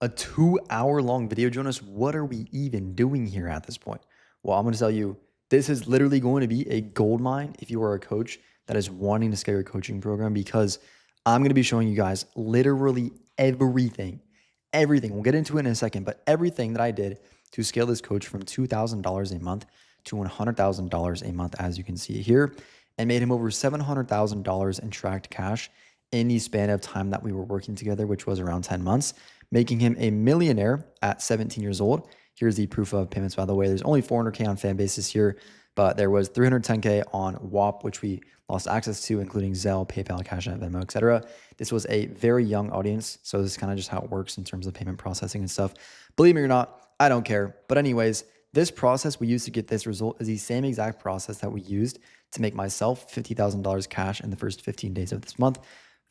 A 2 hour long video, Jonas. What are we even doing here at this point? Well, I'm going to tell you, this is literally going to be a gold mine if you are a coach that is wanting to scale your coaching program because I'm going to be showing you guys literally everything. Everything. We'll get into it in a second, but everything that I did to scale this coach from $2,000 a month to $100,000 a month, as you can see here, and made him over $700,000 in tracked cash in the span of time that we were working together, which was around 10 months, making him a millionaire at 17 years old. Here's the proof of payments, by the way. There's only 400K on fan basis here, but there was 310K on WAP, which we lost access to, including Zelle, PayPal, Cash App, Venmo, etc. This was a very young audience, so this is kind of just how it works in terms of payment processing and stuff. Believe me or not, I don't care. But anyways, this process we used to get this result is the same exact process that we used to make myself $50,000 cash in the first 15 days of this month.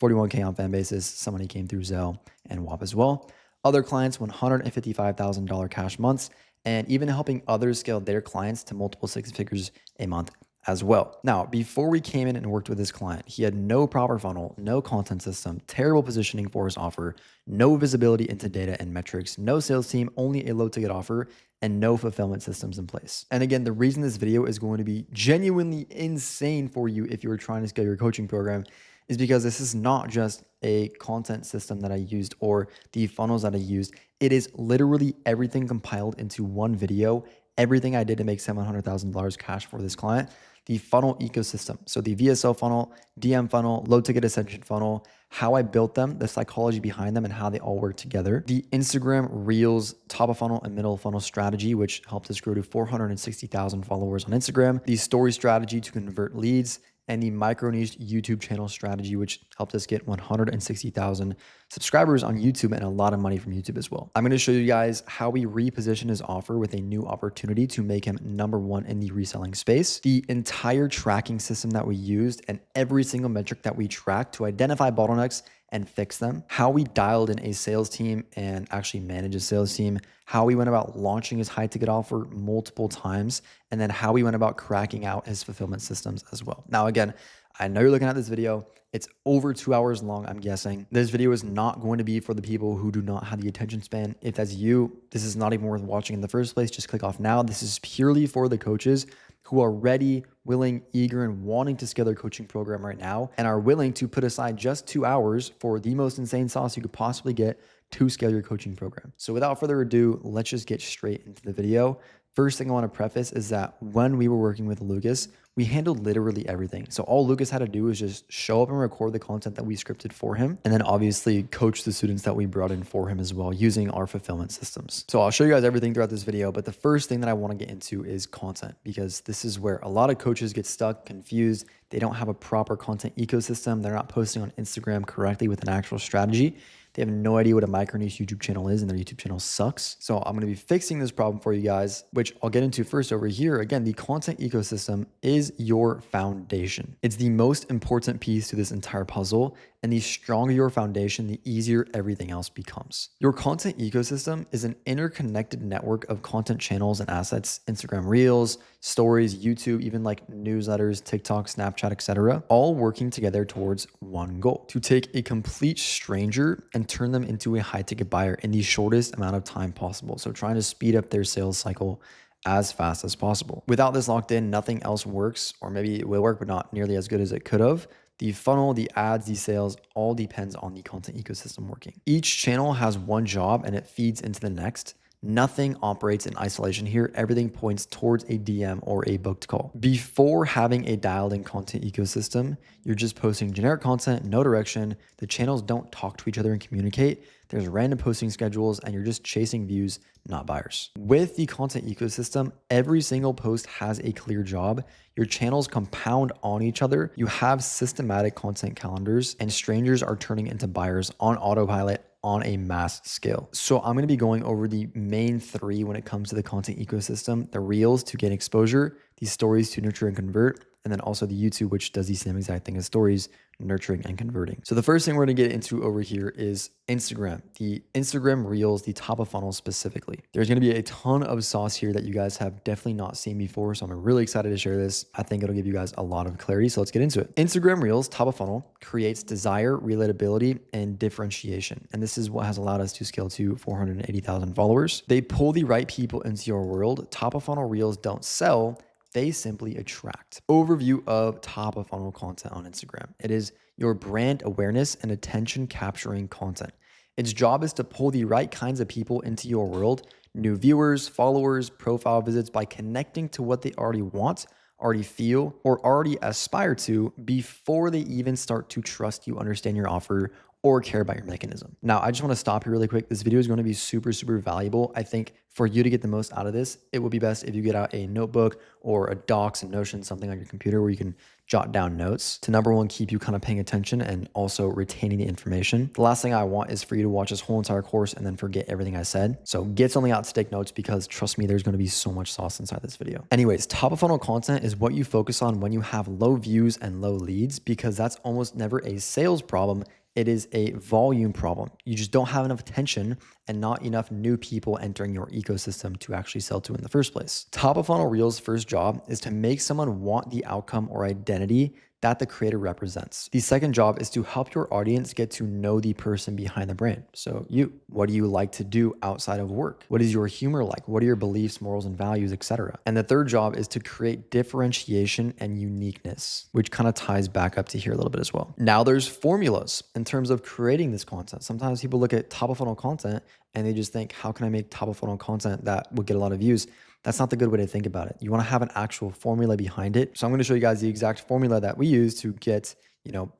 41K on fan basis. Some money came through Zelle and WAP as well. Other clients, $155,000 cash months, and even helping others scale their clients to multiple six figures a month as well. Now, before we came in and worked with this client, he had no proper funnel, no content system, terrible positioning for his offer, no visibility into data and metrics, no sales team, only a low ticket offer, and no fulfillment systems in place. And again, the reason this video is going to be genuinely insane for you if you're trying to scale your coaching program is because this is not just a content system that I used or the funnels that I used. It is literally everything compiled into one video, everything I did to make $700,000 cash for this client, the funnel ecosystem. So the VSO funnel, DM funnel, low ticket ascension funnel, how I built them, the psychology behind them and how they all work together. The Instagram Reels top of funnel and middle funnel strategy, which helped us grow to 460,000 followers on Instagram. The story strategy to convert leads, and the micro niche YouTube channel strategy, which helped us get 160,000 subscribers on YouTube and a lot of money from YouTube as well. I'm going to show you guys how we reposition his offer with a new opportunity to make him #1 in the reselling space, the entire tracking system that we used and every single metric that we tracked to identify bottlenecks and fix them, how we dialed in a sales team and actually manage a sales team, how we went about launching his high ticket offer multiple times, and then how we went about cracking out his fulfillment systems as well. Now, again, I know you're looking at this video. It's over 2 hours long, I'm guessing. This video is not going to be for the people who do not have the attention span. If that's you, this is not even worth watching in the first place. Just click off now. This is purely for the coaches who are ready, willing, eager, and wanting to scale their coaching program right now and are willing to put aside just 2 hours for the most insane sauce you could possibly get to scale your coaching program. So without further ado, let's just get straight into the video. First thing I want to preface is that when we were working with Lucas, we handled literally everything. So all Lucas had to do was just show up and record the content that we scripted for him, and then obviously coach the students that we brought in for him as well using our fulfillment systems. So I'll show you guys everything throughout this video, but the first thing that I want to get into is content, because this is where a lot of coaches get stuck, confused. They don't have a proper content ecosystem. They're not posting on Instagram correctly with an actual strategy. They have no idea what a micro niche YouTube channel is, and their YouTube channel sucks. So I'm going to be fixing this problem for you guys, which I'll get into first over here. Again, the content ecosystem is your foundation. It's the most important piece to this entire puzzle. And the stronger your foundation, the easier everything else becomes. Your content ecosystem is an interconnected network of content channels and assets, Instagram Reels, stories, YouTube, even like newsletters, TikTok, Snapchat, etc., all working together towards one goal: to take a complete stranger and turn them into a high ticket buyer in the shortest amount of time possible. So trying to speed up their sales cycle as fast as possible. Without this locked in, nothing else works, or maybe it will work, but not nearly as good as it could have. The funnel, the ads, the sales, all depends on the content ecosystem working. Each channel has one job and it feeds into the next. Nothing operates in isolation here. Everything points towards a DM or a booked call. Before having a dialed in content ecosystem, you're just posting generic content, no direction. The channels don't talk to each other and communicate. There's random posting schedules and you're just chasing views, not buyers. With the content ecosystem, every single post has a clear job. Your channels compound on each other. You have systematic content calendars, and strangers are turning into buyers on autopilot on a mass scale. So I'm going to be going over the main three when it comes to the content ecosystem: the Reels to gain exposure, the stories to nurture and convert, and then also the YouTube, which does the same exact thing as stories, nurturing and converting. So the first thing we're going to get into over here is Instagram, the Instagram Reels, the top of funnel specifically. There's going to be a ton of sauce here that you guys have definitely not seen before. So I'm really excited to share this. I think it'll give you guys a lot of clarity. So let's get into it. Instagram Reels, top of funnel, creates desire, relatability, and differentiation. And this is what has allowed us to scale to 480,000 followers. They pull the right people into your world. Top of funnel Reels don't sell, they simply attract. Overview of top of funnel content on Instagram. It is your brand awareness and attention capturing content. Its job is to pull the right kinds of people into your world, new viewers, followers, profile visits by connecting to what they already want, already feel, or already aspire to before they even start to trust you, understand your offer, or care about your mechanism. Now, I just want to stop here really quick. This video is going to be super, super valuable. I think for you to get the most out of this, it would be best if you get out a notebook or a Docs and Notion, something on your computer where you can jot down notes to number one, keep you kind of paying attention and also retaining the information. The last thing I want is for you to watch this whole entire course and then forget everything I said. So get something out to take notes because trust me, there's going to be so much sauce inside this video. Anyways, top of funnel content is what you focus on when you have low views and low leads because that's almost never a sales problem. It is a volume problem. You just don't have enough attention and not enough new people entering your ecosystem to actually sell to in the first place. Top of funnel Reels' first job is to make someone want the outcome or identity that the creator represents. The second job is to help your audience get to know the person behind the brand. So what do you like to do outside of work? What is your humor like? What are your beliefs, morals, and values, etc.? And the third job is to create differentiation and uniqueness, which kind of ties back up to here a little bit as well. Now there's formulas in terms of creating this content. Sometimes people look at top of funnel content and they just think, how can I make top of funnel content that will get a lot of views? That's not the good way to think about it. You want to have an actual formula behind it. So I'm going to show you guys the exact formula that we use to get,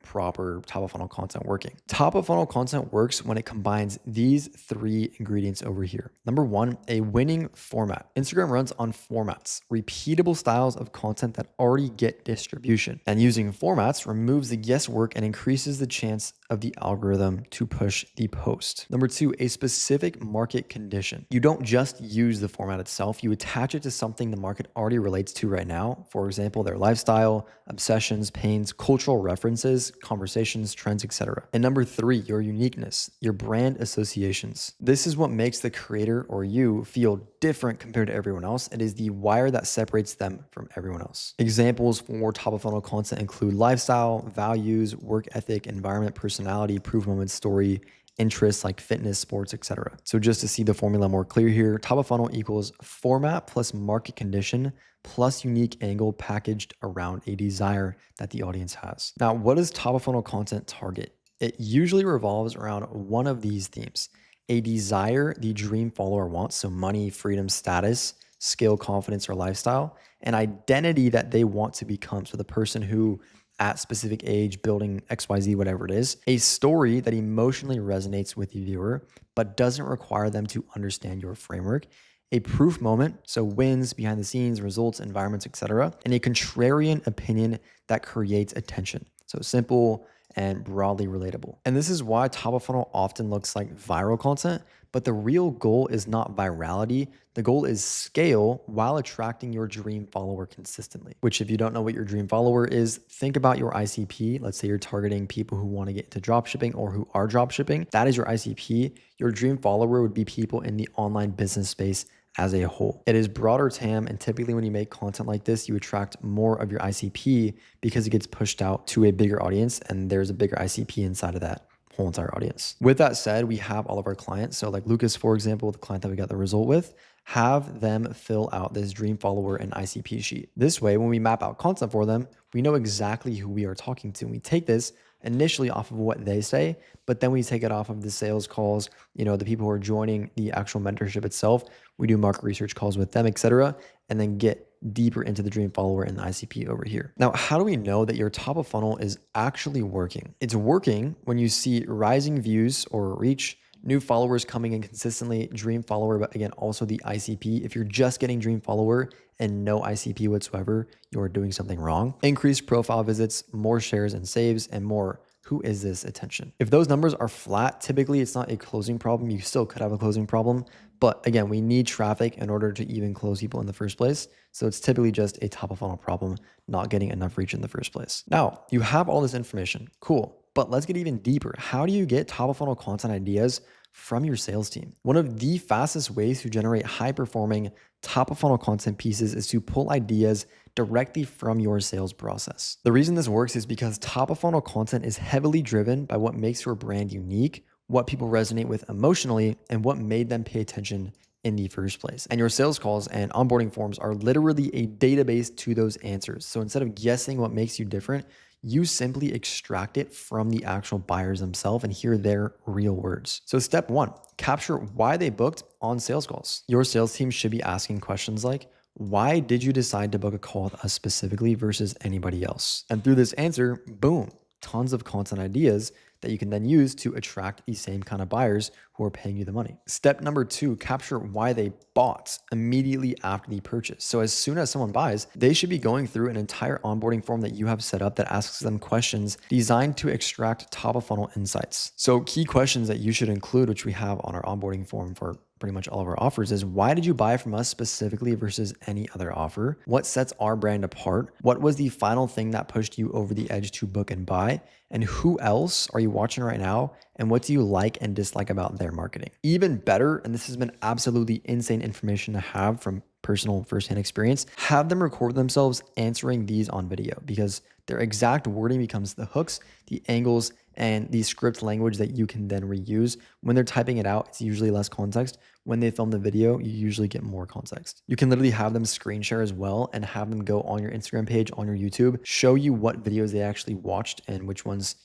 proper top of funnel content working. Top of funnel content works when it combines these three ingredients over here. Number one, a winning format. Instagram runs on formats, repeatable styles of content that already get distribution. And using formats removes the guesswork and increases the chance of the algorithm to push the post. Number two, a specific market condition. You don't just use the format itself, you attach it to something the market already relates to right now. For example, their lifestyle, obsessions, pains, cultural references, conversations, trends, etc. And number three, your uniqueness, your brand associations. This is what makes the creator or you feel different compared to everyone else. It is the wire that separates them from everyone else. Examples for top of funnel content include lifestyle, values, work ethic, environment, personality, proof moment, story, interests like fitness, sports, etc. So just to see the formula more clear here, top of funnel equals format plus market condition plus unique angle packaged around a desire that the audience has. Now, what does top of funnel content target? It usually revolves around one of these themes: a desire the dream follower wants, so money, freedom, status, skill, confidence, or lifestyle, an identity that they want to become, so the person who at specific age, building XYZ, whatever it is, a story that emotionally resonates with the viewer, but doesn't require them to understand your framework, a proof moment, so wins, behind the scenes, results, environments, etc., and a contrarian opinion that creates attention. So simple and broadly relatable. And this is why top of funnel often looks like viral content, but the real goal is not virality. The goal is scale while attracting your dream follower consistently, which if you don't know what your dream follower is, think about your ICP. Let's say you're targeting people who want to get into dropshipping or who are dropshipping. That is your ICP. Your dream follower would be people in the online business space as a whole. It is broader TAM, and typically when you make content like this, you attract more of your ICP because it gets pushed out to a bigger audience and there's a bigger ICP inside of that whole entire audience. With that said, we have all of our clients. So like Lucas, for example, the client that we got the result with, have them fill out this dream follower and ICP sheet. This way, when we map out content for them, we know exactly who we are talking to. We take this initially off of what they say, but then we take it off of the sales calls, the people who are joining the actual mentorship itself. We do market research calls with them, etc., and then get deeper into the dream follower and the ICP over here. Now, how do we know that your top of funnel is actually working? It's working when you see rising views or reach, new followers coming in consistently, dream follower, but again, also the ICP. If you're just getting dream follower and no ICP whatsoever, you're doing something wrong. Increased profile visits, more shares and saves, and more who is this attention? If those numbers are flat, typically it's not a closing problem. You still could have a closing problem. But again, we need traffic in order to even close people in the first place. So it's typically just a top of funnel problem, not getting enough reach in the first place. Now, you have all this information. Cool. But let's get even deeper. How do you get top of funnel content ideas from your sales team? One of the fastest ways to generate high performing top of funnel content pieces is to pull ideas directly from your sales process. The reason this works is because top of funnel content is heavily driven by what makes your brand unique, what people resonate with emotionally, and what made them pay attention in the first place. And your sales calls and onboarding forms are literally a database to those answers. So instead of guessing what makes you different, you simply extract it from the actual buyers themselves and hear their real words. So step one, capture why they booked on sales calls. Your sales team should be asking questions like, why did you decide to book a call with us specifically versus anybody else? And through this answer, boom, tons of content ideas that you can then use to attract the same kind of buyers who are paying you the money. Step number two, capture why they bought immediately after the purchase. So as soon as someone buys, they should be going through an entire onboarding form that you have set up that asks them questions designed to extract top of funnel insights. So key questions that you should include, which we have on our onboarding form for pretty much all of our offers, is why did you buy from us specifically versus any other offer? What sets our brand apart? What was the final thing that pushed you over the edge to book and buy? And who else are you watching right now? And what do you like and dislike about their marketing? Even better, and this has been absolutely insane information to have from personal firsthand experience, have them record themselves answering these on video, because their exact wording becomes the hooks, the angles, and the script language that you can then reuse. When they're typing it out, it's usually less context. When they film the video, you usually get more context. You can literally have them screen share as well and have them go on your Instagram page, on your YouTube, show you what videos they actually watched and which ones,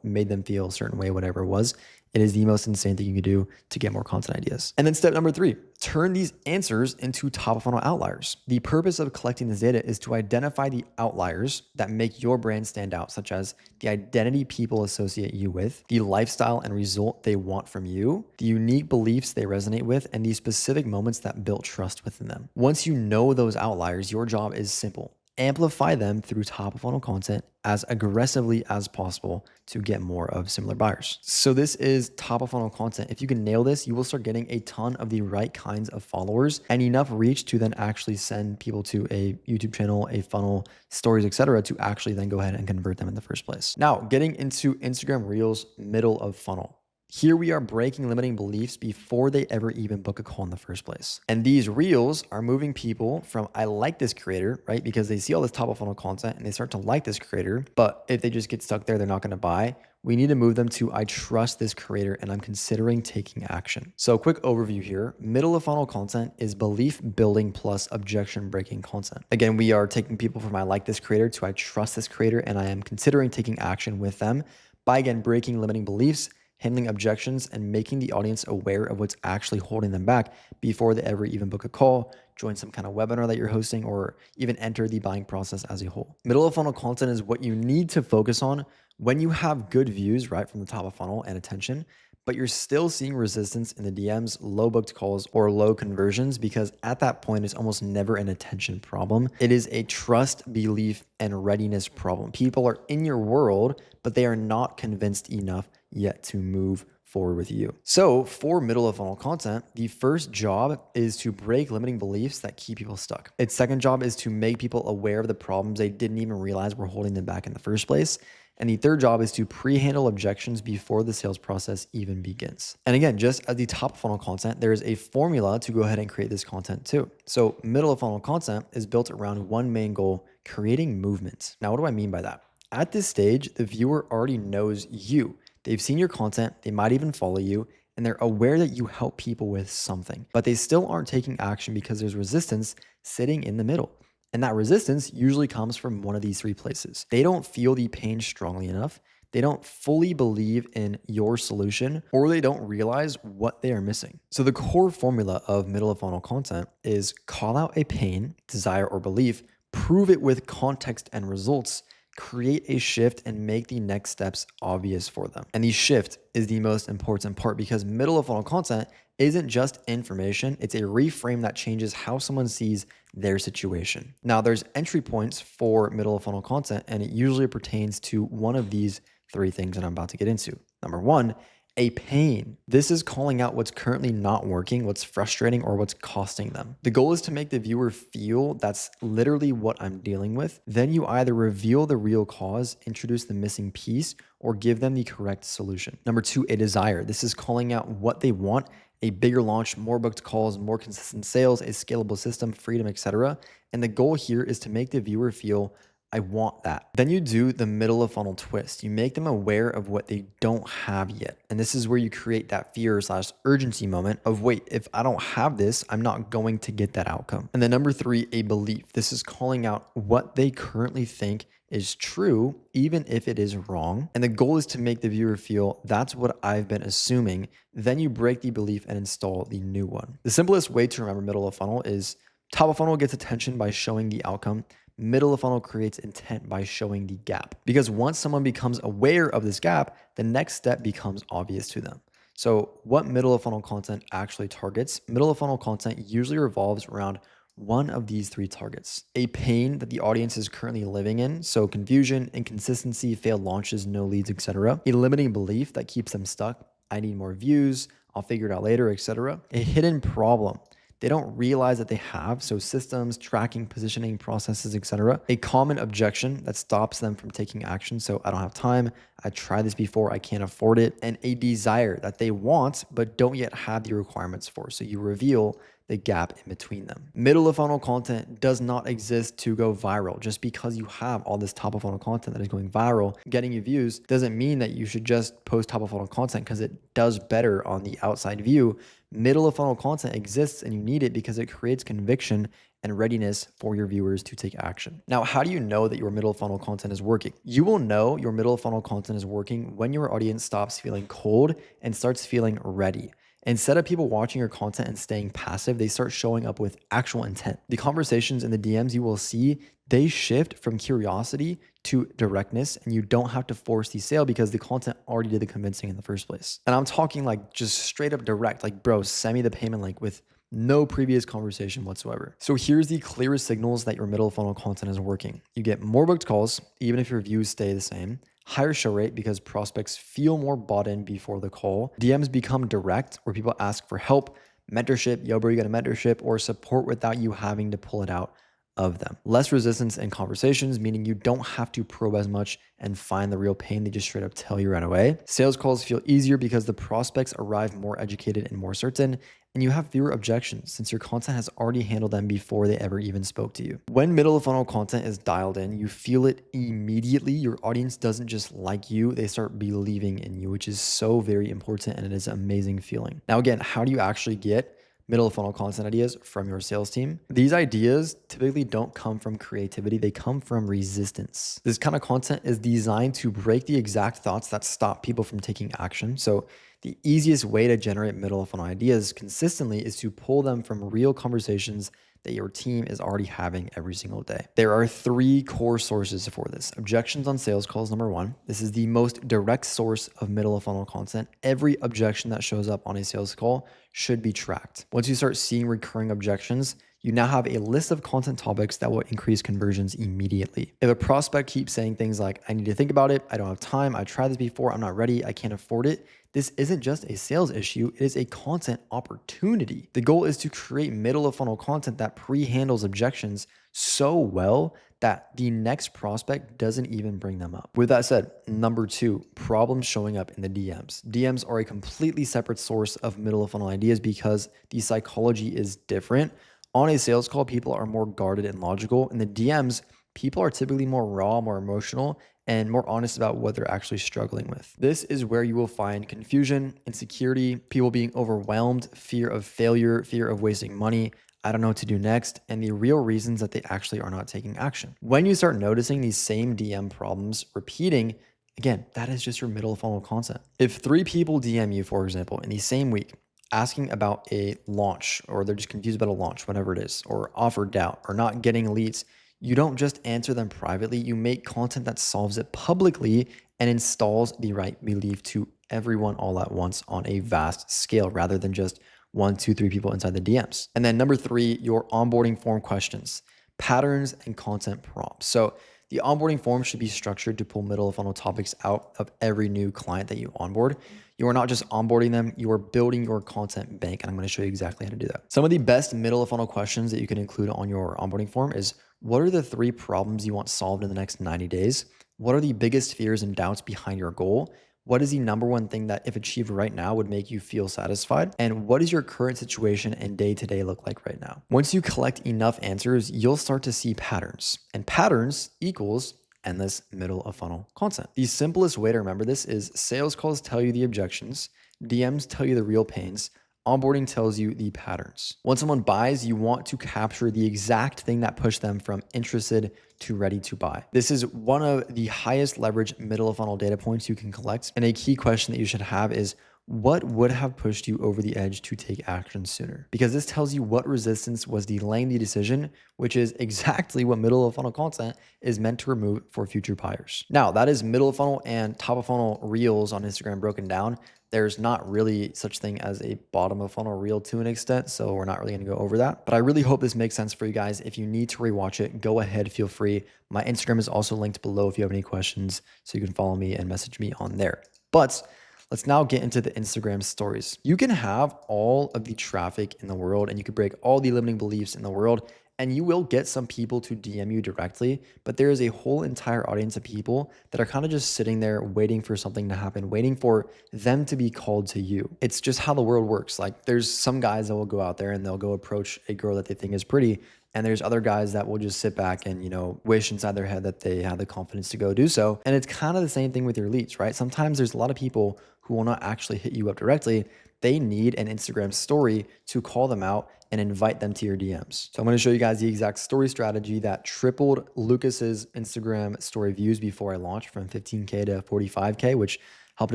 made them feel a certain way, whatever it was. It is the most insane thing you can do to get more content ideas. And then step number three, turn these answers into top of funnel outliers. The purpose of collecting this data is to identify the outliers that make your brand stand out, such as the identity people associate you with, the lifestyle and result they want from you, the unique beliefs they resonate with, and the specific moments that built trust within them. Once you know those outliers, your job is simple. Amplify them through top of funnel content as aggressively as possible to get more of similar buyers. So this is top of funnel content. If you can nail this, you will start getting a ton of the right kinds of followers and enough reach to then actually send people to a YouTube channel, a funnel, stories, etc., to actually then go ahead and convert them in the first place. Now, getting into Instagram Reels, middle of funnel. Here we are breaking limiting beliefs before they ever even book a call in the first place. And these reels are moving people from, I like this creator, right? Because they see all this top of funnel content and they start to like this creator. But if they just get stuck there, they're not going to buy. We need to move them to, I trust this creator and I'm considering taking action. So quick overview here. Middle of funnel content is belief building plus objection breaking content. Again, we are taking people from, I like this creator to, I trust this creator and I am considering taking action with them by, again, breaking limiting beliefs, handling objections, and making the audience aware of what's actually holding them back before they ever even book a call, join some kind of webinar that you're hosting, or even enter the buying process as a whole. Middle of funnel content is what you need to focus on when you have good views, right, from the top of funnel and attention, but you're still seeing resistance in the DMs, low booked calls, or low conversions, because at that point, it's almost never an attention problem. It is a trust, belief, and readiness problem. People are in your world, but they are not convinced enough yet to move forward with you. So for middle of funnel content, the first job is to break limiting beliefs that keep people stuck. Its second job is to make people aware of the problems they didn't even realize were holding them back in the first place. And the third job is to pre-handle objections before the sales process even begins. And again, just as the top of funnel content, there is a formula to go ahead and create this content too. So middle of funnel content is built around one main goal, creating movement. Now, what do I mean by that? At this stage, the viewer already knows you. They've seen your content, they might even follow you, and they're aware that you help people with something, but they still aren't taking action because there's resistance sitting in the middle. And that resistance usually comes from one of these three places. They don't feel the pain strongly enough, they don't fully believe in your solution, or they don't realize what they are missing. So the core formula of middle of funnel content is call out a pain, desire, or belief, prove it with context and results, create a shift, and make the next steps obvious for them. And the shift is the most important part, because middle of funnel content isn't just information, it's a reframe that changes how someone sees their situation. Now, there's entry points for middle of funnel content, and it usually pertains to one of these three things that I'm about to get into. Number one, a pain. This is calling out what's currently not working, what's frustrating, or what's costing them. The goal is to make the viewer feel that's literally what I'm dealing with. Then you either reveal the real cause, introduce the missing piece, or give them the correct solution. Number two, a desire. This is calling out what they want: a bigger launch, more booked calls, more consistent sales, a scalable system, freedom, etc. And the goal here is to make the viewer feel, I want that. Then you do the middle of funnel twist. You make them aware of what they don't have yet. And this is where you create that fear/urgency moment of, wait, if I don't have this, I'm not going to get that outcome. And then number three, a belief. This is calling out what they currently think is true, even if it is wrong. And the goal is to make the viewer feel, that's what I've been assuming. Then you break the belief and install the new one. The simplest way to remember middle of funnel is top of funnel gets attention by showing the outcome. Middle of funnel creates intent by showing the gap. Because once someone becomes aware of this gap, the next step becomes obvious to them. So what middle of funnel content actually targets? Middle of funnel content usually revolves around one of these three targets: a pain that the audience is currently living in, so confusion, inconsistency, failed launches, no leads, etc. A limiting belief that keeps them stuck: I need more views, I'll figure it out later, etc. A hidden problem they don't realize that they have, so systems, tracking, positioning, processes, etc. A common objection that stops them from taking action, so I don't have time, I tried this before, I can't afford it. And a desire that they want but don't yet have the requirements for, so you reveal the gap in between them. Middle of funnel content does not exist to go viral. Just because you have all this top of funnel content that is going viral, getting you views, doesn't mean that you should just post top of funnel content because it does better on the outside view. Middle of funnel content exists and you need it because it creates conviction and readiness for your viewers to take action. Now, how do you know that your middle of funnel content is working? You will know your middle of funnel content is working when your audience stops feeling cold and starts feeling ready. Instead of people watching your content and staying passive, they start showing up with actual intent. The conversations in the DMs you will see, they shift from curiosity to directness, and you don't have to force the sale because the content already did the convincing in the first place. And I'm talking like just straight up direct, like, bro, send me the payment link with no previous conversation whatsoever. So here's the clearest signals that your middle of funnel content is working. You get more booked calls, even if your views stay the same. Higher show rate because prospects feel more bought in before the call. DMs become direct, where people ask for help, mentorship, yo bro, you got a mentorship, or support without you having to pull it out of them. Less resistance in conversations, meaning you don't have to probe as much and find the real pain. They just straight up tell you right away. Sales calls feel easier because the prospects arrive more educated and more certain, and you have fewer objections since your content has already handled them before they ever even spoke to you. When middle of funnel content is dialed in, you feel it immediately. Your audience doesn't just like you, they start believing in you, which is so very important, and it is an amazing feeling. Now, again, how do you actually get middle of funnel content ideas from your sales team? These ideas typically don't come from creativity, they come from resistance. This kind of content is designed to break the exact thoughts that stop people from taking action. So the easiest way to generate middle of funnel ideas consistently is to pull them from real conversations that your team is already having every single day. There are three core sources for this. Objections on sales calls, number one. This is the most direct source of middle of funnel content. Every objection that shows up on a sales call should be tracked. Once you start seeing recurring objections, you now have a list of content topics that will increase conversions immediately. If a prospect keeps saying things like, I need to think about it, I don't have time, I tried this before, I'm not ready, I can't afford it, this isn't just a sales issue, it is a content opportunity. The goal is to create middle of funnel content that pre-handles objections so well that the next prospect doesn't even bring them up. With that said, number two, problems showing up in the DMs. DMs are a completely separate source of middle of funnel ideas because the psychology is different. On a sales call, people are more guarded and logical. In the DMs, people are typically more raw, more emotional, and more honest about what they're actually struggling with. This is where you will find confusion, insecurity, people being overwhelmed, fear of failure, fear of wasting money, I don't know what to do next, and the real reasons that they actually are not taking action. When you start noticing these same DM problems repeating, again, that is just your middle of funnel content. If 3 people DM you, for example, in the same week, asking about a launch, or they're just confused about a launch, whatever it is, or offer doubt, or not getting leads, you don't just answer them privately, you make content that solves it publicly and installs the right belief to everyone all at once on a vast scale rather than just 1, 2, 3 people inside the DMs. And then number 3, your onboarding form questions, patterns and content prompts. So The onboarding form should be structured to pull middle of funnel topics out of every new client that you onboard. You are not just onboarding them, you are building your content bank. And I'm going to show you exactly how to do that. Some of the best middle of funnel questions that you can include on your onboarding form is, what are the 3 problems you want solved in the next 90 days? What are the biggest fears and doubts behind your goal? What is the number one thing that, if achieved right now, would make you feel satisfied? And what does your current situation and day-to-day look like right now? Once you collect enough answers, you'll start to see patterns. And patterns equals endless middle of funnel content. The simplest way to remember this is sales calls tell you the objections, DMs tell you the real pains, onboarding tells you the patterns. Once someone buys, you want to capture the exact thing that pushed them from interested to ready to buy. This is one of the highest leverage middle of funnel data points you can collect. And a key question that you should have is, what would have pushed you over the edge to take action sooner? Because this tells you what resistance was delaying the decision, which is exactly what middle of funnel content is meant to remove for future buyers. Now, that is middle of funnel and top of funnel reels on Instagram broken down. There's not really such thing as a bottom of funnel reel to an extent, so we're not really going to go over that. But I really hope this makes sense for you guys. If you need to rewatch it, go ahead, feel free. My Instagram is also linked below if you have any questions, so you can follow me and message me on there. But let's now get into the Instagram stories. You can have all of the traffic in the world and you can break all the limiting beliefs in the world, and you will get some people to DM you directly, but there is a whole entire audience of people that are kind of just sitting there waiting for something to happen, waiting for them to be called to you. It's just how the world works. Like, there's some guys that will go out there and they'll go approach a girl that they think is pretty, and there's other guys that will just sit back and, wish inside their head that they had the confidence to go do so. And it's kind of the same thing with your leads, right? Sometimes there's a lot of people who will not actually hit you up directly. They need an Instagram story to call them out and invite them to your DMs. So I'm going to show you guys the exact story strategy that tripled Lucas's Instagram story views before I launched from 15K to 45K, which helped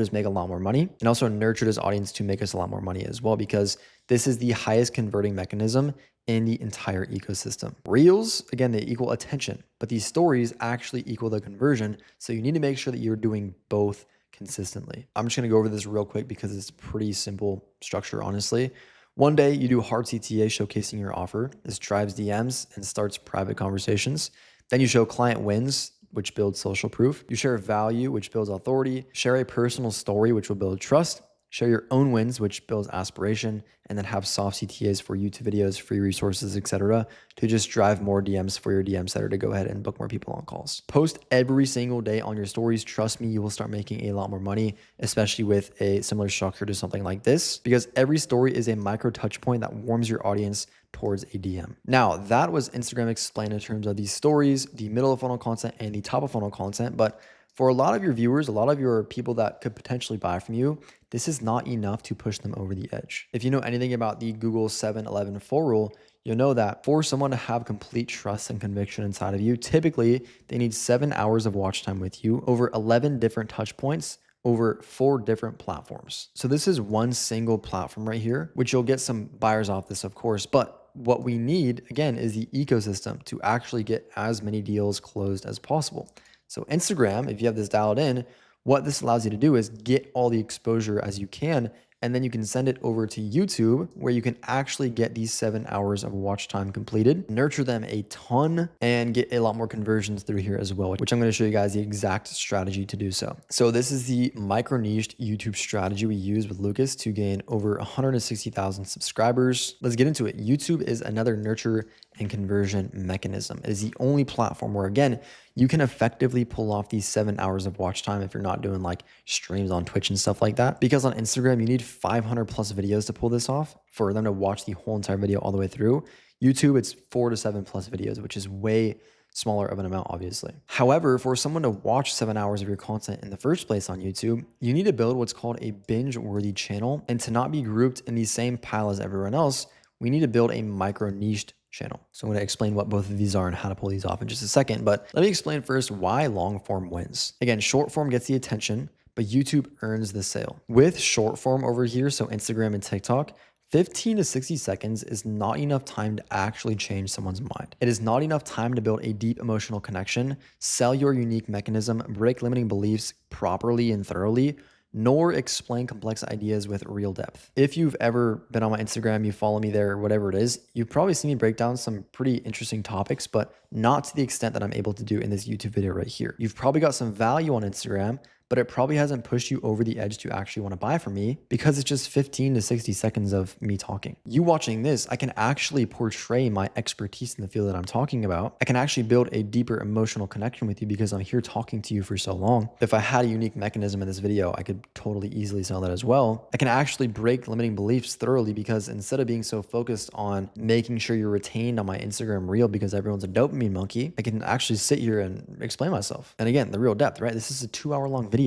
us make a lot more money, and also nurtured his audience to make us a lot more money as well, because this is the highest converting mechanism in the entire ecosystem. Reels, again, they equal attention, but these stories actually equal the conversion. So you need to make sure that you're doing both consistently. I'm just gonna go over this real quick because it's pretty simple structure, honestly. One day you do hard CTA showcasing your offer. This drives DMs and starts private conversations. Then you show client wins, which builds social proof. You share value, which builds authority. Share a personal story, which will build trust. Share your own wins, which builds aspiration, and then have soft CTAs for YouTube videos, free resources, etc., to just drive more DMs for your DM setter to go ahead and book more people on calls. Post every single day on your stories. Trust me, you will start making a lot more money, especially with a similar structure to something like this, because every story is a micro touch point that warms your audience towards a DM. Now, that was Instagram explained in terms of these stories, the middle of funnel content, and the top of funnel content. But for a lot of your viewers, a lot of your people that could potentially buy from you, this is not enough to push them over the edge. If you know anything about the Google 7-11-4 rule, you'll know that for someone to have complete trust and conviction inside of you, typically they need 7 hours of watch time with you over 11 different touch points over 4 different platforms. So this is one single platform right here, which you'll get some buyers off this, of course, but what we need, again, is the ecosystem to actually get as many deals closed as possible. So Instagram, if you have this dialed in, what this allows you to do is get all the exposure as you can, and then you can send it over to YouTube where you can actually get these 7 hours of watch time completed, nurture them a ton, and get a lot more conversions through here as well, which I'm going to show you guys the exact strategy to do so. So this is the micro niched YouTube strategy we use with Lucas to gain over 160,000 subscribers. Let's get into it. YouTube is another nurture and conversion mechanism. It is the only platform where, again, you can effectively pull off these 7 hours of watch time if you're not doing like streams on Twitch and stuff like that. Because on Instagram, you need 500 plus videos to pull this off for them to watch the whole entire video all the way through. YouTube, it's 4 to 7 plus videos, which is way smaller of an amount, obviously. However, for someone to watch 7 hours of your content in the first place on YouTube, you need to build what's called a binge-worthy channel. And to not be grouped in the same pile as everyone else, we need to build a micro-niched channel. So I'm going to explain what both of these are and how to pull these off in just a second. But let me explain first why long form wins. Again, short form gets the attention, but YouTube earns the sale. With short form over here, so Instagram and TikTok, 15 to 60 seconds is not enough time to actually change someone's mind. It is not enough time to build a deep emotional connection, sell your unique mechanism, break limiting beliefs properly and thoroughly, nor explain complex ideas with real depth. If you've ever been on my Instagram, you follow me there, or whatever it is, you've probably seen me break down some pretty interesting topics, but not to the extent that I'm able to do in this YouTube video right here. You've probably got some value on Instagram, but it probably hasn't pushed you over the edge to actually want to buy from me because it's just 15 to 60 seconds of me talking. You watching this, I can actually portray my expertise in the field that I'm talking about. I can actually build a deeper emotional connection with you because I'm here talking to you for so long. If I had a unique mechanism in this video, I could totally easily sell that as well. I can actually break limiting beliefs thoroughly because instead of being so focused on making sure you're retained on my Instagram reel because everyone's a dopamine monkey, I can actually sit here and explain myself. And again, the real depth, right? This is a 2-hour-long video.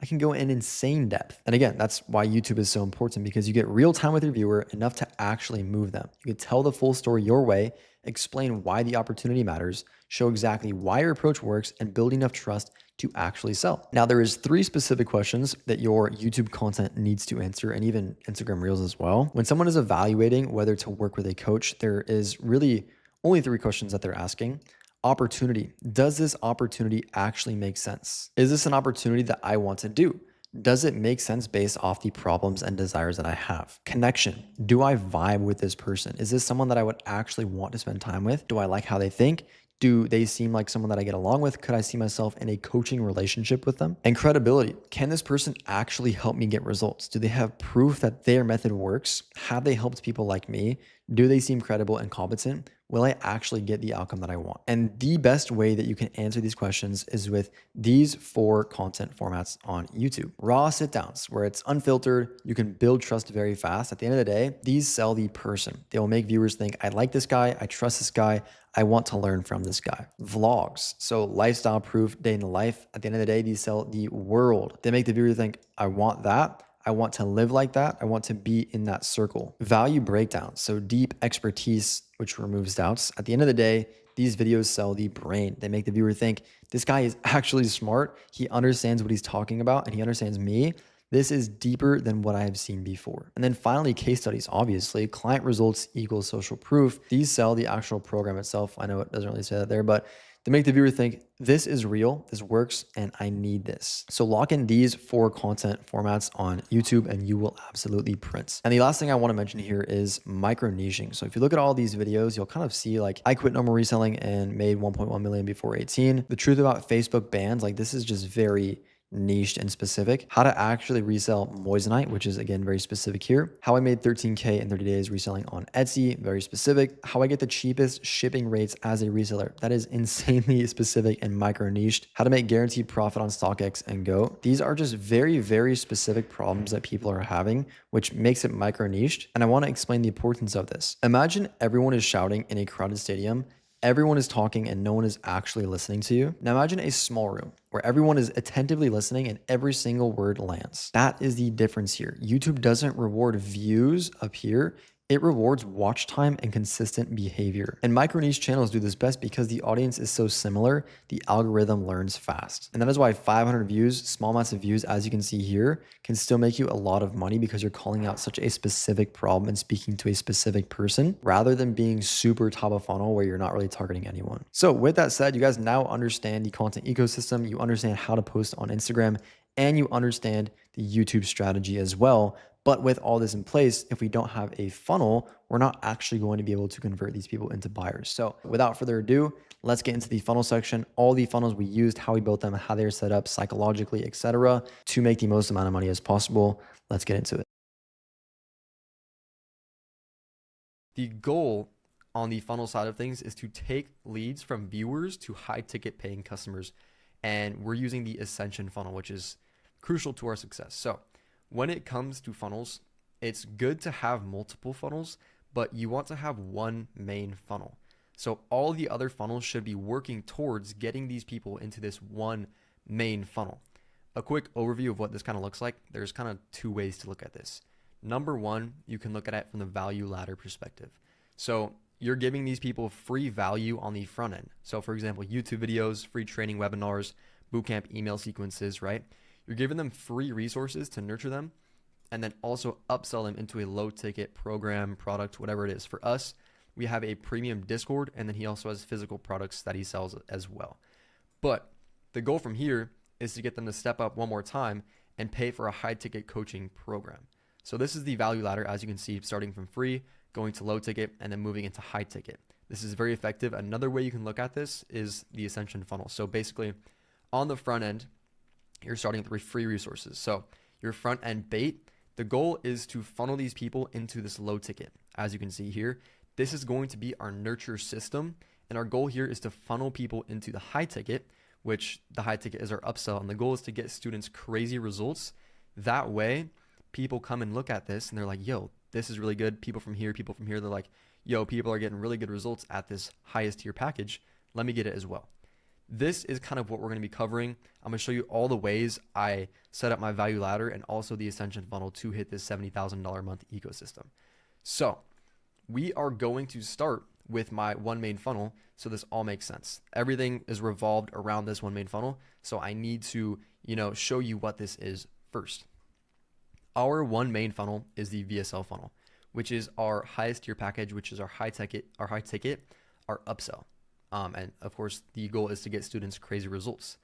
I can go in insane depth. And again, that's why YouTube is so important because you get real time with your viewer enough to actually move them. You can tell the full story your way, explain why the opportunity matters, show exactly why your approach works, and build enough trust to actually sell. Now, there is 3 specific questions that your YouTube content needs to answer, and even Instagram Reels as well. When someone is evaluating whether to work with a coach, there is really only 3 questions that they're asking. Opportunity. Does this opportunity actually make sense? Is this an opportunity that I want to do? Does it make sense based off the problems and desires that I have? Connection. Do I vibe with this person? Is this someone that I would actually want to spend time with? Do I like how they think? Do they seem like someone that I get along with? Could I see myself in a coaching relationship with them? And credibility. Can this person actually help me get results? Do they have proof that their method works? Have they helped people like me? Do they seem credible and competent? Will I actually get the outcome that I want? And the best way that you can answer these questions is with these 4 content formats on YouTube. Raw sit downs, where it's unfiltered, you can build trust very fast. At the end of the day, these sell the person. They will make viewers think, I like this guy, I trust this guy, I want to learn from this guy. Vlogs, so lifestyle proof, day in the life. At the end of the day, these sell the world. They make the viewer think, I want that. I want to live like that. I want to be in that circle. Value breakdown, so deep expertise, which removes doubts. At the end of the day, these videos sell the brain. They make the viewer think, this guy is actually smart. He understands what he's talking about and he understands me. This is deeper than what I have seen before. And then finally, case studies, obviously. Client results equals social proof. These sell the actual program itself. I know it doesn't really say that there, but they make the viewer think, this is real, this works, and I need this. So lock in these 4 content formats on YouTube and you will absolutely print. And the last thing I want to mention here is micro niching. So if you look at all these videos, you'll kind of see like, I quit normal reselling and made 1.1 million before 18. The truth about Facebook bans, like this is just very niched and specific. How to actually resell Moissanite, which is again very specific here. How I made 13K in 30 days reselling on Etsy, very specific. How I get the cheapest shipping rates as a reseller, that is insanely specific and micro niched. How to make guaranteed profit on StockX and Go. These are just very, very specific problems that people are having, which makes it micro niched. And I want to explain the importance of this. Imagine everyone is shouting in a crowded stadium. Everyone is talking and no one is actually listening to you. Now imagine a small room where everyone is attentively listening and every single word lands. That is the difference here. YouTube doesn't reward views up here. It rewards watch time and consistent behavior. And micro niche channels do this best because the audience is so similar, the algorithm learns fast. And that is why 500 views, small amounts of views, as you can see here, can still make you a lot of money because you're calling out such a specific problem and speaking to a specific person rather than being super top of funnel where you're not really targeting anyone. So with that said, you guys now understand the content ecosystem, you understand how to post on Instagram, and you understand the YouTube strategy as well. But with all this in place, if we don't have a funnel, we're not actually going to be able to convert these people into buyers. So without further ado, let's get into the funnel section. All the funnels we used, how we built them, how they're set up psychologically, etc., to make the most amount of money as possible. Let's get into it. The goal on the funnel side of things is to take leads from viewers to high ticket paying customers. And we're using the Ascension funnel, which is crucial to our success. So when it comes to funnels, it's good to have multiple funnels, but you want to have one main funnel. So all the other funnels should be working towards getting these people into this one main funnel. A quick overview of what this kind of looks like. There's kind of 2 ways to look at this. Number 1, you can look at it from the value ladder perspective. So you're giving these people free value on the front end. So for example, YouTube videos, free training webinars, bootcamp email sequences, right? You're giving them free resources to nurture them and then also upsell them into a low ticket program, product, whatever it is. For us, we have a premium Discord, and then he also has physical products that he sells as well. But the goal from here is to get them to step up one more time and pay for a high ticket coaching program. So this is the value ladder, as you can see, starting from free, going to low ticket, and then moving into high ticket. This is very effective. Another way you can look at this is the ascension funnel. So basically on the front end, you're starting with free resources. So your front end bait, the goal is to funnel these people into this low ticket. As you can see here, this is going to be our nurture system. And our goal here is to funnel people into the high ticket, which the high ticket is our upsell. And the goal is to get students crazy results. That way, people come and look at this and they're like, yo, this is really good. People from here, they're like, yo, people are getting really good results at this highest tier package. Let me get it as well. This is kind of what we're going to be covering. I'm going to show you all the ways I set up my value ladder and also the ascension funnel to hit this $70,000 a month ecosystem. So we are going to start with my one main funnel, so this all makes sense. Everything is revolved around this one main funnel, so I need to, show you what this is first. Our one main funnel is the VSL funnel, which is our highest tier package, which is our high ticket, our upsell. And of course, the goal is to get students crazy results.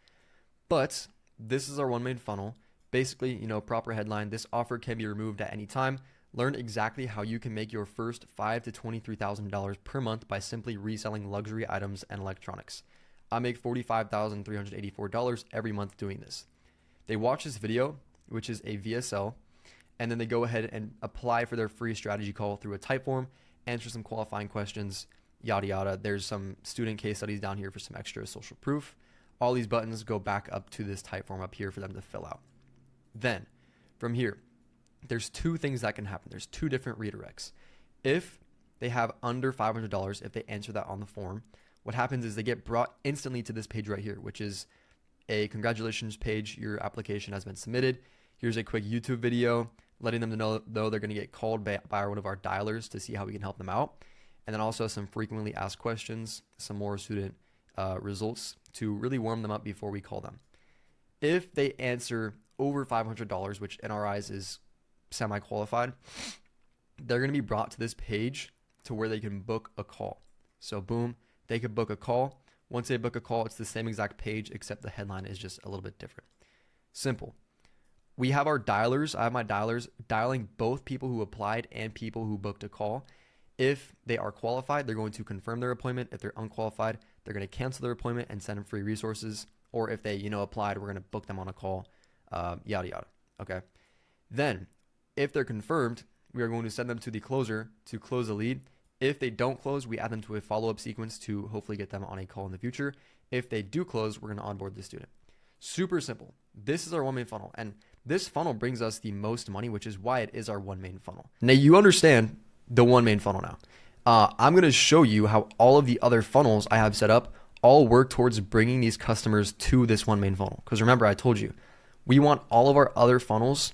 But this is our one main funnel. Basically, proper headline, this offer can be removed at any time. Learn exactly how you can make your first $5,000 to $23,000 per month by simply reselling luxury items and electronics. I make $45,384 every month doing this. They watch this video, which is a VSL, and then they go ahead and apply for their free strategy call through a Typeform, answer some qualifying questions, yada yada. There's some student case studies down here for some extra social proof. All these buttons go back up to this Typeform up here for them to fill out. Then from here, there's two things that can happen. There's two different redirects. If they have under $500, if they answer that on the form, what happens is they get brought instantly to this page right here, which is a congratulations page. Your application has been submitted. Here's a quick YouTube video letting them know they're going to get called by one of our dialers to see how we can help them out. And then also some frequently asked questions, some more student results to really warm them up before we call them. If they answer over $500, which in our eyes is semi-qualified, they're going to be brought to this page to where they can book a call. So boom, they could book a call. Once they book a call, it's the same exact page, except the headline is just a little bit different. Simple. We have our dialers. I have my dialers dialing both people who applied and people who booked a call. If they are qualified, they're going to confirm their appointment. If they're unqualified, they're going to cancel their appointment and send them free resources. Or if they, applied, we're going to book them on a call, yada, yada. Okay. Then if they're confirmed, we are going to send them to the closer to close the lead. If they don't close, we add them to a follow-up sequence to hopefully get them on a call in the future. If they do close, we're going to onboard the student. Super simple. This is our one main funnel. And this funnel brings us the most money, which is why it is our one main funnel. Now you understand the one main funnel now. I'm going to show you how all of the other funnels I have set up all work towards bringing these customers to this one main funnel. Because remember, I told you, we want all of our other funnels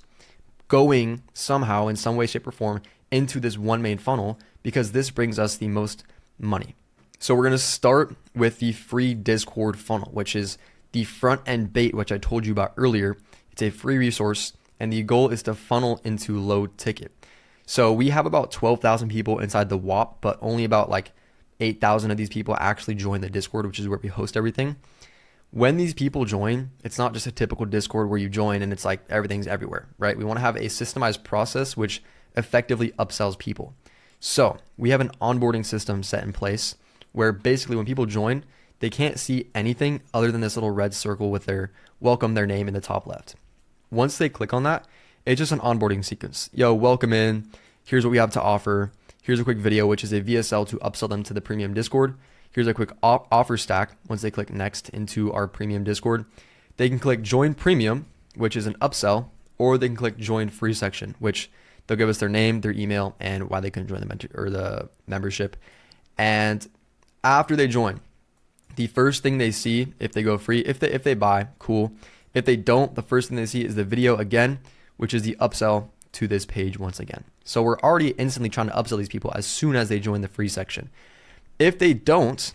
going somehow in some way, shape, or form into this one main funnel because this brings us the most money. So we're going to start with the free Discord funnel, which is the front end bait, which I told you about earlier. It's a free resource and the goal is to funnel into low ticket. So we have about 12,000 people inside the WAP, but only about like 8,000 of these people actually join the Discord, which is where we host everything. When these people join, it's not just a typical Discord where you join and it's like everything's everywhere, right? We want to have a systemized process which effectively upsells people. So we have an onboarding system set in place where basically when people join, they can't see anything other than this little red circle with their name in the top left. Once they click on that, it's just an onboarding sequence. Yo, welcome in. Here's what we have to offer. Here's a quick video, which is a VSL to upsell them to the premium Discord. Here's a quick offer stack. Once they click next into our premium Discord, they can click join premium, which is an upsell, or they can click join free section, which they'll give us their name, their email, and why they couldn't join the membership. And after they join, the first thing they see, if they go free, if they buy, cool. If they don't, the first thing they see is the video again, which is the upsell to this page once again. So we're already instantly trying to upsell these people as soon as they join the free section. If they don't,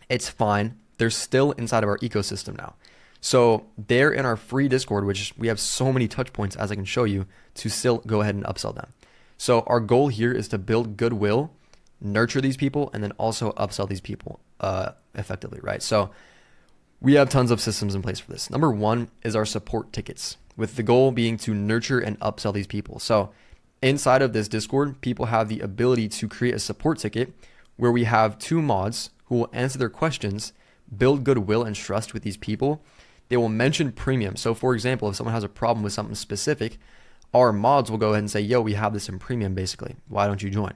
it's fine. They're still inside of our ecosystem now. So they're in our free Discord, which we have so many touch points, as I can show you, to still go ahead and upsell them. So our goal here is to build goodwill, nurture these people, and then also upsell these people effectively, right? So We have tons of systems in place for this. Number one is our support tickets, with the goal being to nurture and upsell these people. So inside of this Discord, people have the ability to create a support ticket where we have 2 mods who will answer their questions, build goodwill and trust with these people. They will mention premium. So for example, if someone has a problem with something specific, our mods will go ahead and say, yo, we have this in premium basically. Why don't you join?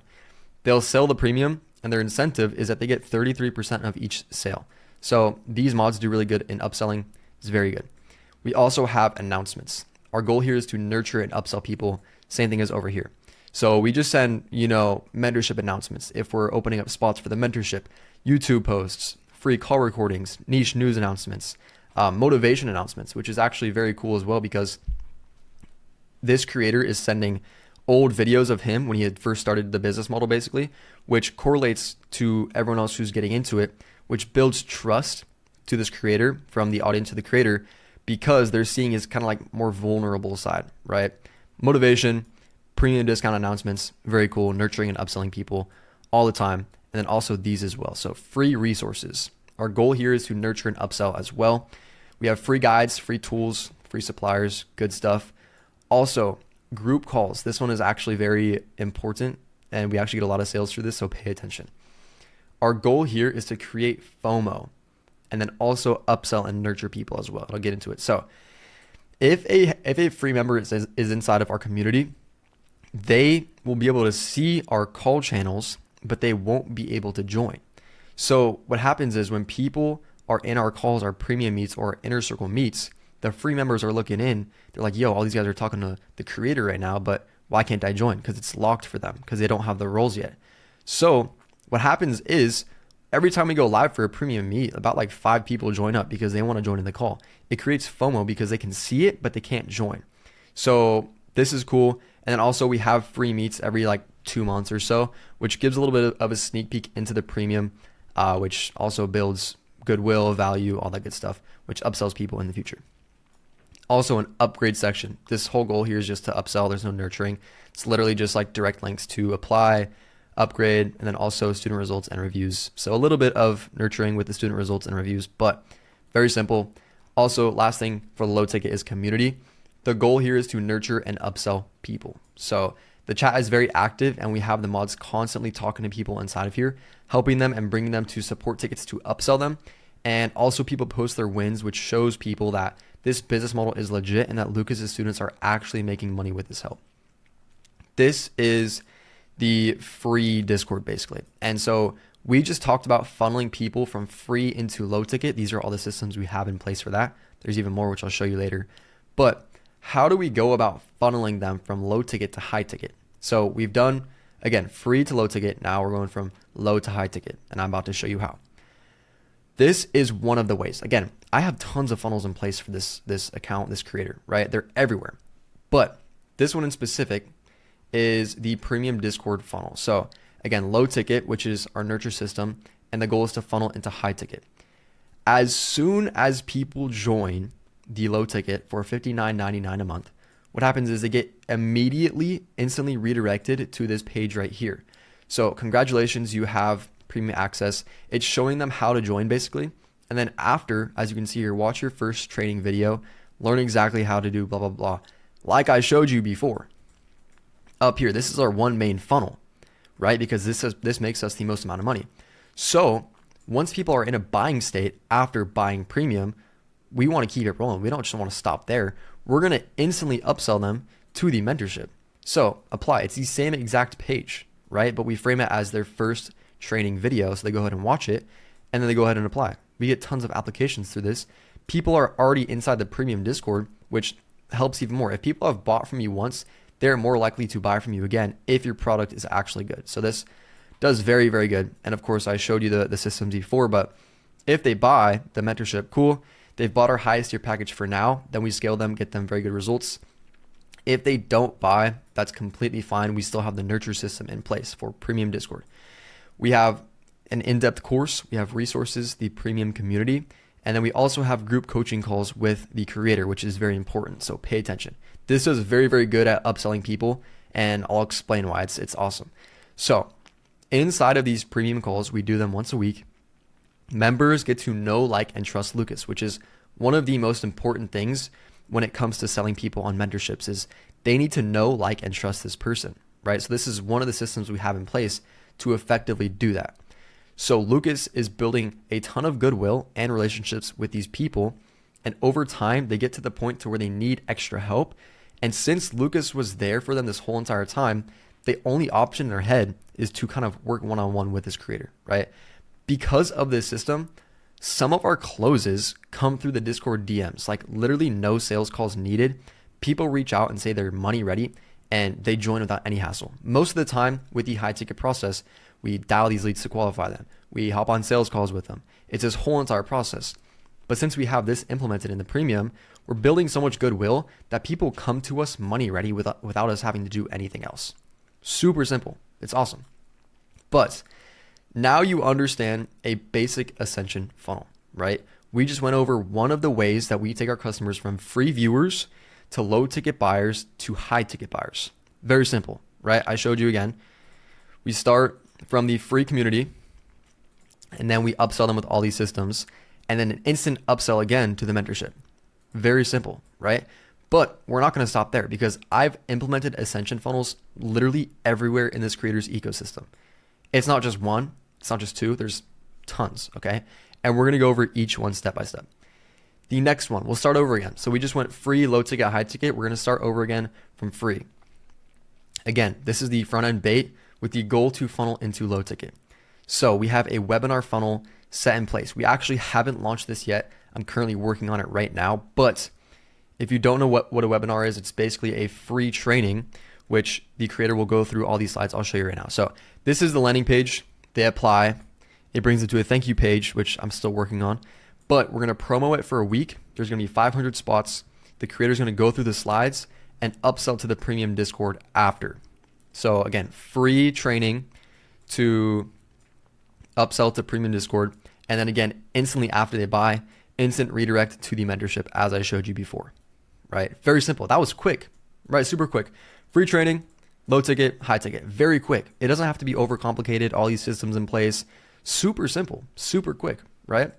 They'll sell the premium, and their incentive is that they get 33% of each sale. So these mods do really good in upselling. It's very good. We also have announcements. Our goal here is to nurture and upsell people. Same thing as over here. So we just send, mentorship announcements. If we're opening up spots for the mentorship, YouTube posts, free call recordings, niche news announcements, motivation announcements, which is actually very cool as well, because this creator is sending old videos of him when he had first started the business model basically, which correlates to everyone else who's getting into it, which builds trust to this creator from the audience to the creator, because they're seeing his kind of like more vulnerable side, right? Motivation, premium discount announcements, very cool, nurturing and upselling people all the time. And then also these as well. So free resources. Our goal here is to nurture and upsell as well. We have free guides, free tools, free suppliers, good stuff. Also, group calls. This one is actually very important, and we actually get a lot of sales through this, so pay attention. Our goal here is to create FOMO and then also upsell and nurture people as well. I'll get into it. So if a free member is inside of our community, they will be able to see our call channels, but they won't be able to join. So what happens is when people are in our calls, our premium meets or our inner circle meets, the free members are looking in. They're like, yo, all these guys are talking to the creator right now, but why can't I join? Because it's locked for them, because they don't have the roles yet. So what happens is every time we go live for a premium meet, about like 5 people join up because they want to join in the call. It creates FOMO because they can see it, but they can't join. So this is cool. And then also we have free meets every like 2 months or so, which gives a little bit of a sneak peek into the premium, which also builds goodwill, value, all that good stuff, which upsells people in the future. Also an upgrade section. This whole goal here is just to upsell. There's no nurturing. It's literally just like direct links to apply, upgrade, and then also student results and reviews. So a little bit of nurturing with the student results and reviews, but very simple. Also, last thing for the low ticket is community. The goal here is to nurture and upsell people. So the chat is very active, and we have the mods constantly talking to people inside of here, helping them and bringing them to support tickets to upsell them. And also people post their wins, which shows people that this business model is legit and that Lucas's students are actually making money with this help. This is the free Discord basically. And so we just talked about funneling people from free into low ticket. These are all the systems we have in place for that. There's even more, which I'll show you later. But how do we go about funneling them from low ticket to high ticket? So we've done, again, free to low ticket. Now we're going from low to high ticket, and I'm about to show you how. This is one of the ways. Again, I have tons of funnels in place for this account, this creator, right? They're everywhere. But this one in specific is the premium Discord funnel. So again, low ticket, which is our nurture system, and the goal is to funnel into high ticket. As soon as people join the low ticket for $59.99 a month, what happens is they get instantly redirected to this page right here. So congratulations, you have premium access. It's showing them how to join basically. And then after, as you can see here, watch your first training video, learn exactly how to do blah, blah, blah. Like I showed you before. Up here, this is our one main funnel, right? Because this makes us the most amount of money. So once people are in a buying state after buying premium, we want to keep it rolling. We don't just want to stop there. We're going to instantly upsell them to the mentorship. So apply. It's the same exact page, right? But we frame it as their first training video. So they go ahead and watch it, and then they go ahead and apply. We get tons of applications through this. People are already inside the premium Discord, which helps even more. If people have bought from you once, they're more likely to buy from you again if your product is actually good. So this does very, very good. And of course, I showed you the systems before, but if they buy the mentorship, cool. They've bought our highest tier package for now, then we scale them, get them very good results. If they don't buy, that's completely fine. We still have the nurture system in place for premium Discord. We have an in-depth course, we have resources, the premium community, and then we also have group coaching calls with the creator, which is very important. So pay attention. This is very, very good at upselling people, and I'll explain why. It's awesome. So inside of these premium calls, we do them once a week. Members get to know, like, and trust Lucas, which is one of the most important things when it comes to selling people on mentorships is they need to know, like, and trust this person, right? So this is one of the systems we have in place to effectively do that. So Lucas is building a ton of goodwill and relationships with these people. And over time, they get to the point to where they need extra help. And since Lucas was there for them this whole entire time, the only option in their head is to kind of work one-on-one with this creator, right? Because of this system, some of our closes come through the Discord DMs, like literally no sales calls needed. People reach out and say they're money ready and they join without any hassle. Most of the time with the high ticket process, we dial these leads to qualify them. We hop on sales calls with them. It's this whole entire process. But since we have this implemented in the premium, we're building so much goodwill that people come to us money ready without us having to do anything else. Super simple. It's awesome. But now you understand a basic ascension funnel, right? We just went over one of the ways that we take our customers from free viewers to low ticket buyers to high ticket buyers. Very simple, right? I showed you again. We start from the free community and then we upsell them with all these systems and then an instant upsell again to the mentorship. Very simple, right? But we're not going to stop there because I've implemented ascension funnels literally everywhere in this creator's ecosystem. It's not just one. It's not just two, there's tons, okay? And we're gonna go over each one step by step. The next one, we'll start over again. So we just went free, low ticket, high ticket. We're gonna start over again from free. Again, this is the front end bait with the goal to funnel into low ticket. So we have a webinar funnel set in place. We actually haven't launched this yet. I'm currently working on it right now. But if you don't know what a webinar is, it's basically a free training, which the creator will go through all these slides. I'll show you right now. So this is the landing page. They apply, it brings them to a thank you page, which I'm still working on, but we're going to promo it for a week. There's going to be 500 spots. The creator's going to go through the slides and upsell to the premium Discord after. So again, free training to upsell to premium Discord. And then again, instantly after they buy, instant redirect to the mentorship as I showed you before, right? Very simple. That was quick, right? Super quick. Free training. Low ticket, high ticket, very quick. It doesn't have to be overcomplicated, all these systems in place. Super simple, super quick, right?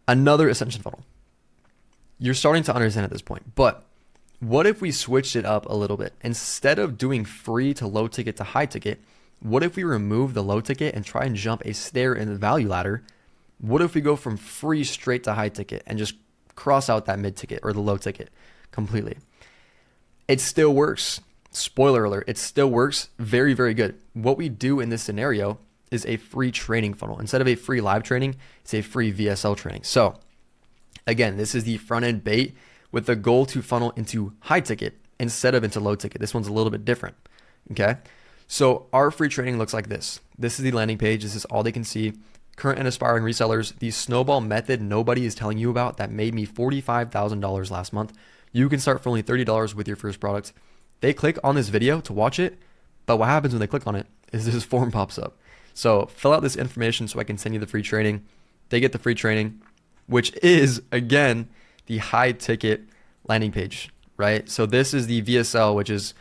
Another ascension funnel. You're starting to understand at this point, but what if we switched it up a little bit? Instead of doing free to low ticket to high ticket, what if we remove the low ticket and try and jump a stair in the value ladder? What if we go from free straight to high ticket and just cross out that mid ticket or the low ticket completely? It still works. Spoiler alert, it still works very, very good. What we do in this scenario is a free training funnel. Instead of a free live training, it's a free VSL training. So again, this is the front end bait with the goal to funnel into high ticket instead of into low ticket. This one's a little bit different, okay? So our free training looks like this. This is the landing page. This is all they can see. Current and aspiring resellers, the snowball method nobody is telling you about that made me $45,000 last month. You can start for only $30 with your first product. They click on this video to watch it, but what happens when they click on it is this form pops up. So fill out this information so I can send you the free training. They get the free training, which is, again, the high ticket landing page, right? So this is the VSL, which is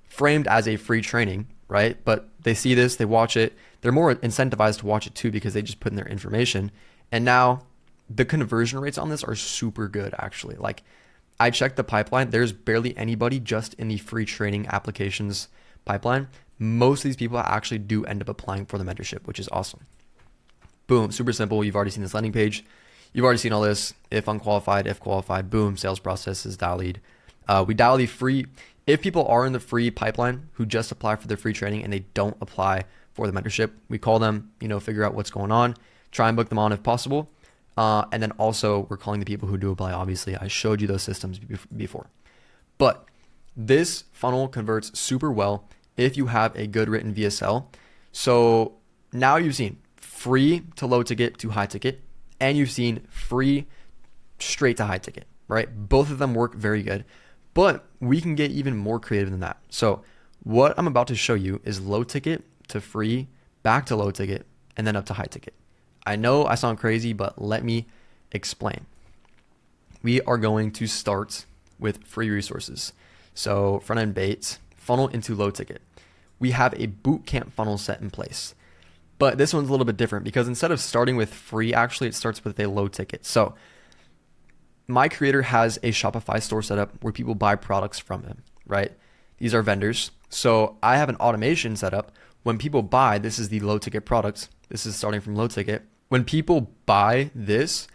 framed as a free training, right? But they see this, they watch it. They're more incentivized to watch it too because they just put in their information. And now the conversion rates on this are super good, actually. Like, I checked the pipeline. There's barely anybody just in the free training applications pipeline. Most of these people actually do end up applying for the mentorship, which is awesome. Boom, super simple. You've already seen this landing page. You've already seen all this. If unqualified, if qualified, boom, sales process is dial lead. We dial the free. If people are in the free pipeline who just apply for their free training and they don't apply for the mentorship, we call them, figure out what's going on, try and book them on if possible. And then also we're calling the people who do apply. Obviously, I showed you those systems before. But this funnel converts super well if you have a good written VSL. So now you've seen free to low ticket to high ticket, and you've seen free straight to high ticket, right? Both of them work very good, but we can get even more creative than that. So what I'm about to show you is low ticket to free, back to low ticket, and then up to high ticket. I know I sound crazy, but let me explain. We are going to start with free resources. So front-end baits, funnel into low ticket. We have a bootcamp funnel set in place. But this one's a little bit different because instead of starting with free, actually it starts with a low ticket. So my creator has a Shopify store set up where people buy products from him, right? These are vendors. So I have an automation set up. When people buy, this is the low ticket products. This is starting from low ticket. When people buy this,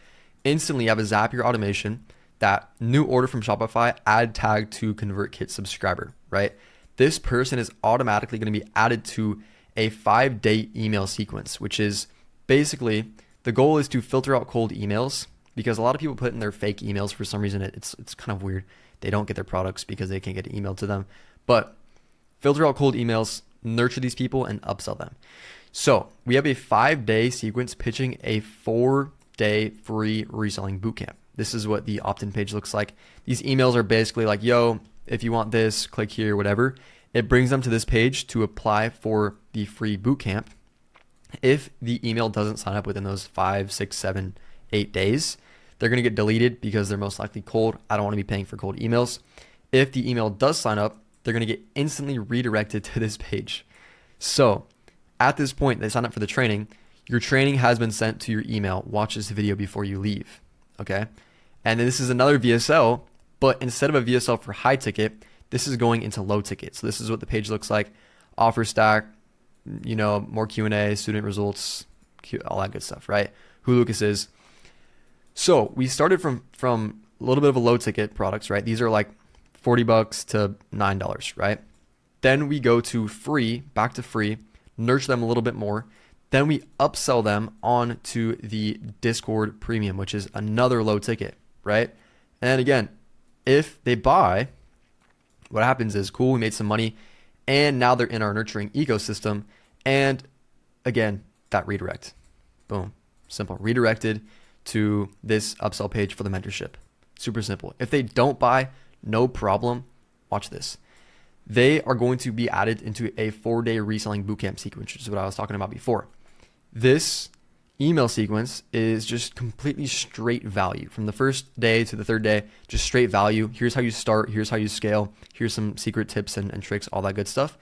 instantly you have a Zapier automation that new order from Shopify, add tag to ConvertKit subscriber, right? This person is automatically going to be added to a 5-day email sequence, which is basically the goal is to filter out cold emails because a lot of people put in their fake emails for some reason. It's kind of weird. They don't get their products because they can't get an email to them, but filter out cold emails, nurture these people and upsell them. So we have a 5-day sequence pitching a 4-day free reselling bootcamp. This is what the opt-in page looks like. These emails are basically like, yo, if you want this, click here, whatever. It brings them to this page to apply for the free bootcamp. If the email doesn't sign up within those 5, 6, 7, 8 days, they're going to get deleted because they're most likely cold. I don't want to be paying for cold emails. If the email does sign up, they're going to get instantly redirected to this page. So at this point, they sign up for the training. Your training has been sent to your email. Watch this video before you leave. Okay. And then this is another VSL, but instead of a VSL for high ticket, this is going into low ticket. So this is what the page looks like. Offer stack, more Q&A, student results, all that good stuff, right? Who Lucas is. So we started from a little bit of a low ticket products, right? These are like $40 to $9, right? Then we go to free, back to free, nurture them a little bit more. Then we upsell them on to the Discord Premium, which is another low ticket, right? And again, if they buy, what happens is, cool, we made some money, and now they're in our nurturing ecosystem. And again, that redirect, boom, simple, redirected to this upsell page for the mentorship. Super simple. If they don't buy, no problem. Watch this. They are going to be added into a 4-day reselling bootcamp sequence, which is what I was talking about before. This email sequence is just completely straight value from the first day to the 3rd day, just straight value. Here's how you start. Here's how you scale. Here's some secret tips and tricks, all that good stuff.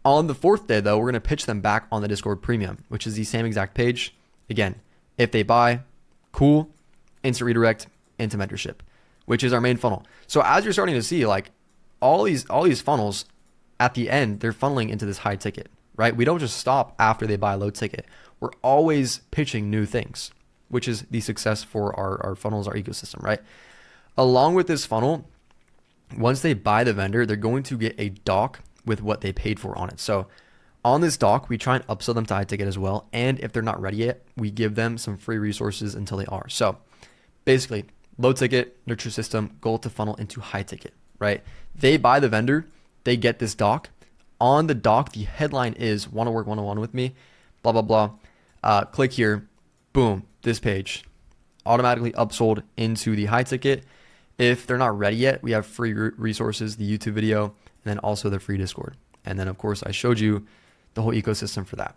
On the 4th day though, we're going to pitch them back on the Discord Premium, which is the same exact page. Again, if they buy, cool, instant redirect into mentorship, which is our main funnel. So as you're starting to see, like all these funnels at the end, they're funneling into this high ticket, right? We don't just stop after they buy low ticket. We're always pitching new things, which is the success for our funnels, our ecosystem, right? Along with this funnel, once they buy the vendor, they're going to get a doc with what they paid for on it. So on this doc, we try and upsell them to high ticket as well. And if they're not ready yet, we give them some free resources until they are. So basically, low ticket, nurture system, goal to funnel into high ticket, right? They buy the vendor, they get this doc. On the doc, the headline is want to work one-on-one with me, blah, blah, blah. Click here, boom, this page automatically upsold into the high ticket. If they're not ready yet, we have free resources, the YouTube video, and then also the free Discord. And then of course I showed you the whole ecosystem for that.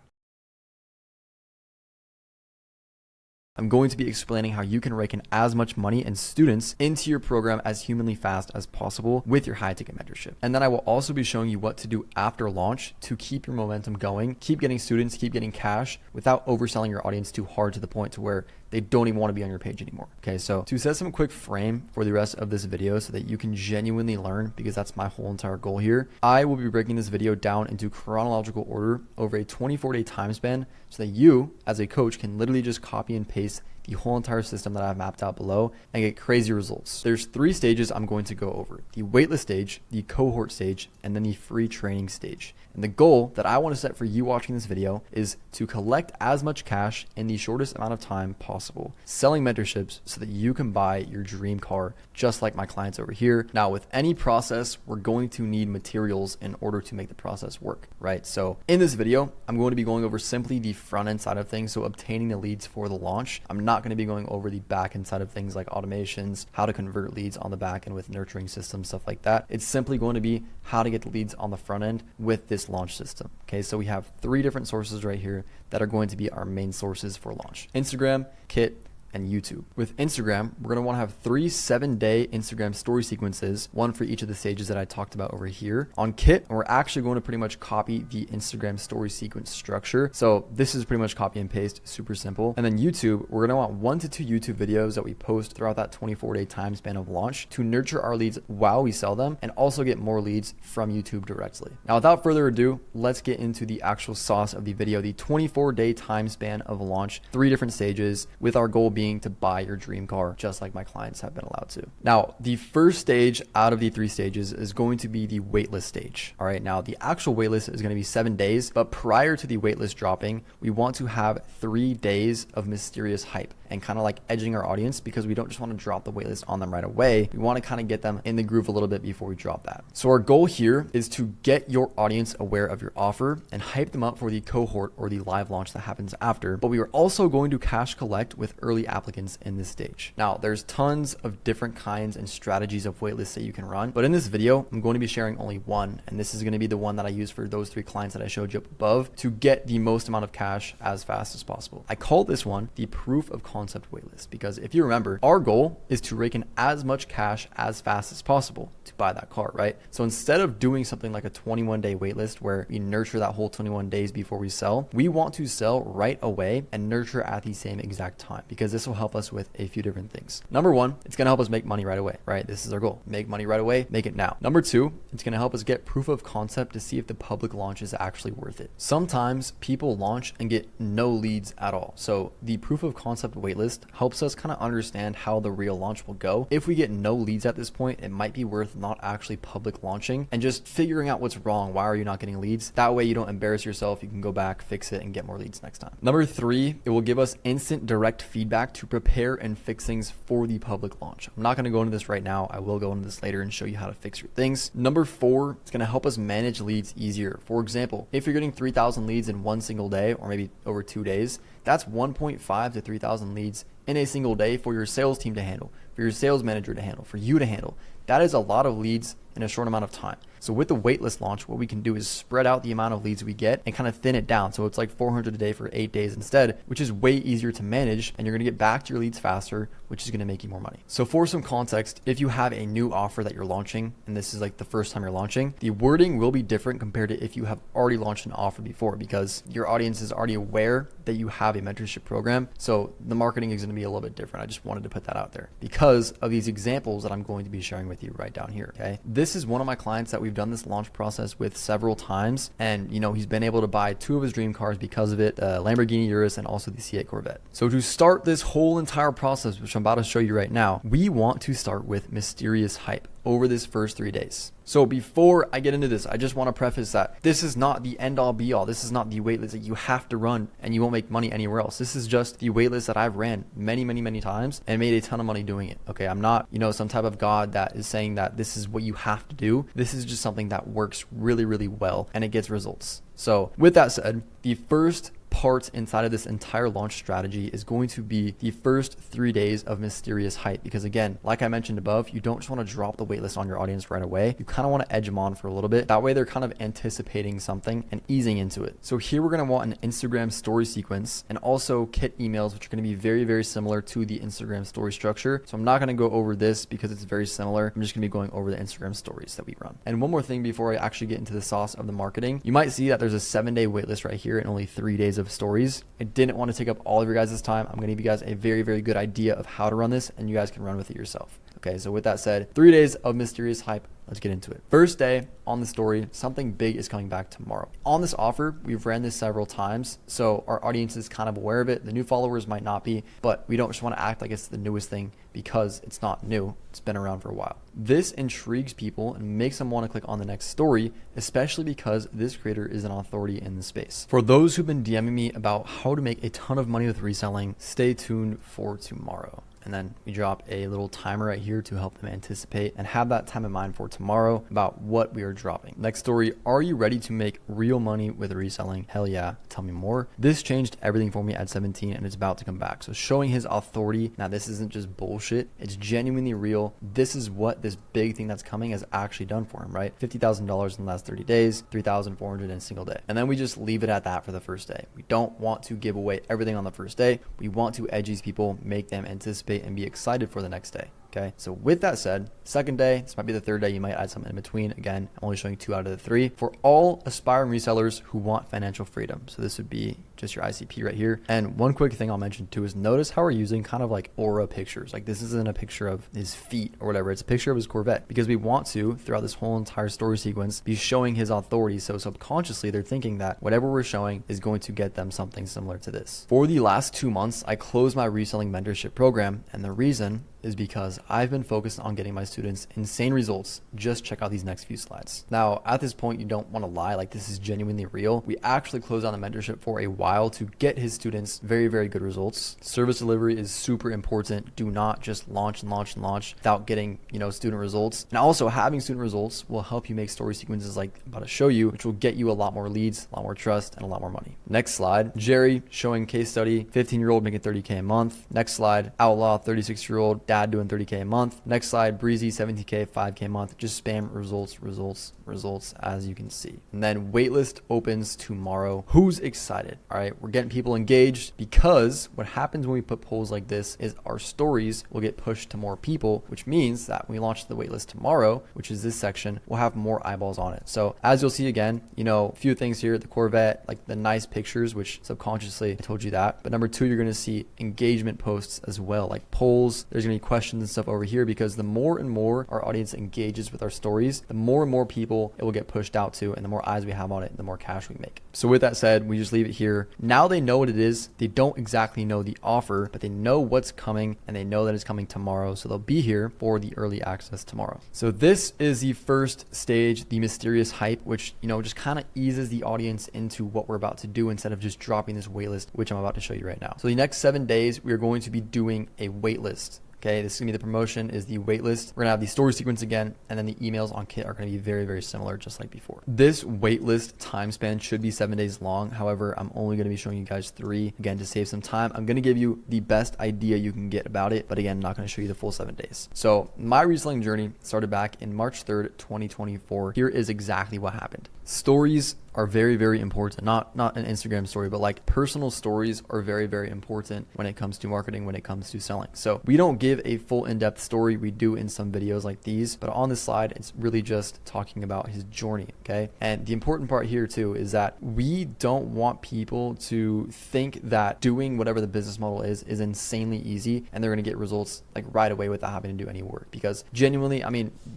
I'm going to be explaining how you can rake in as much money and students into your program as humanly fast as possible with your high ticket mentorship. And then I will also be showing you what to do after launch to keep your momentum going, keep getting students, keep getting cash without overselling your audience too hard to the point to where they don't even want to be on your page anymore. Okay, so to set some quick frame for the rest of this video so that you can genuinely learn, because that's my whole entire goal here, I will be breaking this video down into chronological order over a 24-day time span so that you as a coach can literally just copy and paste the whole entire system that I've mapped out below and get crazy results. There's 3 stages I'm going to go over: the waitlist stage, the cohort stage, and then the free training stage. And the goal that I want to set for you watching this video is to collect as much cash in the shortest amount of time possible, selling mentorships so that you can buy your dream car, just like my clients over here. Now, with any process, we're going to need materials in order to make the process work, right? So in this video, I'm going to be going over simply the front end side of things, so obtaining the leads for the launch. I'm not going to be going over the back end side of things like automations, how to convert leads on the back end with nurturing systems, stuff like that. It's simply going to be how to get the leads on the front end with this launch system. Okay, so we have 3 different sources right here that are going to be our main sources for launch: Instagram, Kit, and YouTube. With Instagram, we're going to want to have 3 7-day Instagram story sequences, one for each of the stages that I talked about over here. On Kit, we're actually going to pretty much copy the Instagram story sequence structure. So this is pretty much copy and paste, super simple. And then YouTube, we're going to want 1 to 2 YouTube videos that we post throughout that 24-day time span of launch to nurture our leads while we sell them and also get more leads from YouTube directly. Now, without further ado, let's get into the actual sauce of the video, the 24-day time span of launch, 3 different stages, with our goal being to buy your dream car, just like my clients have been allowed to. Now, the first stage out of the 3 stages is going to be the waitlist stage. All right, now the actual waitlist is going to be 7 days, but prior to the waitlist dropping, we want to have 3 days of mysterious hype and kind of like edging our audience, because we don't just want to drop the waitlist on them right away. We want to kind of get them in the groove a little bit before we drop that. So our goal here is to get your audience aware of your offer and hype them up for the cohort or the live launch that happens after. But we are also going to cash collect with early applicants in this stage. Now, there's tons of different kinds and strategies of waitlists that you can run, but in this video, I'm going to be sharing only one, and this is going to be the one that I use for those 3 clients that I showed you up above to get the most amount of cash as fast as possible. I call this one the proof of concept waitlist, because if you remember, our goal is to rake in as much cash as fast as possible to buy that car, right? So instead of doing something like a 21-day waitlist where we nurture that whole 21 days before we sell, we want to sell right away and nurture at the same exact time, because this will help us with a few different things. Number 1, it's going to help us make money right away, right? This is our goal. Make money right away, make it now. Number 2, it's going to help us get proof of concept to see if the public launch is actually worth it. Sometimes people launch and get no leads at all. So the proof of concept waitlist helps us kind of understand how the real launch will go. If we get no leads at this point, it might be worth not actually public launching and just figuring out what's wrong. Why are you not getting leads? That way you don't embarrass yourself. You can go back, fix it, and get more leads next time. Number 3, it will give us instant direct feedback to prepare and fix things for the public launch. I'm not going to go into this right now. I will go into this later and show you how to fix your things. Number 4, it's going to help us manage leads easier. For example, if you're getting 3,000 leads in one single day, or maybe over 2 days, that's 1.5 to 3,000 leads in a single day for your sales team to handle, for your sales manager to handle, for you to handle. That is a lot of leads in a short amount of time. So with the waitlist launch, what we can do is spread out the amount of leads we get and kind of thin it down. So it's like 400 a day for 8 days instead, which is way easier to manage, and you're going to get back to your leads faster, which is going to make you more money. So for some context, if you have a new offer that you're launching, and this is like the first time you're launching, the wording will be different compared to if you have already launched an offer before, because your audience is already aware that you have a mentorship program. So the marketing is going to be a little bit different. I just wanted to put that out there because of these examples that I'm going to be sharing with you right down here. Okay. This is one of my clients that we've done this launch process with several times. And, he's been able to buy 2 of his dream cars because of it, Lamborghini Urus and also the C8 Corvette. So to start this whole entire process, which I'm about to show you right now, we want to start with mysterious hype over this first 3 days. So before I get into this, I just want to preface that this is not the end all be all. This is not the waitlist that you have to run and you won't make money anywhere else. This is just the waitlist that I've ran many, many, many times and made a ton of money doing it. Okay. I'm not, some type of God that is saying that this is what you have to do. This is just something that works really, really well and it gets results. So with that said, the first part inside of this entire launch strategy is going to be the first 3 days of mysterious hype, because again, like I mentioned above, you don't just want to drop the waitlist on your audience right away. You kind of want to edge them on for a little bit. That way they're kind of anticipating something and easing into it. So here we're going to want an Instagram story sequence and also Kit emails, which are going to be very, very similar to the Instagram story structure. So I'm not going to go over this because it's very similar. I'm just going to be going over the Instagram stories that we run. And one more thing before I actually get into the sauce of the marketing, you might see that there's a 7-day waitlist right here and only 3 days of stories. I didn't want to take up all of your guys' time. I'm going to give you guys a very, very good idea of how to run this, and you guys can run with it yourself. Okay, so with that said, 3 days of mysterious hype. Let's get into it. First day on the story, something big is coming back tomorrow. On this offer, we've ran this several times, so our audience is kind of aware of it. The new followers might not be, but we don't just want to act like it's the newest thing because it's not new. It's been around for a while. This intrigues people and makes them want to click on the next story, especially because this creator is an authority in the space. For those who've been DMing me about how to make a ton of money with reselling, stay tuned for tomorrow. And then we drop a little timer right here to help them anticipate and have that time in mind for tomorrow about what we are dropping. Next story, are you ready to make real money with reselling? Hell yeah, tell me more. This changed everything for me at 17 and it's about to come back. So showing his authority. Now this isn't just bullshit. It's genuinely real. This is what this big thing that's coming has actually done for him, right? $50,000 in the last 30 days, 3,400 in a single day. And then we just leave it at that for the first day. We don't want to give away everything on the first day. We want to edge these people, make them anticipate and be excited for the next day. Okay, so with that said, second day, this might be the third day, you might add something in between. Again, I'm only showing 2 out of the 3 for all aspiring resellers who want financial freedom. So this would be just your ICP right here. And one quick thing I'll mention too is notice how we're using kind of like aura pictures. Like this isn't a picture of his feet or whatever. It's a picture of his Corvette because we want to, throughout this whole entire story sequence, be showing his authority. So subconsciously they're thinking that whatever we're showing is going to get them something similar to this. For the last 2 months, I closed my reselling mentorship program. And the reason is because I've been focused on getting my students insane results. Just check out these next few slides. Now, at this point, you don't want to lie, like this is genuinely real. We actually closed on the mentorship for a while to get his students very, very good results. Service delivery is super important. Do not just launch without getting, student results. And also having student results will help you make story sequences like I'm about to show you, which will get you a lot more leads, a lot more trust, and a lot more money. Next slide, Jerry showing case study, 15-year-old making 30K a month. Next slide, Outlaw, 36-year-old dad doing 30K a month. Next slide, Breezy, 17K, 5K a month. Just spam results as you can see. And then waitlist opens tomorrow. Who's excited? All right, we're getting people engaged because what happens when we put polls like this is our stories will get pushed to more people, which means that when we launch the waitlist tomorrow, which is this section, we'll have more eyeballs on it. So as you'll see again, a few things here, the Corvette, like the nice pictures, which subconsciously I told you that. But number 2, you're going to see engagement posts as well, like polls. There's going to be questions and stuff over here because the more and more our audience engages with our stories, the more and more people it will get pushed out to, and the more eyes we have on it, the more cash we make. So with that said, we just leave it here. Now they know what it is. They don't exactly know the offer, but they know what's coming and they know that it's coming tomorrow. So they'll be here for the early access tomorrow. So this is the first stage, the mysterious hype, which, just kind of eases the audience into what we're about to do instead of just dropping this waitlist, which I'm about to show you right now. So the next 7 days, we are going to be doing a waitlist. Okay, this is gonna be the promotion, is the waitlist. We're gonna have the story sequence again, and then the emails on Kit are gonna be very, very similar, just like before. This waitlist time span should be 7 days long. However, I'm only gonna be showing you guys 3, again, to save some time. I'm gonna give you the best idea you can get about it, but again, I'm not gonna show you the full 7 days. So my reselling journey started back in March 3rd, 2024. Here is exactly what happened. Stories are very, very important. Not an Instagram story, but like personal stories are very, very important when it comes to marketing, when it comes to selling. So we don't give a full in-depth story. We do in some videos like these, but on this slide, it's really just talking about his journey. Okay. And the important part here too, is that we don't want people to think that doing whatever the business model is insanely easy and they're going to get results like right away without having to do any work. Because genuinely,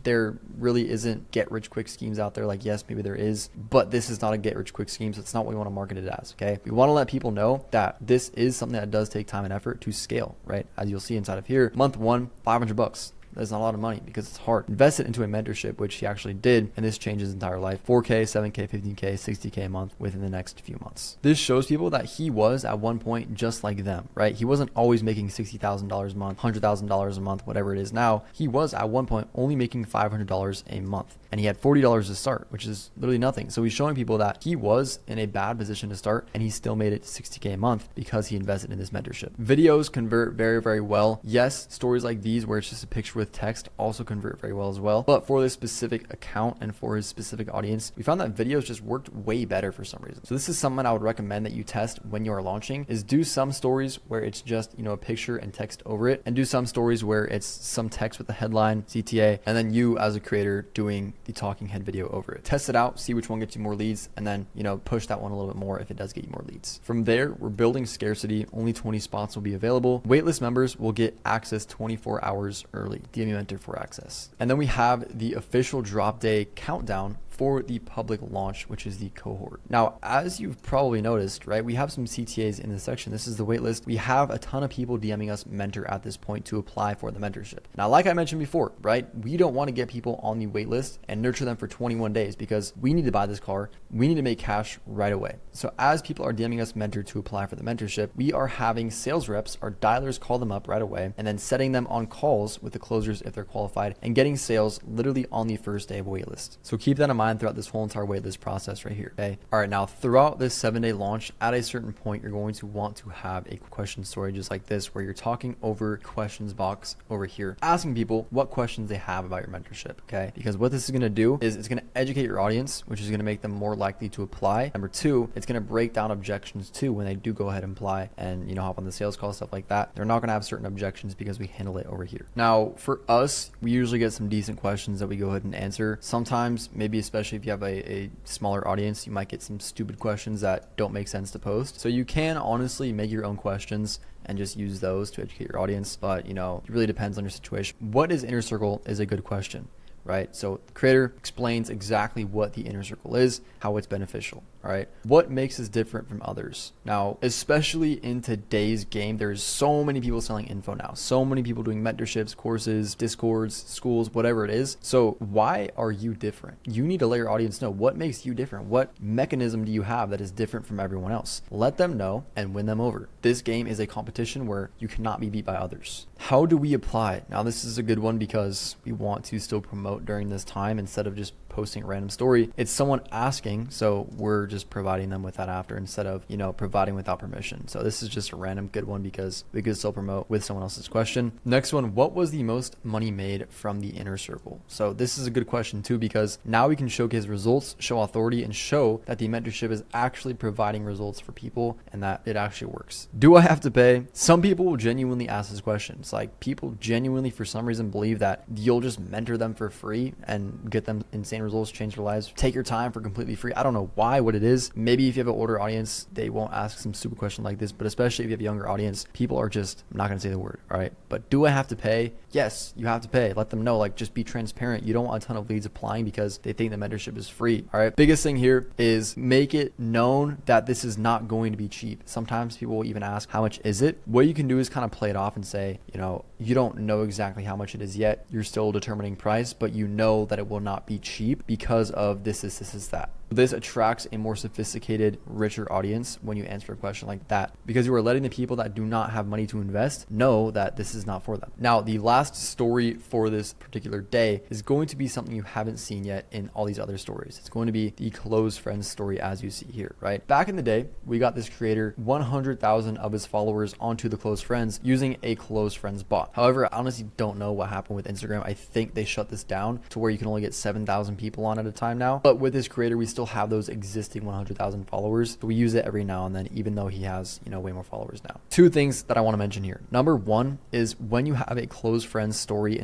there really isn't get rich quick schemes out there. Like, yes, maybe there is, but this is not a get rich quick scheme. So it's not what we want to market it as. Okay. We want to let people know that this is something that does take time and effort to scale, right? As you'll see inside of here, month 1, $500. That's not a lot of money because it's hard. Invest it into a mentorship, which he actually did, and this changed his entire life. 4K, 7K, 15K, 60K a month within the next few months. This shows people that he was at one point just like them, right? He wasn't always making $60,000 a month, $100,000 a month, whatever it is now. He was at one point only making $500 a month, and he had $40 to start, which is literally nothing. So he's showing people that he was in a bad position to start, and he still made it to 60K a month because he invested in this mentorship. Videos convert very, very well. Yes, stories like these where it's just a picture with text also convert very well as well. But for this specific account and for his specific audience, we found that videos just worked way better for some reason. So this is something I would recommend that you test when you are launching, is do some stories where it's just, a picture and text over it, and do some stories where it's some text with the headline, CTA, and then you as a creator doing the talking head video over it. Test it out, see which one gets you more leads, and then, push that one a little bit more if it does get you more leads. From there, we're building scarcity. Only 20 spots will be available. Waitlist members will get access 24 hours early. DME Mentor for access. And then we have the official drop day countdown for the public launch, which is the cohort. Now, as you've probably noticed, right, we have some CTAs in this section. This is the waitlist. We have a ton of people DMing us mentor at this point to apply for the mentorship. Now, like I mentioned before, right, we don't want to get people on the waitlist and nurture them for 21 days because we need to buy this car. We need to make cash right away. So as people are DMing us mentor to apply for the mentorship, we are having sales reps, our dialers, call them up right away and then setting them on calls with the closers if they're qualified and getting sales literally on the first day of waitlist. So keep that in mind throughout this whole entire waitlist process right here. Okay. All right. Now throughout this 7-day launch, at a certain point, you're going to want to have a question story just like this, where you're talking over questions box over here, asking people what questions they have about your mentorship. Okay. Because what this is going to do is it's going to educate your audience, which is going to make them more likely to apply. Number two, it's going to break down objections too when they do go ahead and apply and, you know, hop on the sales call, stuff like that. They're not going to have certain objections because we handle it over here. Now for us, we usually get some decent questions that we go ahead and answer. Sometimes, maybe especially if you have a smaller audience, you might get some stupid questions that don't make sense to post. So you can honestly make your own questions and just use those to educate your audience. But, you know, it really depends on your situation. What is Inner Circle is a good question, right? So the creator explains exactly what the Inner Circle is, how it's beneficial. All right. What makes us different from others? Now, especially in today's game, there's so many people selling info now, so many people doing mentorships, courses, discords, schools, whatever it is. So why are you different? You need to let your audience know what makes you different. What mechanism do you have that is different from everyone else? Let them know and win them over. This game is a competition where you cannot be beat by others. How do we apply? Now, this is a good one because we want to still promote during this time instead of just posting a random story. It's someone asking, so we're just providing them with that after instead of, you know, providing without permission. So this is just a random good one because we could still promote with someone else's question. Next one, what was the most money made from the Inner Circle? So this is a good question too, because now we can showcase results, show authority, and show that the mentorship is actually providing results for people and that it actually works. Do I have to pay? Some people will genuinely ask this question. It's like people genuinely, for some reason, believe that you'll just mentor them for free and get them insane results, change their lives, take your time for completely free. I don't know why, what it is. Maybe if you have an older audience, they won't ask some stupid question like this, but especially if you have a younger audience, people are just, I'm not going to say the word, all right? But do I have to pay? Yes, you have to pay. Let them know, like, just be transparent. You don't want a ton of leads applying because they think the mentorship is free, all right? Biggest thing here is make it known that this is not going to be cheap. Sometimes people will even ask, how much is it? What you can do is kind of play it off and say, you know, you don't know exactly how much it is yet. You're still determining price, but you know that it will not be cheap because of this, that. This attracts a more sophisticated, richer audience when you answer a question like that, because you are letting the people that do not have money to invest know that this is not for them. Now, the last story for this particular day is going to be something you haven't seen yet in all these other stories. It's going to be the close friends story, as you see here, right? Back in the day, we got this creator 100,000 of his followers onto the close friends using a close friends bot. However, I honestly don't know what happened with Instagram. I think they shut this down to where you can only get 7,000 people on at a time now. But with this creator, we still have those existing 100,000 followers. So we use it every now and then, even though he has, you know, way more followers now. Two things that I want to mention here. Number one is when you have a close friends story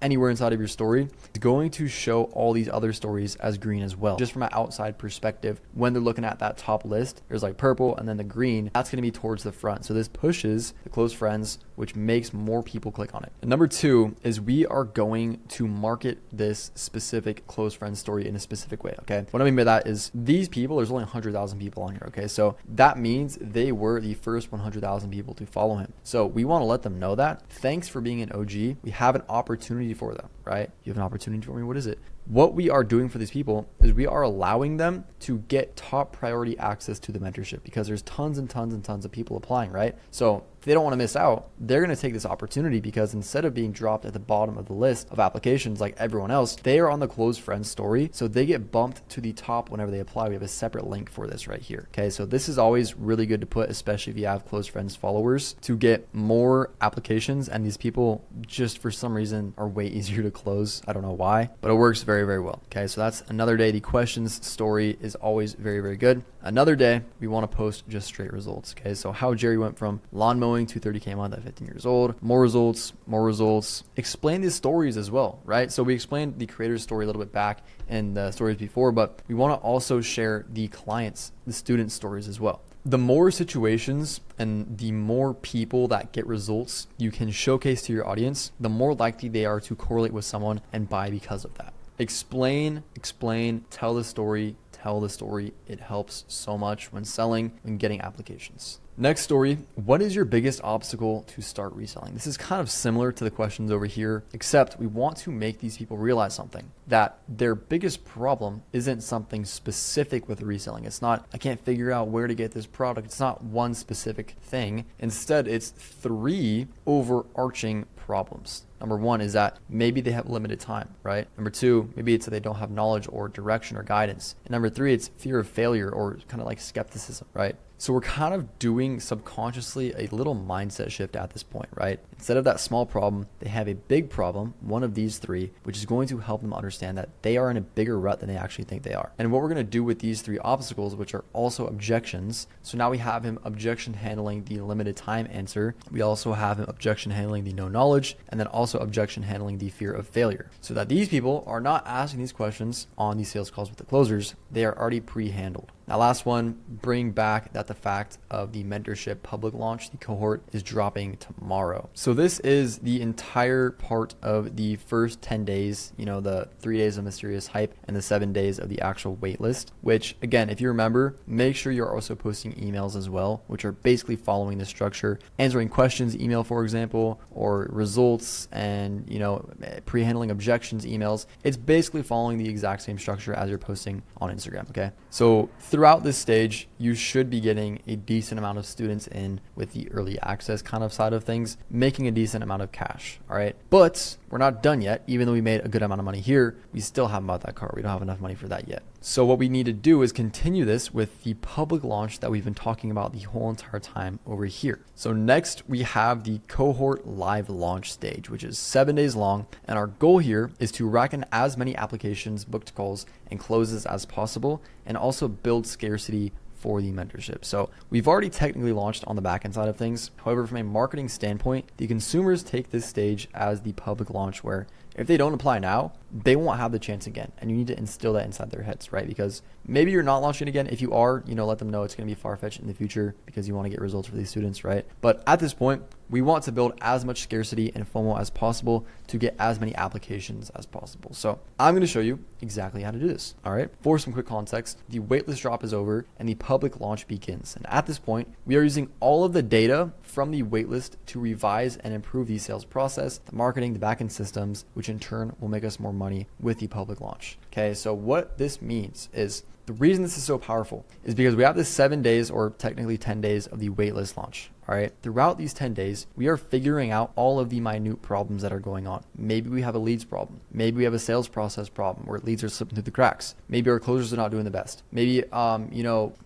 anywhere inside of your story, it's going to show all these other stories as green as well. Just from an outside perspective, when they're looking at that top list, there's like purple and then the green, that's going to be towards the front. So this pushes the close friends, which makes more people click on it. And number two is we are going to market this specific close friends story in a specific way. Okay. What I mean by that is these people, there's only 100,000 people on here. Okay. So that means they were the first 100,000 people to follow him. So we want to let them know that. Thanks for being an OG. We have an opportunity for them, right? You have an opportunity for me. What is it? What we are doing for these people is we are allowing them to get top priority access to the mentorship because there's tons and tons and tons of people applying, right? So if they don't want to miss out, they're going to take this opportunity because instead of being dropped at the bottom of the list of applications like everyone else, they are on the close friends story. So they get bumped to the top whenever they apply. We have a separate link for this right here. Okay. So this is always really good to put, especially if you have close friends followers, to get more applications. And these people just for some reason are way easier to close. I don't know why, but it works very, very well. Okay. So that's another day. The questions story is always very, very good. Another day, we want to post just straight results. Okay. So how Jerry went from lawn mowing to 30K a month at 15 years old, more results. Explain these stories as well, right? So we explained the creator's story a little bit back in the stories before, but we want to also share the clients, the student stories as well. The more situations and the more people that get results you can showcase to your audience, the more likely they are to correlate with someone and buy because of that. Explain, tell the story. It helps so much when selling and getting applications. Next story, what is your biggest obstacle to start reselling? This is kind of similar to the questions over here, except we want to make these people realize something, that their biggest problem isn't something specific with reselling. It's not, I can't figure out where to get this product. It's not one specific thing. Instead, it's 3 overarching problems. Number 1 is that maybe they have limited time, right? Number 2, maybe it's that they don't have knowledge or direction or guidance. And number 3, it's fear of failure or kind of like skepticism, right? So we're kind of doing subconsciously a little mindset shift at this point, right? Instead of that small problem, they have a big problem, one of these 3, which is going to help them understand that they are in a bigger rut than they actually think they are. And what we're going to do with these 3 obstacles, which are also objections. So now we have him objection handling the limited time answer. We also have him objection handling the no knowledge, and then also objection handling the fear of failure. So that these people are not asking these questions on these sales calls with the closers. They are already pre-handled. Now, last one, bring back that the fact of the mentorship public launch, the cohort is dropping tomorrow. So this is the entire part of the first 10 days, the 3 days of mysterious hype and the 7 days of the actual waitlist, which again, if you remember, make sure you're also posting emails as well, which are basically following the structure, answering questions email, for example, or results and, pre-handling objections emails. It's basically following the exact same structure as you're posting on Instagram. Okay. So throughout this stage, you should be getting a decent amount of students in with the early access kind of side of things, making a decent amount of cash. All right. But we're not done yet. Even though we made a good amount of money here, we still haven't bought that car. We don't have enough money for that yet. So what we need to do is continue this with the public launch that we've been talking about the whole entire time over here. So next we have the cohort live launch stage, which is 7 days long. And our goal here is to rack in as many applications, booked calls, and closes as possible, and also build scarcity for the mentorship. So we've already technically launched on the backend side of things. However, from a marketing standpoint, the consumers take this stage as the public launch where if they don't apply now, they won't have the chance again. And you need to instill that inside their heads, right? Because maybe you're not launching again. If you are, let them know it's going to be far-fetched in the future because you want to get results for these students, right? But at this point, we want to build as much scarcity and FOMO as possible to get as many applications as possible. So I'm going to show you exactly how to do this. All right. For some quick context, the waitlist drop is over and the public launch begins. And at this point, we are using all of the data from the waitlist to revise and improve the sales process, the marketing, the backend systems, which in turn will make us more money with the public launch. Okay. So what this means is the reason this is so powerful is because we have this 7 days or technically 10 days of the waitlist launch. All right. Throughout these 10 days, we are figuring out all of the minute problems that are going on. Maybe we have a leads problem. Maybe we have a sales process problem where leads are slipping through the cracks. Maybe our closers are not doing the best. Maybe,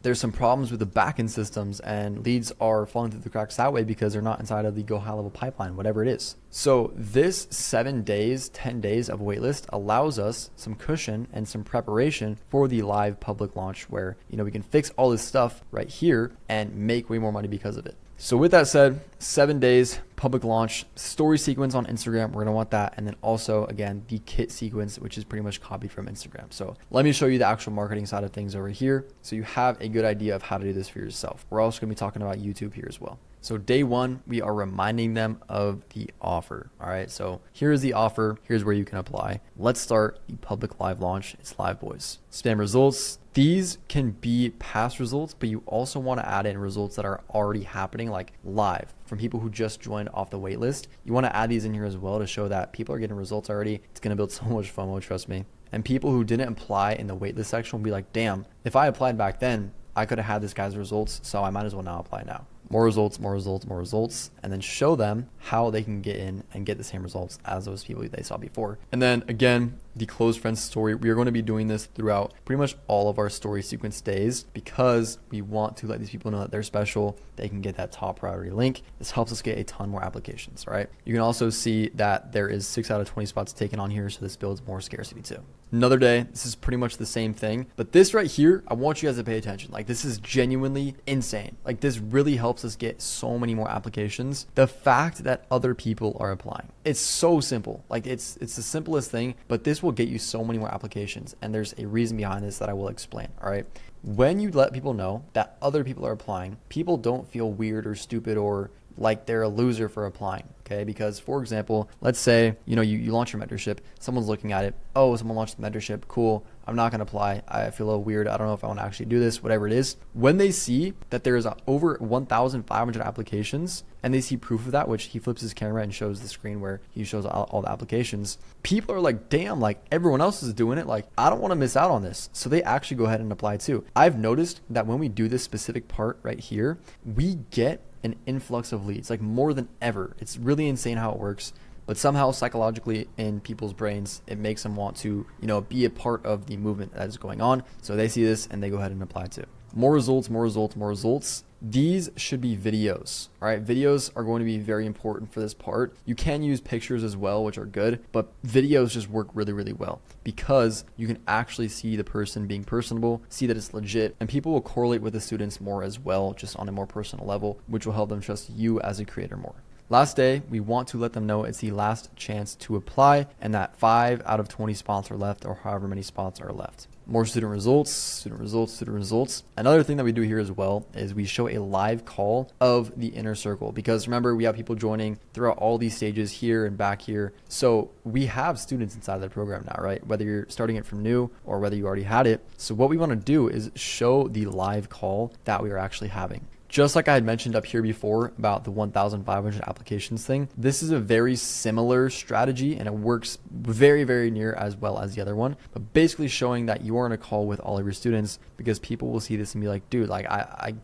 there's some problems with the backend systems and leads are falling through the cracks that way because they're not inside of the go high level pipeline, whatever it is. So this 7 days, 10 days of waitlist allows us some cushion and some preparation for the live public launch where, we can fix all this stuff right here and make way more money because of it. So with that said, 7 days, public launch, story sequence on Instagram, we're going to want that. And then also, again, the kit sequence, which is pretty much copied from Instagram. So let me show you the actual marketing side of things over here so you have a good idea of how to do this for yourself. We're also going to be talking about YouTube here as well. So day 1, we are reminding them of the offer. All right. So here's the offer. Here's where you can apply. Let's start the public live launch. It's live, boys. Spam results. These can be past results, but you also want to add in results that are already happening, like live from people who just joined off the wait list. You want to add these in here as well to show that people are getting results already. It's going to build so much FOMO, trust me. And people who didn't apply in the waitlist section will be like, damn, if I applied back then, I could have had this guy's results, so I might as well now apply now. More results, and then show them how they can get in and get the same results as those people they saw before. And then again, the close friends story, we are going to be doing this throughout pretty much all of our story sequence days because we want to let these people know that they're special. They can get that top priority link. This helps us get a ton more applications, right? You can also see that there is 6 out of 20 spots taken on here, so this builds more scarcity too. Another day, this is pretty much the same thing, but this right here, I want you guys to pay attention. Like, this is genuinely insane. Like, this really helps us get so many more applications. The fact that other people are applying, it's so simple. Like, it's the simplest thing, but this will get you so many more applications. And there's a reason behind this that I will explain. All right. When you let people know that other people are applying, people don't feel weird or stupid or like they're a loser for applying. Okay, because for example, let's say, you launch your mentorship, someone's looking at it, oh, someone launched the mentorship, cool, I'm not gonna apply, I feel a little weird, I don't know if I wanna actually do this, whatever it is. When they see that there's over 1,500 applications and they see proof of that, which he flips his camera and shows the screen where he shows all the applications, people are like, damn, like everyone else is doing it, like I don't wanna miss out on this. So they actually go ahead and apply too. I've noticed that when we do this specific part right here, we get an influx of leads, like more than ever. It's really insane how it works, but somehow psychologically in people's brains, it makes them want to, be a part of the movement that is going on. So they see this and they go ahead and apply too. More results, more results, more results. These should be videos. All right, videos are going to be very important for this part. You can use pictures as well, which are good, but videos just work really, really well because you can actually see the person being personable, see that it's legit, and people will correlate with the students more as well, just on a more personal level, which will help them trust you as a creator more. Last day, we want to let them know it's the last chance to apply and that 5 out of 20 spots are left, or however many spots are left. More student results, student results, student results. Another thing that we do here as well is we show a live call of the inner circle, because remember, we have people joining throughout all these stages here and back here. So we have students inside of the program now, right? Whether you're starting it from new or whether you already had it. So what we want to do is show the live call that we are actually having. Just like I had mentioned up here before about the 1,500 applications thing, this is a very similar strategy and it works very, very near as well as the other one. But basically showing that you are in a call with all of your students, because people will see this and be like, dude, like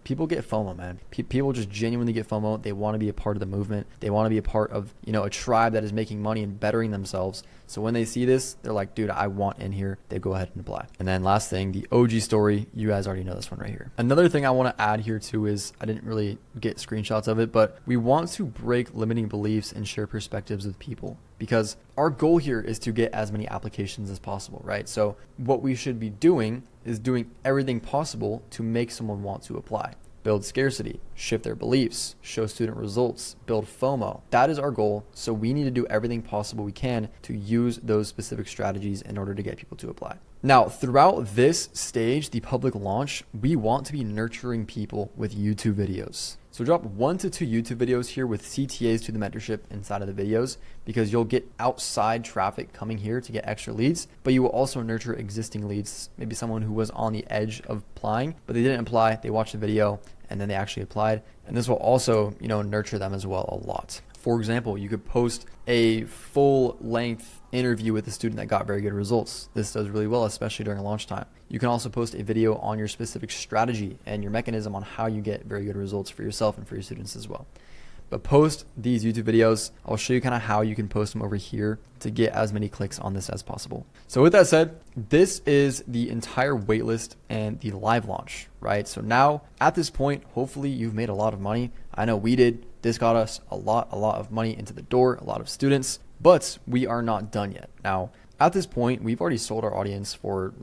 people get FOMO, man. People just genuinely get FOMO. They want to be a part of the movement. They want to be a part of, a tribe that is making money and bettering themselves. So when they see this, they're like, dude, I want in here. They go ahead and apply. And then last thing, the OG story. You guys already know this one right here. Another thing I want to add here too is, I didn't really get screenshots of it, but we want to break limiting beliefs and share perspectives with people, because our goal here is to get as many applications as possible, right? So what we should be doing is doing everything possible to make someone want to apply. Build scarcity, shift their beliefs, show student results, build FOMO. That is our goal. So we need to do everything possible we can to use those specific strategies in order to get people to apply. Now, throughout this stage, the public launch, we want to be nurturing people with YouTube videos. So drop 1 to 2 YouTube videos here with CTAs to the mentorship inside of the videos, because you'll get outside traffic coming here to get extra leads, but you will also nurture existing leads. Maybe someone who was on the edge of applying, but they didn't apply, they watched the video and then they actually applied. And this will also, nurture them as well a lot. For example, you could post a full length interview with a student that got very good results. This does really well, especially during launch time. You can also post a video on your specific strategy and your mechanism on how you get very good results for yourself and for your students as well. But post these YouTube videos. I'll show you kind of how you can post them over here to get as many clicks on this as possible. So with that said, this is the entire waitlist and the live launch, right? So now at this point, hopefully you've made a lot of money. I know we did. This got us a lot of money into the door, a lot of students, but we are not done yet. Now, at this point, we've already sold our audience for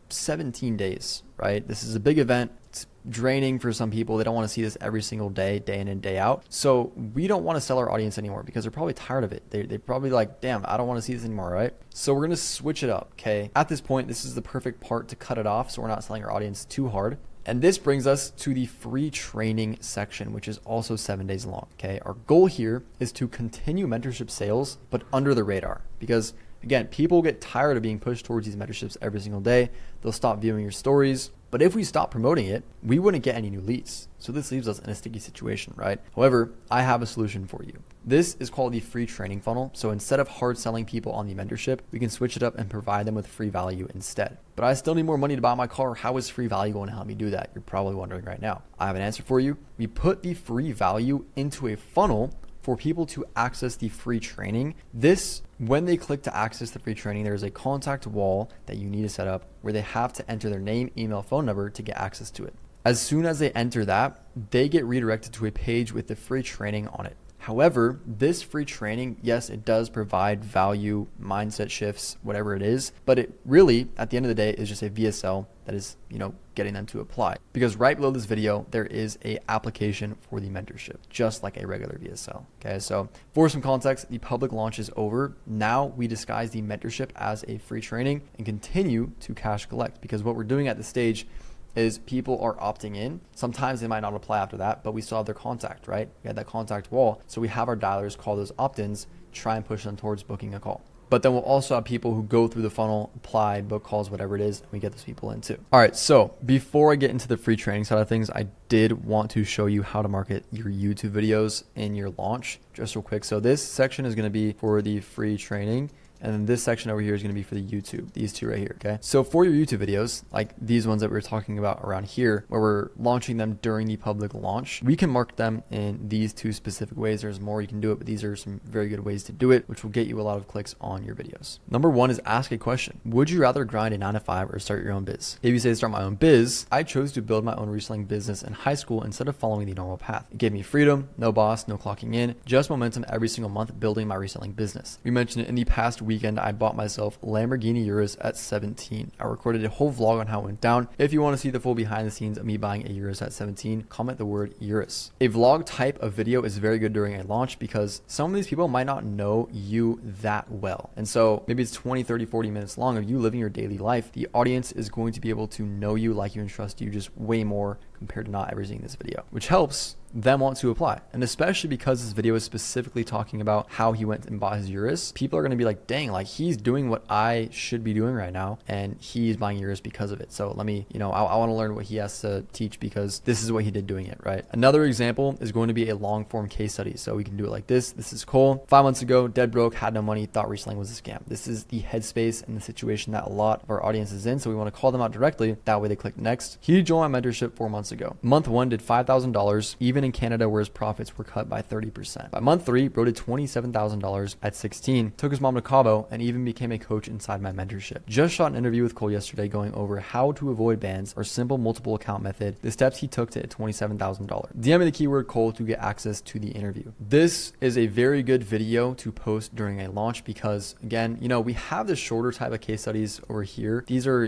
17 days, right? This is a big event. It's draining for some people. They don't want to see this every single day, day in and day out. So we don't want to sell our audience anymore, because they're probably tired of it. They're probably like, damn, I don't want to see this anymore, right? So we're going to switch it up, okay? At this point, this is the perfect part to cut it off, so we're not selling our audience too hard. And this brings us to the free training section, which is also 7 days long, okay? Our goal here is to continue mentorship sales, but under the radar, because again, people get tired of being pushed towards these mentorships every single day. They'll stop viewing your stories. But if we stop promoting it, we wouldn't get any new leads. So this leaves us in a sticky situation, right? However, I have a solution for you. This is called the free training funnel. So instead of hard selling people on the mentorship, we can switch it up and provide them with free value instead. But I still need more money to buy my car. How is free value going to help me do that? You're probably wondering right now. I have an answer for you. We put the free value into a funnel for people to access the free training. When they click to access the free training, there's a contact wall that you need to set up where they have to enter their name, email, phone number to get access to it. As soon as they enter that, they get redirected to a page with the free training on it. However, this free training, yes, it does provide value, mindset shifts, whatever it is, but it really, at the end of the day, is just a VSL that is, getting them to apply. Because right below this video, there is a application for the mentorship, just like a regular VSL. Okay, so for some context, the public launch is over. Now we disguise the mentorship as a free training and continue to cash collect, because what we're doing at this stage is people are opting in. Sometimes they might not apply after that, but we still have their contact, right? We had that contact wall. So we have our dialers call those opt-ins, try and push them towards booking a call. But then we'll also have people who go through the funnel, apply, book calls, whatever it is, and we get those people in too. All right, so before I get into the free training side of things, I did want to show you how to market your YouTube videos in your launch just real quick. So this section is going to be for the free training. And then this section over here is going to be for the YouTube, these two right here, okay? So for your YouTube videos, like these ones that we were talking about around here, where we're launching them during the public launch, we can market them in these two specific ways. There's more you can do it, but these are some very good ways to do it, which will get you a lot of clicks on your videos. Number one is ask a question. Would you rather grind a 9 to 5 or start your own biz? If you say start my own biz, I chose to build my own reselling business in high school instead of following the normal path. It gave me freedom, no boss, no clocking in, just momentum every single month building my reselling business. We mentioned it in the past weekend, I bought myself Lamborghini Urus at 17. I recorded a whole vlog on how it went down. If you want to see the full behind the scenes of me buying a Urus at 17, comment the word Urus. A vlog type of video is very good during a launch because some of these people might not know you that well. And so maybe it's 20, 30, 40 minutes long of you living your daily life. The audience is going to be able to know you, like you, and trust you just way more compared to not ever seeing this video, which helps them want to apply. And especially because this video is specifically talking about how he went and bought his Urus, people are going to be like, dang, like he's doing what I should be doing right now, and he's buying Urus because of it. So let me, I want to learn what he has to teach because this is what he did doing it, right? Another example is going to be a long form case study. So we can do it like this. This is Cole. 5 months ago, dead broke, had no money, thought reselling was a scam. This is the headspace and the situation that a lot of our audience is in. So we want to call them out directly. That way they click next. He joined my mentorship 4 months ago. Month 1 did $5,000, even in Canada where his profits were cut by 30%. By month 3, bro did $27,000 at 16, took his mom to Cabo, and even became a coach inside my mentorship. Just shot an interview with Cole yesterday going over how to avoid bans or simple multiple account method, the steps he took to hit $27,000. DM me the keyword Cole to get access to the interview. This is a very good video to post during a launch because again, we have the shorter type of case studies over here. These are,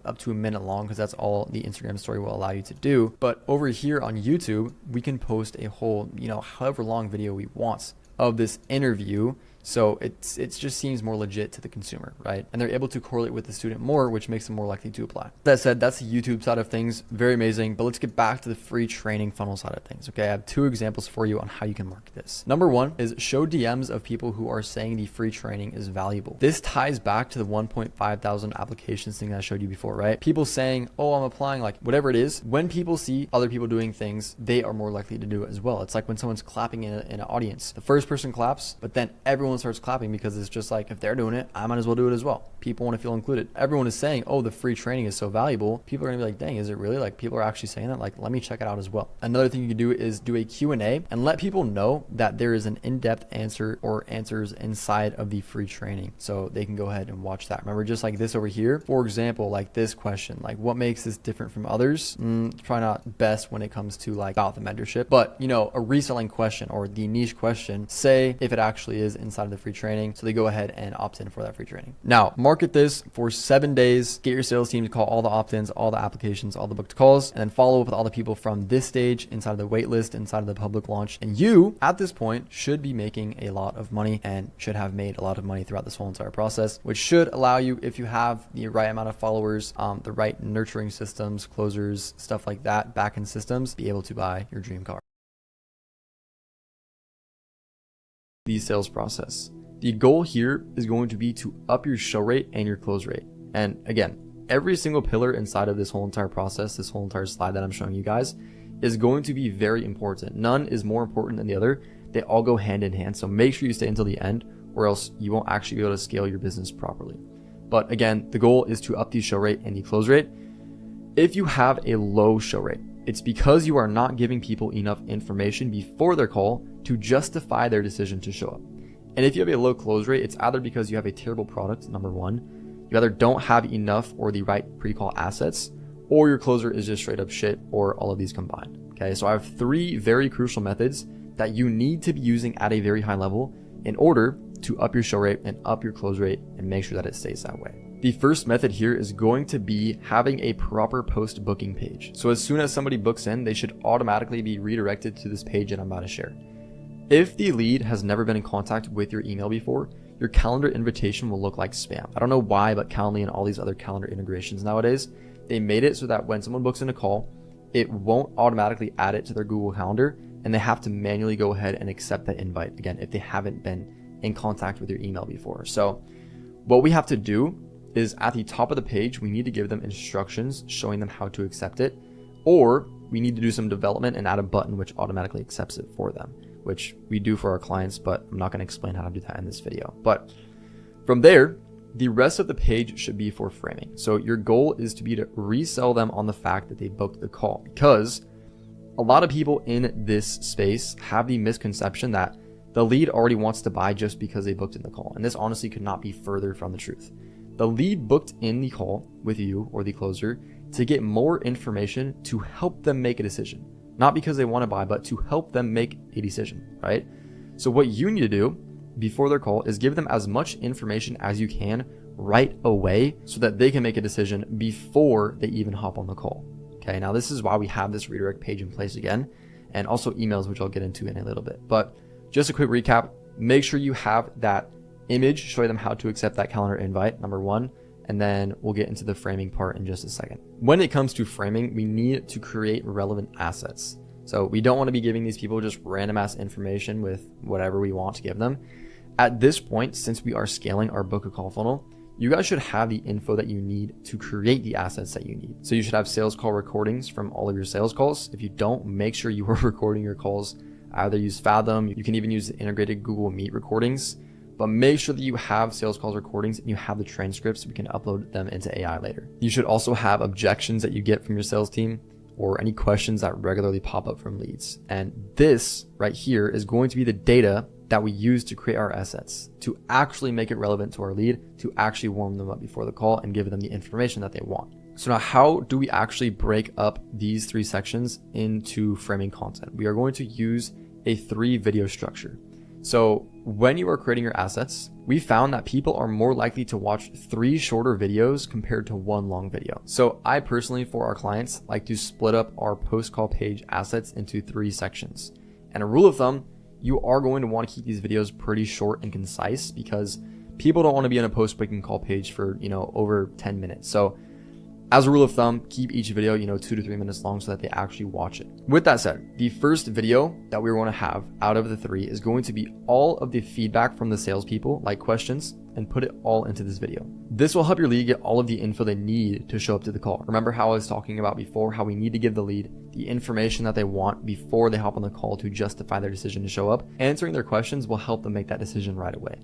up to a minute long because that's all the Instagram story will allow you to do. But over here on YouTube, we can post a whole, however long video we want of this interview. So it just seems more legit to the consumer, right? And they're able to correlate with the student more, which makes them more likely to apply. That said, that's the YouTube side of things. Very amazing. But let's get back to the free training funnel side of things. Okay, I have 2 examples for you on how you can market this. Number 1 is show DMs of people who are saying the free training is valuable. This ties back to the 1.5 thousand applications thing that I showed you before, right? People saying, oh, I'm applying, like whatever it is. When people see other people doing things, they are more likely to do it as well. It's like when someone's clapping in an audience. The first person claps, but then everyone starts clapping because it's just like, if they're doing it, I might as well do it as well. People want to feel included. Everyone is saying, oh, the free training is so valuable. People are gonna be like, dang, is it really? Like people are actually saying that? Like, let me check it out as well. Another thing you can do is do a Q&A and let people know that there is an in-depth answer or answers inside of the free training. So they can go ahead and watch that. Remember, just like this over here, for example, like this question, like what makes this different from others? Probably not best when it comes to like about the mentorship, but a reselling question or the niche question, say if it actually is inside of the free training. So they go ahead and opt in for that free training. Now, market this for 7 days. Get your sales team to call all the opt-ins, all the applications, all the booked calls, and then follow up with all the people from this stage inside of the wait list, inside of the public launch. And you, at this point, should be making a lot of money and should have made a lot of money throughout this whole entire process, which should allow you, if you have the right amount of followers, the right nurturing systems, closers, stuff like that, back-end systems, be able to buy your dream car. The sales process. The goal here is going to be to up your show rate and your close rate. And again, every single pillar inside of this whole entire process, this whole entire slide that I'm showing you guys, is going to be very important. None is more important than the other. They all go hand in hand. So make sure you stay until the end, or else you won't actually be able to scale your business properly. But again, the goal is to up the show rate and the close rate. If you have a low show rate, it's because you are not giving people enough information before their call to justify their decision to show up. And if you have a low close rate, it's either because you have a terrible product, number 1, you either don't have enough or the right pre-call assets, or your closer is just straight up shit, or all of these combined. Okay, so I have 3 very crucial methods that you need to be using at a very high level in order to up your show rate and up your close rate and make sure that it stays that way. The first method here is going to be having a proper post booking page. So as soon as somebody books in, they should automatically be redirected to this page that I'm about to share. If the lead has never been in contact with your email before, your calendar invitation will look like spam. I don't know why, but Calendly and all these other calendar integrations nowadays, they made it so that when someone books in a call, it won't automatically add it to their Google Calendar, and they have to manually go ahead and accept that invite again if they haven't been in contact with your email before. So what we have to do is at the top of the page, we need to give them instructions showing them how to accept it, or we need to do some development and add a button which automatically accepts it for them, which we do for our clients, but I'm not going to explain how to do that in this video. But from there, the rest of the page should be for framing. So your goal is to be to resell them on the fact that they booked the call, because a lot of people in this space have the misconception that the lead already wants to buy just because they booked in the call. And this honestly could not be further from the truth. The lead booked in the call with you or the closer to get more information to help them make a decision, not because they want to buy, but to help them make a decision, right? So what you need to do before their call is give them as much information as you can right away so that they can make a decision before they even hop on the call. Okay, now this is why we have this redirect page in place again, and also emails, which I'll get into in a little bit. But just a quick recap, make sure you have that image showing them how to accept that calendar invite, number one, and then we'll get into the framing part in just a second. When it comes to framing, we need to create relevant assets. So we don't want to be giving these people just random ass information with whatever we want to give them. At this point, since we are scaling our book a call funnel, you guys should have the info that you need to create the assets that you need. So you should have sales call recordings from all of your sales calls. If you don't, make sure you are recording your calls. Either use Fathom, you can even use the integrated Google Meet recordings, but make sure that you have sales calls recordings and you have the transcripts so we can upload them into AI later. You should also have objections that you get from your sales team or any questions that regularly pop up from leads. And this right here is going to be the data that we use to create our assets, to actually make it relevant to our lead, to actually warm them up before the call and give them the information that they want. So now how do we actually break up these three sections into framing content? We are going to use a 3 video structure. So when you are creating your assets, we found that people are more likely to watch 3 shorter videos compared to 1 long video. So I personally, for our clients, like to split up our post-call page assets into 3 sections. And a rule of thumb, you are going to want to keep these videos pretty short and concise because people don't want to be on a post-booking call page for, over 10 minutes. So as a rule of thumb, keep each video, 2 to 3 minutes long so that they actually watch it. With that said, the first video that we want to have out of the 3 is going to be all of the feedback from the salespeople, like questions, and put it all into this video. This will help your lead get all of the info they need to show up to the call. Remember how I was talking about before, how we need to give the lead the information that they want before they hop on the call to justify their decision to show up. Answering their questions will help them make that decision right away.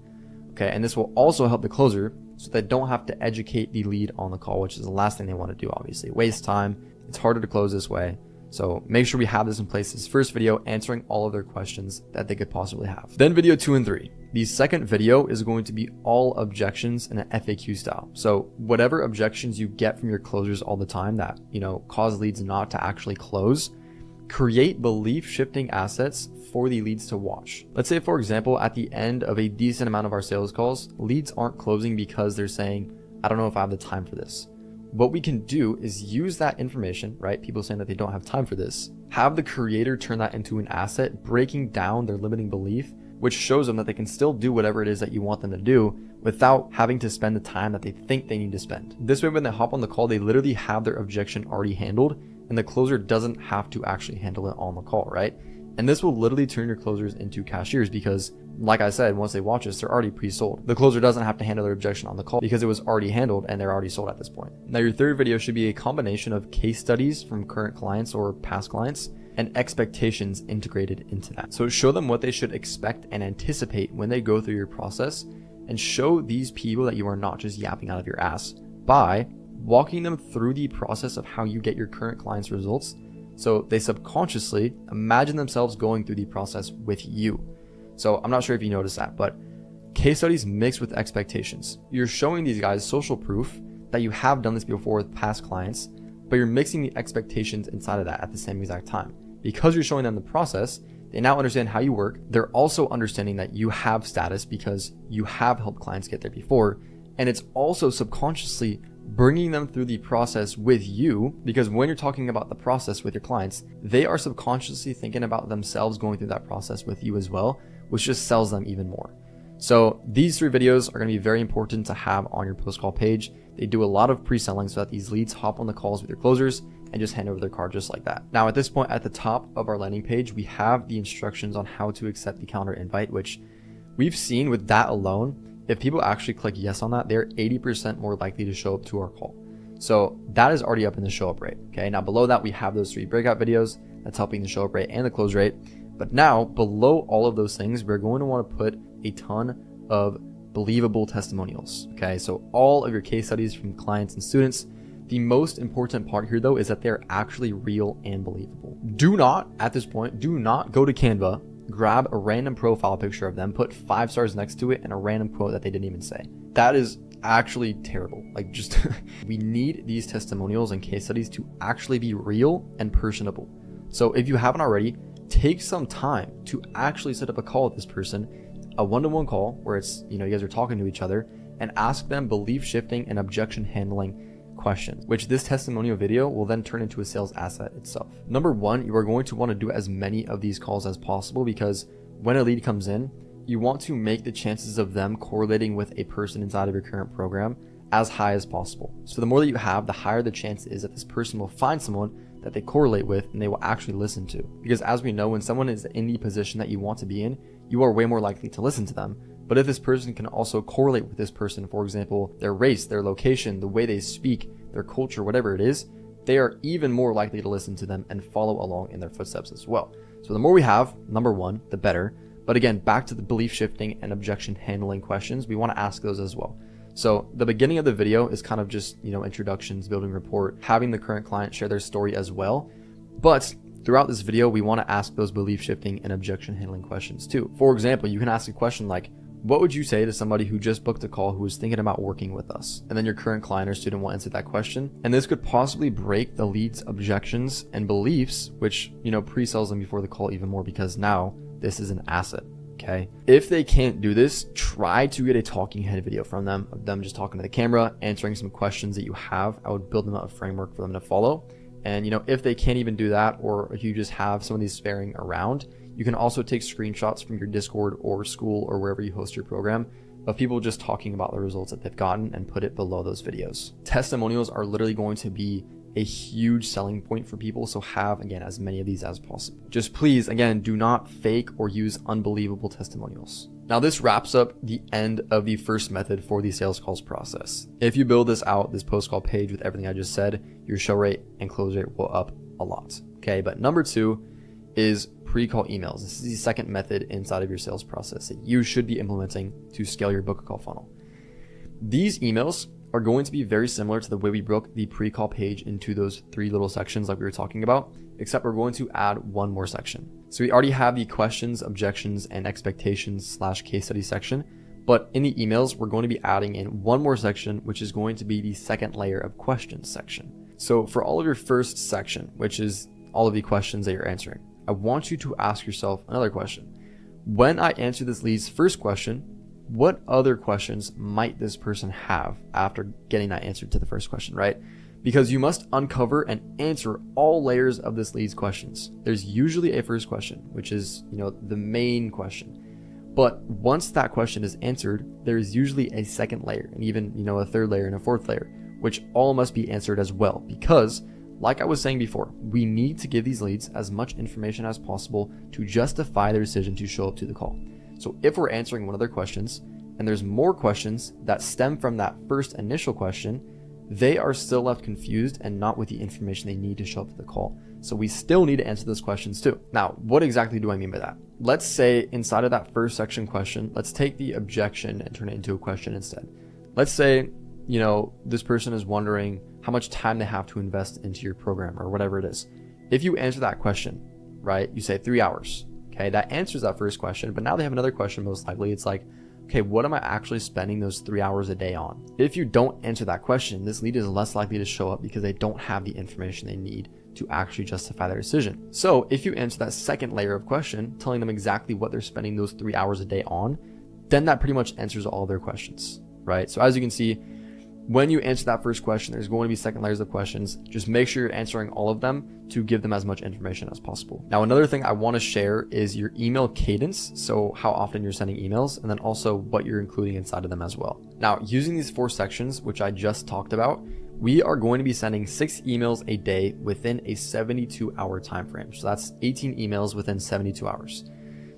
Okay, and this will also help the closer so they don't have to educate the lead on the call, which is the last thing they want to do, obviously. Waste time. It's harder to close this way. So make sure we have this in place. This first video answering all of their questions that they could possibly have. Then video 2 and 3. The second video is going to be all objections in an FAQ style. So whatever objections you get from your closers all the time that, cause leads not to actually close, create belief shifting assets for the leads to watch. Let's say, for example, at the end of a decent amount of our sales calls, leads aren't closing because they're saying, I don't know if I have the time for this. What we can do is use that information, right? People saying that they don't have time for this, have the creator turn that into an asset, breaking down their limiting belief, which shows them that they can still do whatever it is that you want them to do without having to spend the time that they think they need to spend. This way, when they hop on the call, they literally have their objection already handled and the closer doesn't have to actually handle it on the call, right? And this will literally turn your closers into cashiers because, like I said, once they watch this, they're already pre-sold. The closer doesn't have to handle their objection on the call because it was already handled and they're already sold at this point. Now, your third video should be a combination of case studies from current clients or past clients and expectations integrated into that. So show them what they should expect and anticipate when they go through your process, and show these people that you are not just yapping out of your ass by walking them through the process of how you get your current clients' results, so they subconsciously imagine themselves going through the process with you. So I'm not sure if you noticed that, but case studies mixed with expectations. You're showing these guys social proof that you have done this before with past clients, but you're mixing the expectations inside of that at the same exact time. Because you're showing them the process, they now understand how you work. They're also understanding that you have status because you have helped clients get there before. And it's also subconsciously bringing them through the process with you, because when you're talking about the process with your clients, they are subconsciously thinking about themselves going through that process with you as well, which just sells them even more. So these 3 videos are going to be very important to have on your post-call page. They do a lot of pre-selling so that these leads hop on the calls with your closers and just hand over their card just like that. Now at this point, at the top of our landing page, we have the instructions on how to accept the calendar invite, which we've seen with that alone, if people actually click yes on that, they're 80% more likely to show up to our call. So that is already up in the show up rate. Okay, now below that, we have those 3 breakout videos that's helping the show up rate and the close rate. But now below all of those things, we're going to want to put a ton of believable testimonials. Okay, so all of your case studies from clients and students. The most important part here though is that they're actually real and believable. Do not, at this point, do not go to Canva, grab a random profile picture of them, put 5 stars next to it and a random quote that they didn't even say. That is actually terrible. Like, just we need these testimonials and case studies to actually be real and personable. So if you haven't already, take some time to actually set up a call with this person, a one-to-one call where it's, you guys are talking to each other, and ask them belief shifting and objection handling questions, which this testimonial video will then turn into a sales asset itself. Number 1, you are going to want to do as many of these calls as possible, because when a lead comes in, you want to make the chances of them correlating with a person inside of your current program as high as possible. So the more that you have, the higher the chance is that this person will find someone that they correlate with and they will actually listen to. Because as we know, when someone is in the position that you want to be in, you are way more likely to listen to them. But if this person can also correlate with this person, for example, their race, their location, the way they speak, their culture, whatever it is, they are even more likely to listen to them and follow along in their footsteps as well. So the more we have, number 1, the better. But again, back to the belief shifting and objection handling questions, we want to ask those as well. So the beginning of the video is kind of just, introductions, building rapport, having the current client share their story as well. But throughout this video, we want to ask those belief shifting and objection handling questions too. For example, you can ask a question like, what would you say to somebody who just booked a call who was thinking about working with us? And then your current client or student will answer that question. And this could possibly break the lead's objections and beliefs, which, pre-sells them before the call even more, because now this is an asset. Okay. If they can't do this, try to get a talking head video from them, of them just talking to the camera, answering some questions that you have. I would build them out a framework for them to follow. And, if they can't even do that, or if you just have some of these sparing around, you can also take screenshots from your Discord or school or wherever you host your program of people just talking about the results that they've gotten and put it below those videos. Testimonials are literally going to be a huge selling point for people. So have, again, as many of these as possible. Just please, again, do not fake or use unbelievable testimonials. Now this wraps up the end of the first method for the sales calls process. If you build this out, this post call page with everything I just said, your show rate and close rate will up a lot. Okay. But number 2 is pre-call emails. This is the second method inside of your sales process that you should be implementing to scale your book a call funnel. These emails are going to be very similar to the way we broke the pre-call page into those 3 little sections like we were talking about, except we're going to add one more section. So we already have the questions, objections, and expectations / case study section, but in the emails, we're going to be adding in one more section, which is going to be the second layer of questions section. So for all of your first section, which is all of the questions that you're answering, I want you to ask yourself another question. When I answer this lead's first question, what other questions might this person have after getting that answer to the first question, right? Because you must uncover and answer all layers of this lead's questions. There's usually a first question, which is, the main question. But once that question is answered, there is usually a second layer and even, a third layer and a fourth layer, which all must be answered as well. Because like I was saying before, we need to give these leads as much information as possible to justify their decision to show up to the call. So if we're answering one of their questions and there's more questions that stem from that first initial question, they are still left confused and not with the information they need to show up to the call. So we still need to answer those questions too. Now, what exactly do I mean by that? Let's say inside of that first section question, let's take the objection and turn it into a question instead. Let's say, this person is wondering how much time they have to invest into your program or whatever it is. If you answer that question, right, you say 3 hours. Okay, that answers that first question, but now they have another question most likely. It's like, okay, what am I actually spending those 3 hours a day on? If you don't answer that question, this lead is less likely to show up because they don't have the information they need to actually justify their decision. So if you answer that second layer of question, telling them exactly what they're spending those 3 hours a day on, then that pretty much answers all their questions, right? So as you can see, when you answer that first question, there's going to be second layers of questions. Just make sure you're answering all of them to give them as much information as possible. Now, another thing I want to share is your email cadence. So how often you're sending emails, and then also what you're including inside of them as well. Now, using these 4 sections, which I just talked about, we are going to be sending 6 emails a day within a 72-hour time frame. So that's 18 emails within 72 hours.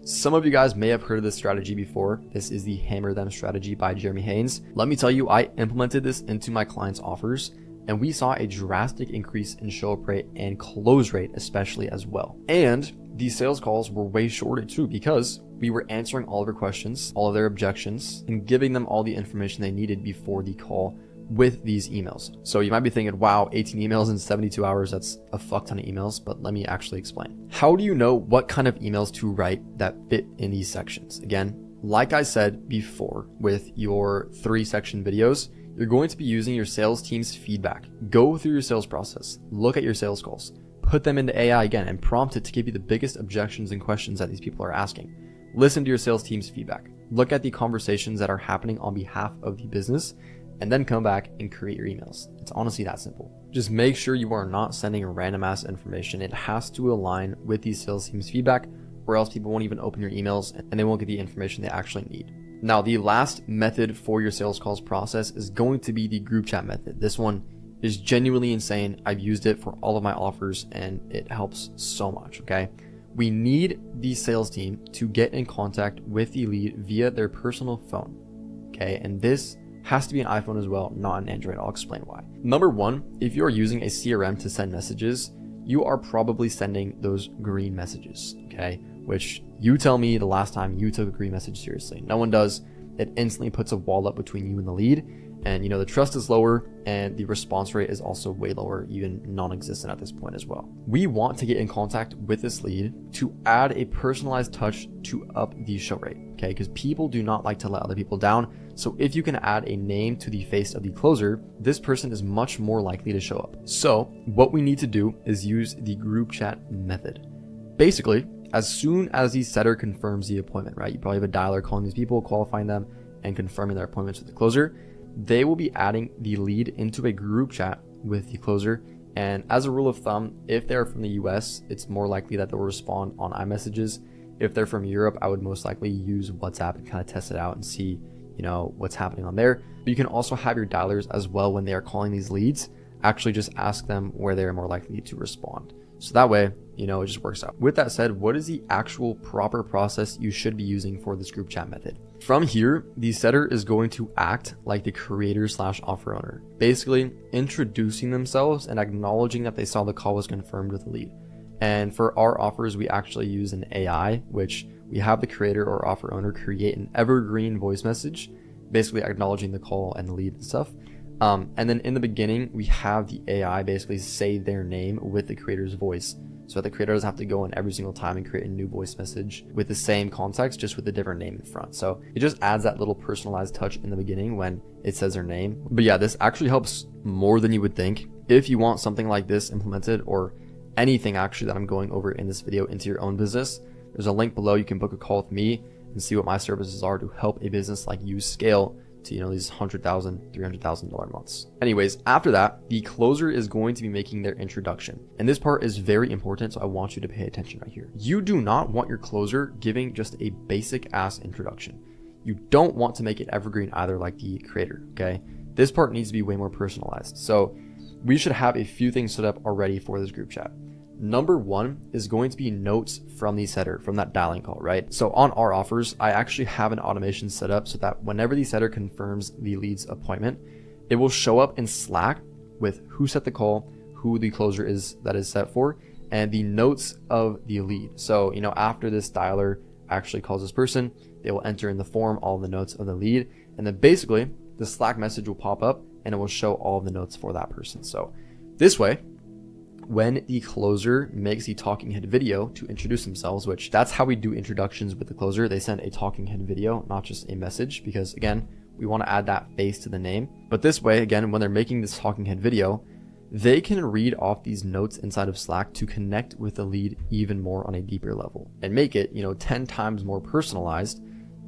Some of you guys may have heard of this strategy before. This is the Hammer Them strategy by Jeremy Haynes. Let me tell you, I implemented this into my clients' offers, and we saw a drastic increase in show up rate and close rate, especially as well. And these sales calls were way shorter too, because we were answering all of their questions, all of their objections, and giving them all the information they needed before the call with these emails. So you might be thinking, wow, 18 emails in 72 hours, that's a fuck ton of emails, but let me actually explain. How do you know what kind of emails to write that fit in these sections? Again, like I said before, with your 3-section videos, you're going to be using your sales team's feedback. Go through your sales process, look at your sales calls, put them into AI again, and prompt it to give you the biggest objections and questions that these people are asking. Listen to your sales team's feedback. Look at the conversations that are happening on behalf of the business, and then come back and create your emails. It's honestly that simple. Just make sure you are not sending random ass information. It has to align with these sales team's feedback, or else people won't even open your emails and they won't get the information they actually need. Now, the last method for your sales calls process is going to be the group chat method. This one is genuinely insane. I've used it for all of my offers and it helps so much, okay? We need the sales team to get in contact with the lead via their personal phone, okay? And this has to be an iPhone as well, not an Android. I'll explain why. Number 1, if you're using a CRM to send messages, you are probably sending those green messages, okay? Which you tell me the last time you took a green message seriously. No one does. It instantly puts a wall up between you and the lead. And the trust is lower and the response rate is also way lower, even non-existent at this point as well. We want to get in contact with this lead to add a personalized touch to up the show rate, okay? Because people do not like to let other people down. So if you can add a name to the face of the closer, this person is much more likely to show up. So what we need to do is use the group chat method. Basically, as soon as the setter confirms the appointment, right? You probably have a dialer calling these people, qualifying them, and confirming their appointments with the closer. They will be adding the lead into a group chat with the closer. And as a rule of thumb, if they're from the US, it's more likely that they'll respond on iMessages. If they're from Europe, I would most likely use WhatsApp and kind of test it out and see, what's happening on there. But you can also have your dialers as well when they are calling these leads, actually just ask them where they're more likely to respond. So that way, it just works out. With that said, what is the actual proper process you should be using for this group chat method? From here, the setter is going to act like the creator/offer owner, basically introducing themselves and acknowledging that they saw the call was confirmed with the lead. And for our offers, we actually use an AI, which we have the creator or offer owner create an evergreen voice message, basically acknowledging the call and the lead and stuff. And then in the beginning, we have the AI basically say their name with the creator's voice. So that the creator doesn't have to go in every single time and create a new voice message with the same context, just with a different name in front. So it just adds that little personalized touch in the beginning when it says their name. But yeah, this actually helps more than you would think. If you want something like this implemented, or anything actually that I'm going over in this video, into your own business, there's a link below. You can book a call with me and see what my services are to help a business like you scale to these $100,000, $300,000 months. Anyways, after that, the closer is going to be making their introduction. And this part is very important, so I want you to pay attention right here. You do not want your closer giving just a basic ass introduction. You don't want to make it evergreen either, like the creator, okay? This part needs to be way more personalized. So we should have a few things set up already for this group chat. Number 1 is going to be notes from the setter, from that dialing call, right? So on our offers, I actually have an automation set up so that whenever the setter confirms the lead's appointment, it will show up in Slack with who set the call, who the closer is that is set for, and the notes of the lead. So, after this dialer actually calls this person, they will enter in the form all the notes of the lead. And then basically the Slack message will pop up and it will show all of the notes for that person. So this way, when the closer makes the talking head video to introduce themselves, which that's how we do introductions with the closer. They send a talking head video, not just a message, because again, we want to add that face to the name. But this way, again, when they're making this talking head video, they can read off these notes inside of Slack to connect with the lead even more on a deeper level and make it, 10 times more personalized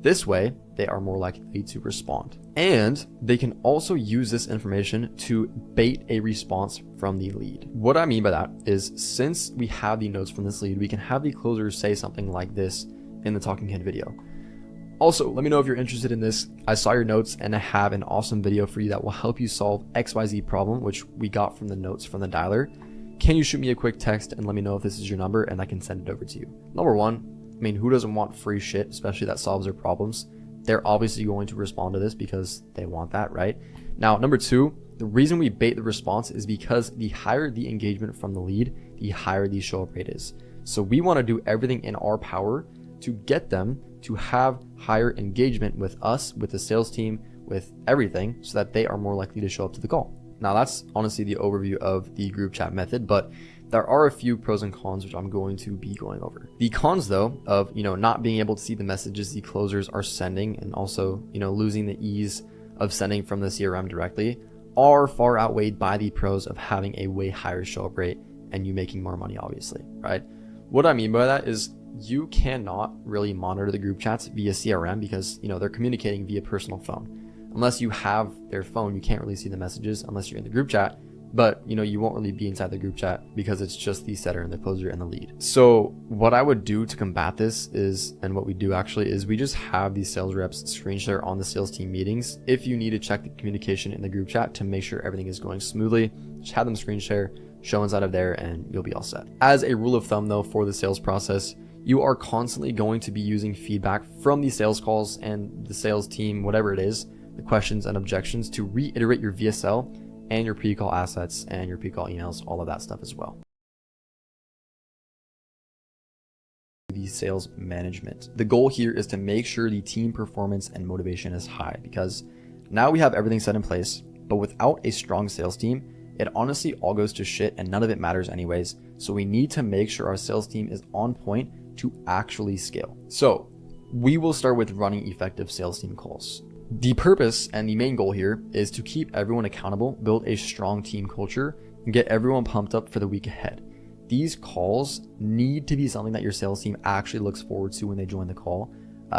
This way, they are more likely to respond. And they can also use this information to bait a response from the lead. What I mean by that is, since we have the notes from this lead, we can have the closer say something like this in the talking head video. Also, let me know if you're interested in this. I saw your notes and I have an awesome video for you that will help you solve XYZ problem, which we got from the notes from the dialer. Can you shoot me a quick text and let me know if this is your number and I can send it over to you? Number one, I mean, who doesn't want free shit, especially that solves their problems? They're obviously going to respond to this because they want that, right? Now, number two, the reason we bait the response is because the higher the engagement from the lead, the higher the show up rate is. So we want to do everything in our power to get them to have higher engagement with us, with the sales team, with everything, so that they are more likely to show up to the call. Now, that's honestly the overview of the group chat method, but there are a few pros and cons which I'm going to be going over. The cons, though, of not being able to see the messages the closers are sending, and also losing the ease of sending from the CRM directly, are far outweighed by the pros of having a way higher show up rate and you making more money, obviously, right? What I mean by that is, you cannot really monitor the group chats via CRM because they're communicating via personal phone. Unless you have their phone, you can't really see the messages unless you're in the group chat, but you won't really be inside the group chat because it's just the setter and the closer and the lead. So what I would do to combat this is, and what we do actually, is we just have these sales reps screen share on the sales team meetings. If you need to check the communication in the group chat to make sure everything is going smoothly, just have them screen share, show inside of there, and you'll be all set. As a rule of thumb though, for the sales process, you are constantly going to be using feedback from the sales calls and the sales team, whatever it is, the questions and objections, to reiterate your VSL and your pre-call assets and your pre-call emails, all of that stuff as well. The sales management. The goal here is to make sure the team performance and motivation is high, because now we have everything set in place, but without a strong sales team, it honestly all goes to shit and none of it matters anyways. So we need to make sure our sales team is on point to actually scale. So we will start with running effective sales team calls. The purpose and the main goal here is to keep everyone accountable, build a strong team culture, and get everyone pumped up for the week ahead. These calls need to be something that your sales team actually looks forward to when they join the call.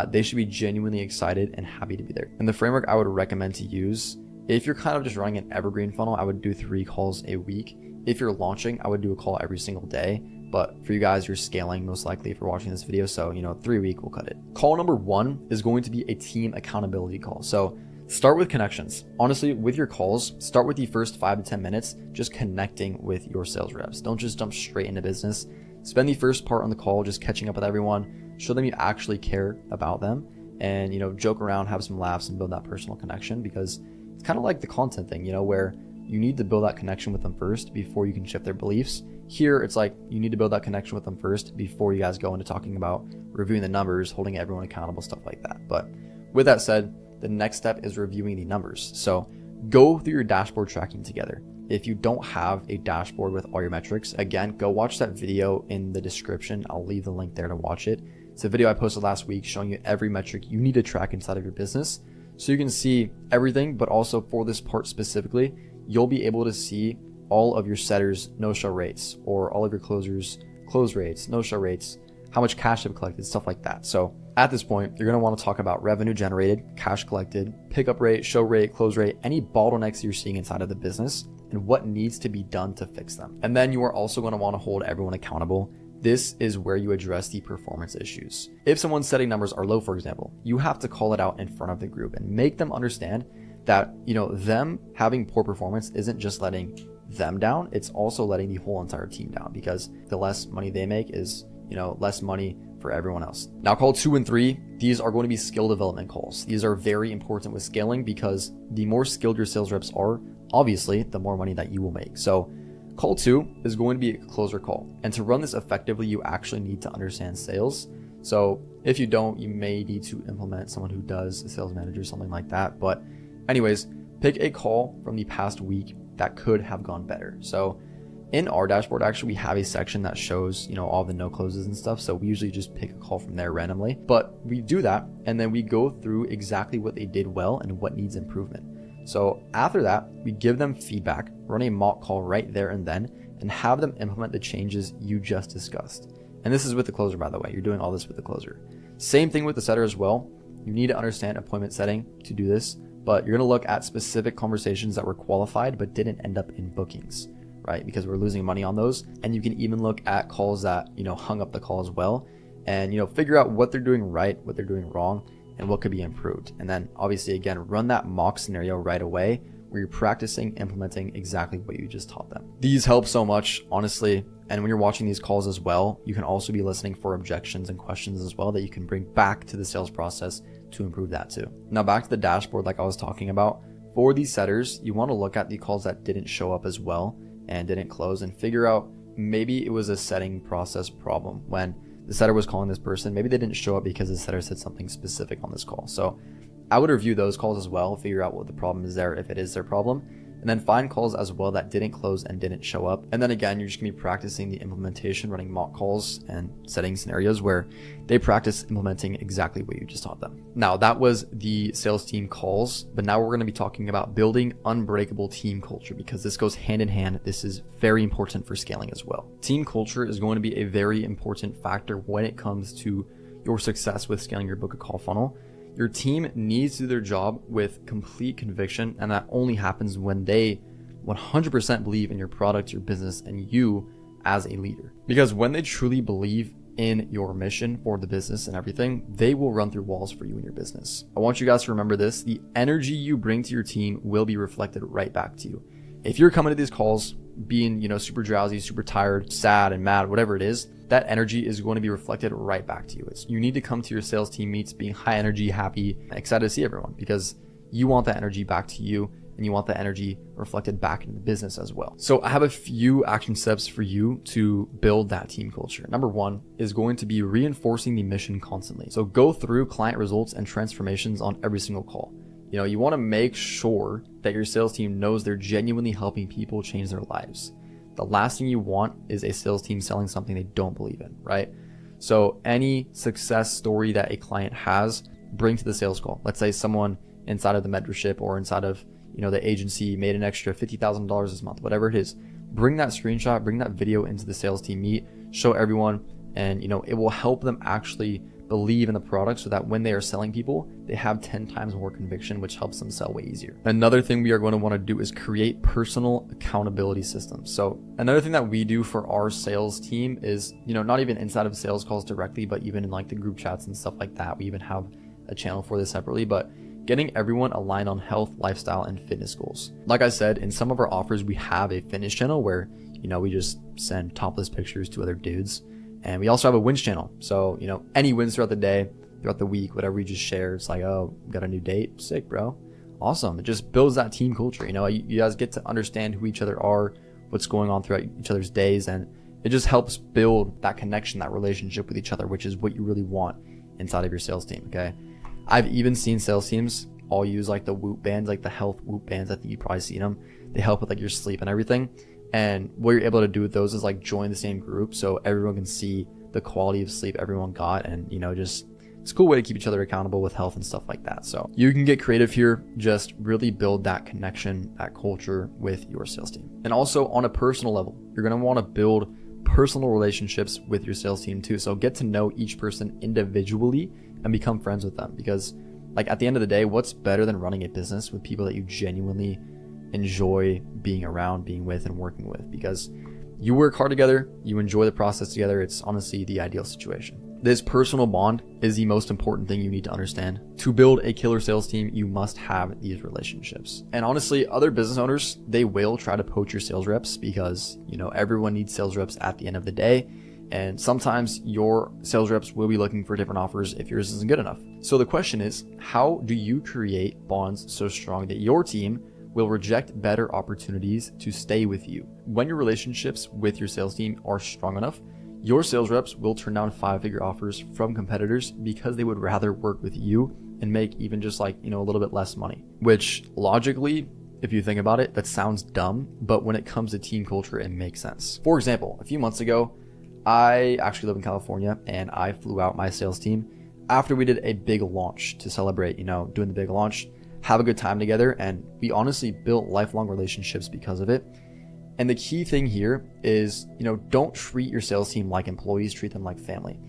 They should be genuinely excited and happy to be there. And the framework I would recommend to use, if you're kind of just running an evergreen funnel, I would do 3 calls a week. If you're launching, I would do a call every single day. But for you guys, you're scaling most likely if you're watching this video. So, 3 week, we'll cut it. Call number 1 is going to be a team accountability call. So start with connections. Honestly, with your calls, start with the first 5 to 10 minutes, just connecting with your sales reps. Don't just jump straight into business. Spend the first part on the call just catching up with everyone, show them you actually care about them, and, joke around, have some laughs, and build that personal connection, because it's kind of like the content thing, where you need to build that connection with them first before you can shift their beliefs. Here, it's like you need to build that connection with them first before you guys go into talking about reviewing the numbers, holding everyone accountable, stuff like that. But with that said, the next step is reviewing the numbers. So go through your dashboard tracking together. If you don't have a dashboard with all your metrics, again, go watch that video in the description. I'll leave the link there to watch it. It's a video I posted last week showing you every metric you need to track inside of your business, so you can see everything. But also for this part specifically, you'll be able to see all of your setters no-show rates, or all of your closers close rates, no-show rates, how much cash they've collected, stuff like that. So at this point, you're going to want to talk about revenue generated, cash collected, pickup rate, show rate, close rate, any bottlenecks you're seeing inside of the business, and what needs to be done to fix them. And then you are also going to want to hold everyone accountable. This is where you address the performance issues. If someone's setting numbers are low, for example, you have to call it out in front of the group and make them understand that, them having poor performance isn't just letting them down, it's also letting the whole entire team down, because the less money they make is, less money for everyone else. Now, call 2 and 3, these are going to be skill development calls. These are very important with scaling, because the more skilled your sales reps are, obviously, the more money that you will make. So call 2 is going to be a closer call. And to run this effectively, you actually need to understand sales. So if you don't, you may need to implement someone who does, a sales manager, something like that. But anyways, pick a call from the past week that could have gone better. So in our dashboard, actually, we have a section that shows, all the no closes and stuff. So we usually just pick a call from there randomly, but we do that. And then we go through exactly what they did well and what needs improvement. So after that, we give them feedback, run a mock call right there and then, and have them implement the changes you just discussed. And this is with the closer, by the way. You're doing all this with the closer. Same thing with the setter as well. you need to understand appointment setting to do this, but you're going to look at specific conversations that were qualified but didn't end up in bookings, right? Because we're losing money on those. And you can even look at calls that, hung up the call as well, and, figure out what they're doing right, what they're doing wrong, and what could be improved. And then obviously, again, run that mock scenario right away where you're practicing implementing exactly what you just taught them. These help so much, honestly. And when you're watching these calls as well, you can also be listening for objections and questions as well that you can bring back to the sales process to improve that too. Now back to the dashboard like I was talking about. For these setters, you want to look at the calls that didn't show up as well and didn't close and figure out maybe it was a setting process problem. When the setter was calling this person, maybe they didn't show up because the setter said something specific on this call. So I would review those calls as well, figure out what the problem is there if it is their problem, and then find calls as well that didn't close and didn't show up. And then again, you're just gonna be practicing the implementation, running mock calls and setting scenarios where they practice implementing exactly what you just taught them. Now that was the sales team calls, but now we're gonna be talking about building unbreakable team culture because this goes hand in hand. This is very important for scaling as well. Team culture is going to be a very important factor when it comes to your success with scaling your book a call funnel. Your team needs to do their job with complete conviction, and that only happens when they 100% believe in your product, your business, and you as a leader. Because when they truly believe in your mission for the business and everything, they will run through walls for you and your business. I want you guys to remember this. The energy you bring to your team will be reflected right back to you. If you're coming to these calls being, super drowsy, super tired, sad and mad, whatever it is, that energy is going to be reflected right back to you. You need to come to your sales team meets being high energy, happy, excited to see everyone because you want that energy back to you and you want that energy reflected back into the business as well. So I have a few action steps for you to build that team culture. Number one is going to be reinforcing the mission constantly. So go through client results and transformations on every single call. You want to make sure that your sales team knows they're genuinely helping people change their lives. The last thing you want is a sales team selling something they don't believe in, right? So any success story that a client has, bring to the sales call. Let's say someone inside of the mentorship or inside of, the agency made an extra $50,000 this month, whatever it is. Bring that screenshot, bring that video into the sales team meet, show everyone, and it will help them actually believe in the product so that when they are selling people, they have 10 times more conviction, which helps them sell way easier. Another thing we are going to want to do is create personal accountability systems. So another thing that we do for our sales team is, not even inside of sales calls directly, but even in like the group chats and stuff like that. We even have a channel for this separately, but getting everyone aligned on health, lifestyle, and fitness goals. Like I said, in some of our offers, we have a fitness channel where, we just send topless pictures to other dudes. And we also have a wins channel. So, any wins throughout the day, throughout the week, whatever you just share, it's like, oh, got a new date. Sick, bro. Awesome. It just builds that team culture. You guys get to understand who each other are, what's going on throughout each other's days. And it just helps build that connection, that relationship with each other, which is what you really want inside of your sales team. Okay. I've even seen sales teams all use like the Whoop bands, like the health Whoop bands. I think you've probably seen them. They help with like your sleep and everything. And what you're able to do with those is like join the same group so everyone can see the quality of sleep everyone got, and just it's a cool way to keep each other accountable with health and stuff like that. So you can get creative here, just really build that connection, that culture with your sales team. And also on a personal level, you're going to want to build personal relationships with your sales team too. So get to know each person individually and become friends with them, because like at the end of the day, what's better than running a business with people that you genuinely enjoy being around, being with, and working with? Because you work hard together, you enjoy the process together. It's honestly the ideal situation. This personal bond is the most important thing you need to understand. To build a killer sales team, you must have these relationships. And honestly, other business owners, they will try to poach your sales reps because, everyone needs sales reps at the end of the day. And sometimes your sales reps will be looking for different offers if yours isn't good enough. So the question is, how do you create bonds so strong that your team will reject better opportunities to stay with you? When your relationships with your sales team are strong enough, your sales reps will turn down 5-figure offers from competitors because they would rather work with you and make even just like, a little bit less money. Which logically, if you think about it, that sounds dumb, but when it comes to team culture, it makes sense. For example, a few months ago, I actually live in California and I flew out my sales team after we did a big launch to celebrate, doing the big launch, have a good time together. And we honestly built lifelong relationships because of it. And the key thing here is, don't treat your sales team like employees, treat them like family.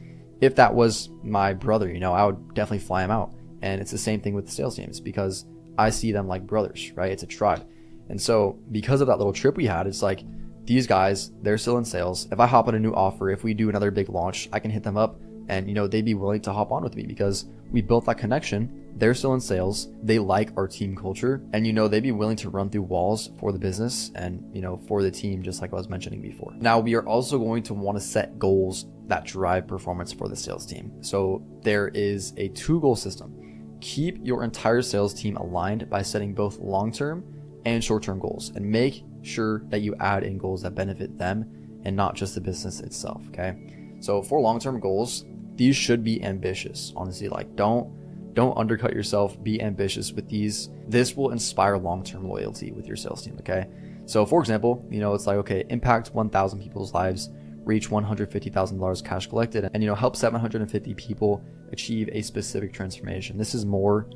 If that was my brother, I would definitely fly him out. And it's the same thing with the sales teams because I see them like brothers, right? It's a tribe. And so because of that little trip we had, it's like these guys, they're still in sales. If I hop on a new offer, if we do another big launch, I can hit them up and, they'd be willing to hop on with me because we built that connection. They're still in sales. They like our team culture and, they'd be willing to run through walls for the business and, for the team, just like I was mentioning before. Now, we are also going to want to set goals that drive performance for the sales team. So there is a 2-goal system. Keep your entire sales team aligned by setting both long-term and short-term goals and make sure that you add in goals that benefit them and not just the business itself. Okay. So for long-term goals, these should be ambitious. Honestly, like don't undercut yourself, be ambitious with these. This will inspire long-term loyalty with your sales team. Okay. So for example, it's like, okay, impact 1,000 people's lives, reach $150,000 cash collected, and, help 750 people achieve a specific transformation. This is more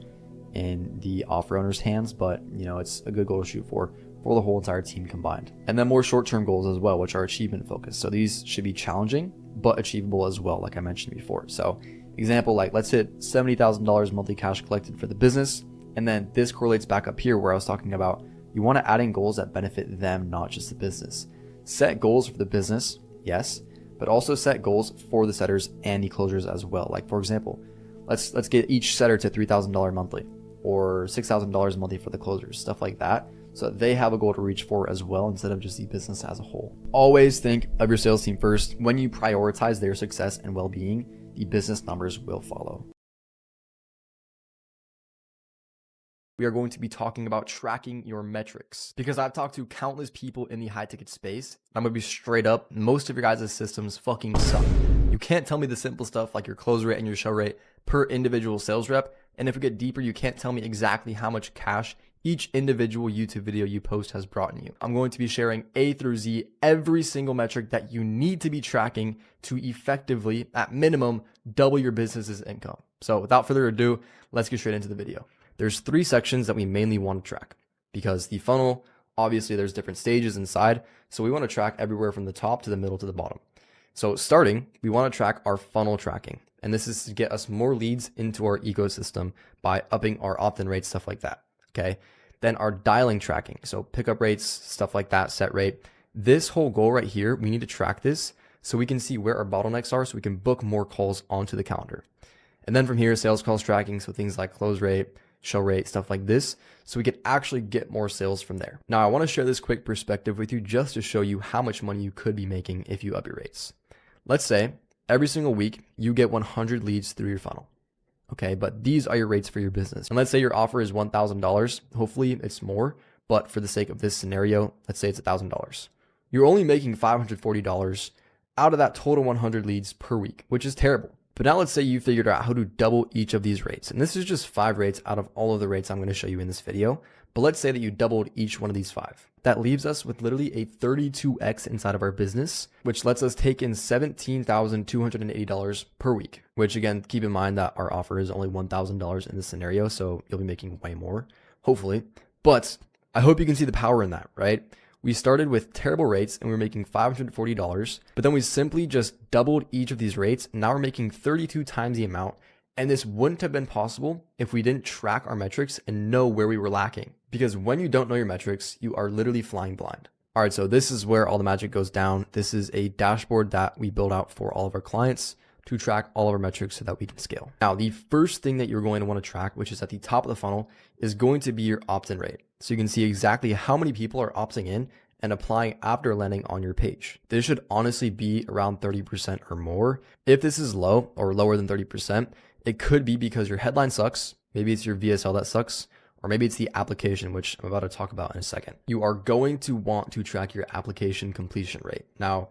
in the offer owner's hands, but it's a good goal to shoot for the whole entire team combined. And then more short-term goals as well, which are achievement focused. So these should be challenging, but achievable as well, like I mentioned before. So example, like let's hit $70,000 monthly cash collected for the business. And then this correlates back up here where I was talking about, you want to add in goals that benefit them, not just the business. Set goals for the business, yes, but also set goals for the setters and the closers as well. Like for example, let's get each setter to $3,000 monthly or $6,000 monthly for the closers, stuff like that. So that they have a goal to reach for as well instead of just the business as a whole. Always think of your sales team first. When you prioritize their success and well-being, the business numbers will follow. We are going to be talking about tracking your metrics because I've talked to countless people in the high ticket space. I'm going to be straight up. Most of your guys' systems fucking suck. You can't tell me the simple stuff like your close rate and your show rate per individual sales rep. And if we get deeper, you can't tell me exactly how much cash each individual YouTube video you post has brought in you. I'm going to be sharing A through Z every single metric that you need to be tracking to effectively, at minimum, double your business's income. So without further ado, let's get straight into the video. There's 3 sections that we mainly want to track because the funnel, obviously there's different stages inside. So we want to track everywhere from the top to the middle to the bottom. So starting, we want to track our funnel tracking. And this is to get us more leads into our ecosystem by upping our opt-in rates, stuff like that. Okay. Then our dialing tracking. So pickup rates, stuff like that, set rate. This whole goal right here, we need to track this so we can see where our bottlenecks are so we can book more calls onto the calendar. And then from here, sales calls tracking. So things like close rate, show rate, stuff like this. So we can actually get more sales from there. Now I want to share this quick perspective with you just to show you how much money you could be making if you up your rates. Let's say every single week you get 100 leads through your funnel. Okay, but these are your rates for your business. And let's say your offer is $1,000. Hopefully it's more, but for the sake of this scenario, let's say it's $1,000. You're only making $540 out of that total 100 leads per week, which is terrible. But now let's say you figured out how to double each of these rates. And this is just 5 rates out of all of the rates I'm going to show you in this video. But let's say that you doubled each one of these 5. That leaves us with literally a 32x inside of our business, which lets us take in $17,280 per week, which again, keep in mind that our offer is only $1,000 in this scenario. So you'll be making way more, hopefully. But I hope you can see the power in that, right? We started with terrible rates and we were making $540, but then we simply just doubled each of these rates. And now we're making 32 times the amount. And this wouldn't have been possible if we didn't track our metrics and know where we were lacking. Because when you don't know your metrics, you are literally flying blind. All right, so this is where all the magic goes down. This is a dashboard that we build out for all of our clients to track all of our metrics so that we can scale. Now, the first thing that you're going to want to track, which is at the top of the funnel, is going to be your opt-in rate. So you can see exactly how many people are opting in and applying after landing on your page. This should honestly be around 30% or more. If this is low or lower than 30%, it could be because your headline sucks. Maybe it's your VSL that sucks, or maybe it's the application, which I'm about to talk about in a second. You are going to want to track your application completion rate. Now,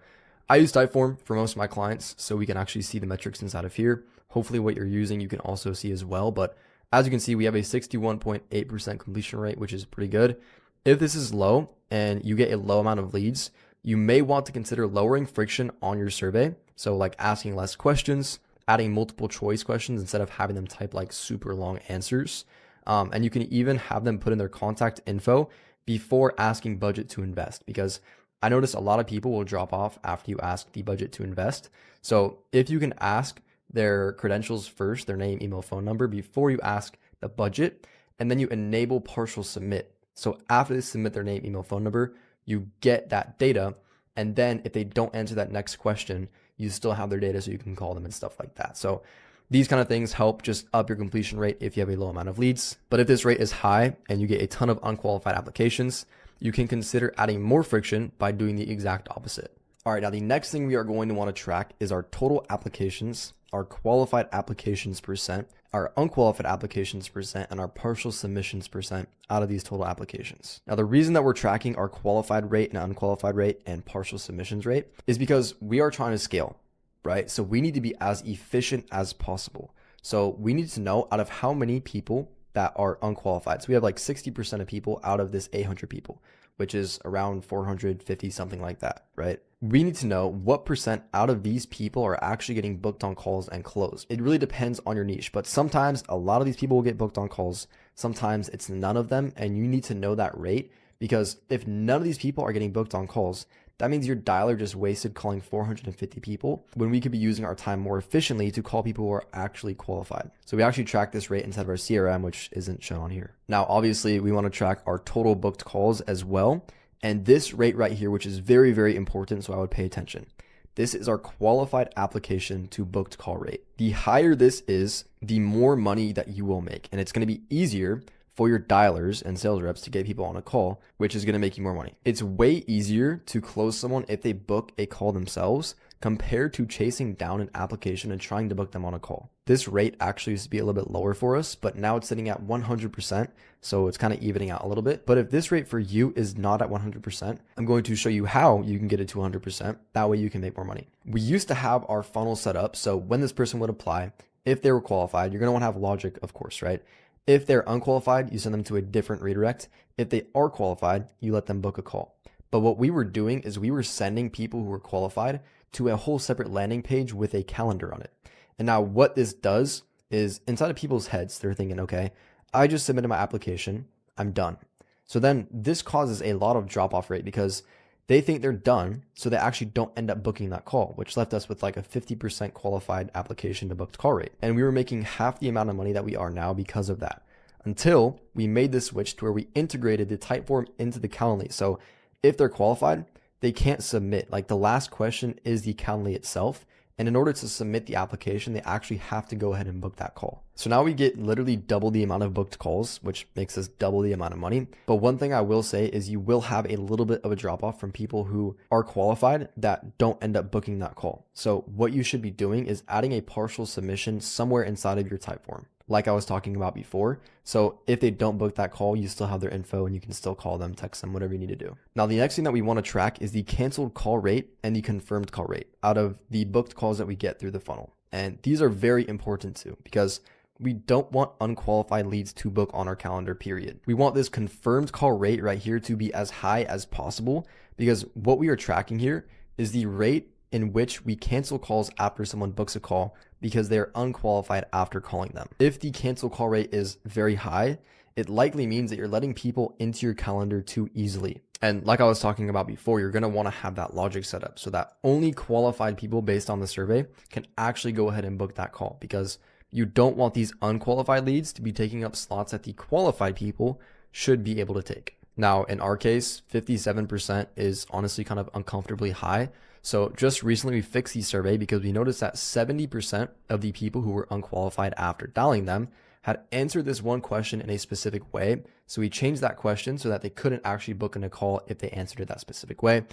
I use Typeform for most of my clients, so we can actually see the metrics inside of here. Hopefully what you're using, you can also see as well. But as you can see, we have a 61.8% completion rate, which is pretty good. If this is low and you get a low amount of leads, you may want to consider lowering friction on your survey. So like asking less questions, adding multiple choice questions instead of having them type like super long answers. And you can even have them put in their contact info before asking budget to invest, because I notice a lot of people will drop off after you ask the budget to invest. So if you can ask their credentials first, their name, email, phone number, before you ask the budget, and then you enable partial submit. So after they submit their name, email, phone number, you get that data. And then if they don't answer that next question, you still have their data so you can call them and stuff like that. So these kind of things help just up your completion rate if you have a low amount of leads. But if this rate is high and you get a ton of unqualified applications, you can consider adding more friction by doing the exact opposite. All right, now the next thing we are going to want to track is our total applications, our qualified applications percent, our unqualified applications percent, and our partial submissions percent out of these total applications. Now, the reason that we're tracking our qualified rate and unqualified rate and partial submissions rate is because we are trying to scale, right? So we need to be as efficient as possible. So we need to know out of how many people that are unqualified. So we have like 60% of people out of this 800 people, which is around 450, something like that, right? We need to know what percent out of these people are actually getting booked on calls and closed. It really depends on your niche, but sometimes a lot of these people will get booked on calls. Sometimes it's none of them, and you need to know that rate, because if none of these people are getting booked on calls, that means your dialer just wasted calling 450 people when we could be using our time more efficiently to call people who are actually qualified. So we actually track this rate inside of our CRM, which isn't shown on here. Now, obviously, we want to track our total booked calls as well. And this rate right here, which is very, very important, so I would pay attention. This is our qualified application to booked call rate. The higher this is, the more money that you will make. And it's going to be easier for your dialers and sales reps to get people on a call, which is going to make you more money. It's way easier to close someone if they book a call themselves compared to chasing down an application and trying to book them on a call. This rate actually used to be a little bit lower for us, but now it's sitting at 100%. So it's kind of evening out a little bit. But if this rate for you is not at 100%, I'm going to show you how you can get it to 100%. That way you can make more money. We used to have our funnel set up. So when this person would apply, if they were qualified, you're going to want to have logic, of course, right? If they're unqualified, you send them to a different redirect. If they are qualified, you let them book a call. But what we were doing is we were sending people who were qualified to a whole separate landing page with a calendar on it. And now what this does is inside of people's heads, they're thinking, okay, I just submitted my application, I'm done. So then this causes a lot of drop off rate because they think they're done. So they actually don't end up booking that call, which left us with like a 50% qualified application to booked call rate. And we were making half the amount of money that we are now because of that, until we made the switch to where we integrated the Typeform into the Calendly. So if they're qualified, they can't submit. Like the last question is the Calendly itself. And in order to submit the application, they actually have to go ahead and book that call. So now we get literally double the amount of booked calls, which makes us double the amount of money. But one thing I will say is you will have a little bit of a drop off from people who are qualified that don't end up booking that call. So what you should be doing is adding a partial submission somewhere inside of your Typeform, like I was talking about before. So if they don't book that call, you still have their info and you can still call them, text them, whatever you need to do. Now, the next thing that we want to track is the canceled call rate and the confirmed call rate out of the booked calls that we get through the funnel. And these are very important too, because we don't want unqualified leads to book on our calendar, period. We want this confirmed call rate right here to be as high as possible, because what we are tracking here is the rate in which we cancel calls after someone books a call because they're unqualified after calling them. If the cancel call rate is very high, it likely means that you're letting people into your calendar too easily. And like I was talking about before, you're going to want to have that logic set up so that only qualified people based on the survey can actually go ahead and book that call, because you don't want these unqualified leads to be taking up slots that the qualified people should be able to take. Now, in our case, 57% is honestly kind of uncomfortably high. So just recently we fixed the survey because we noticed that 70% of the people who were unqualified after dialing them had answered this one question in a specific way. So we changed that question so that they couldn't actually book in a call if they answered it that specific way.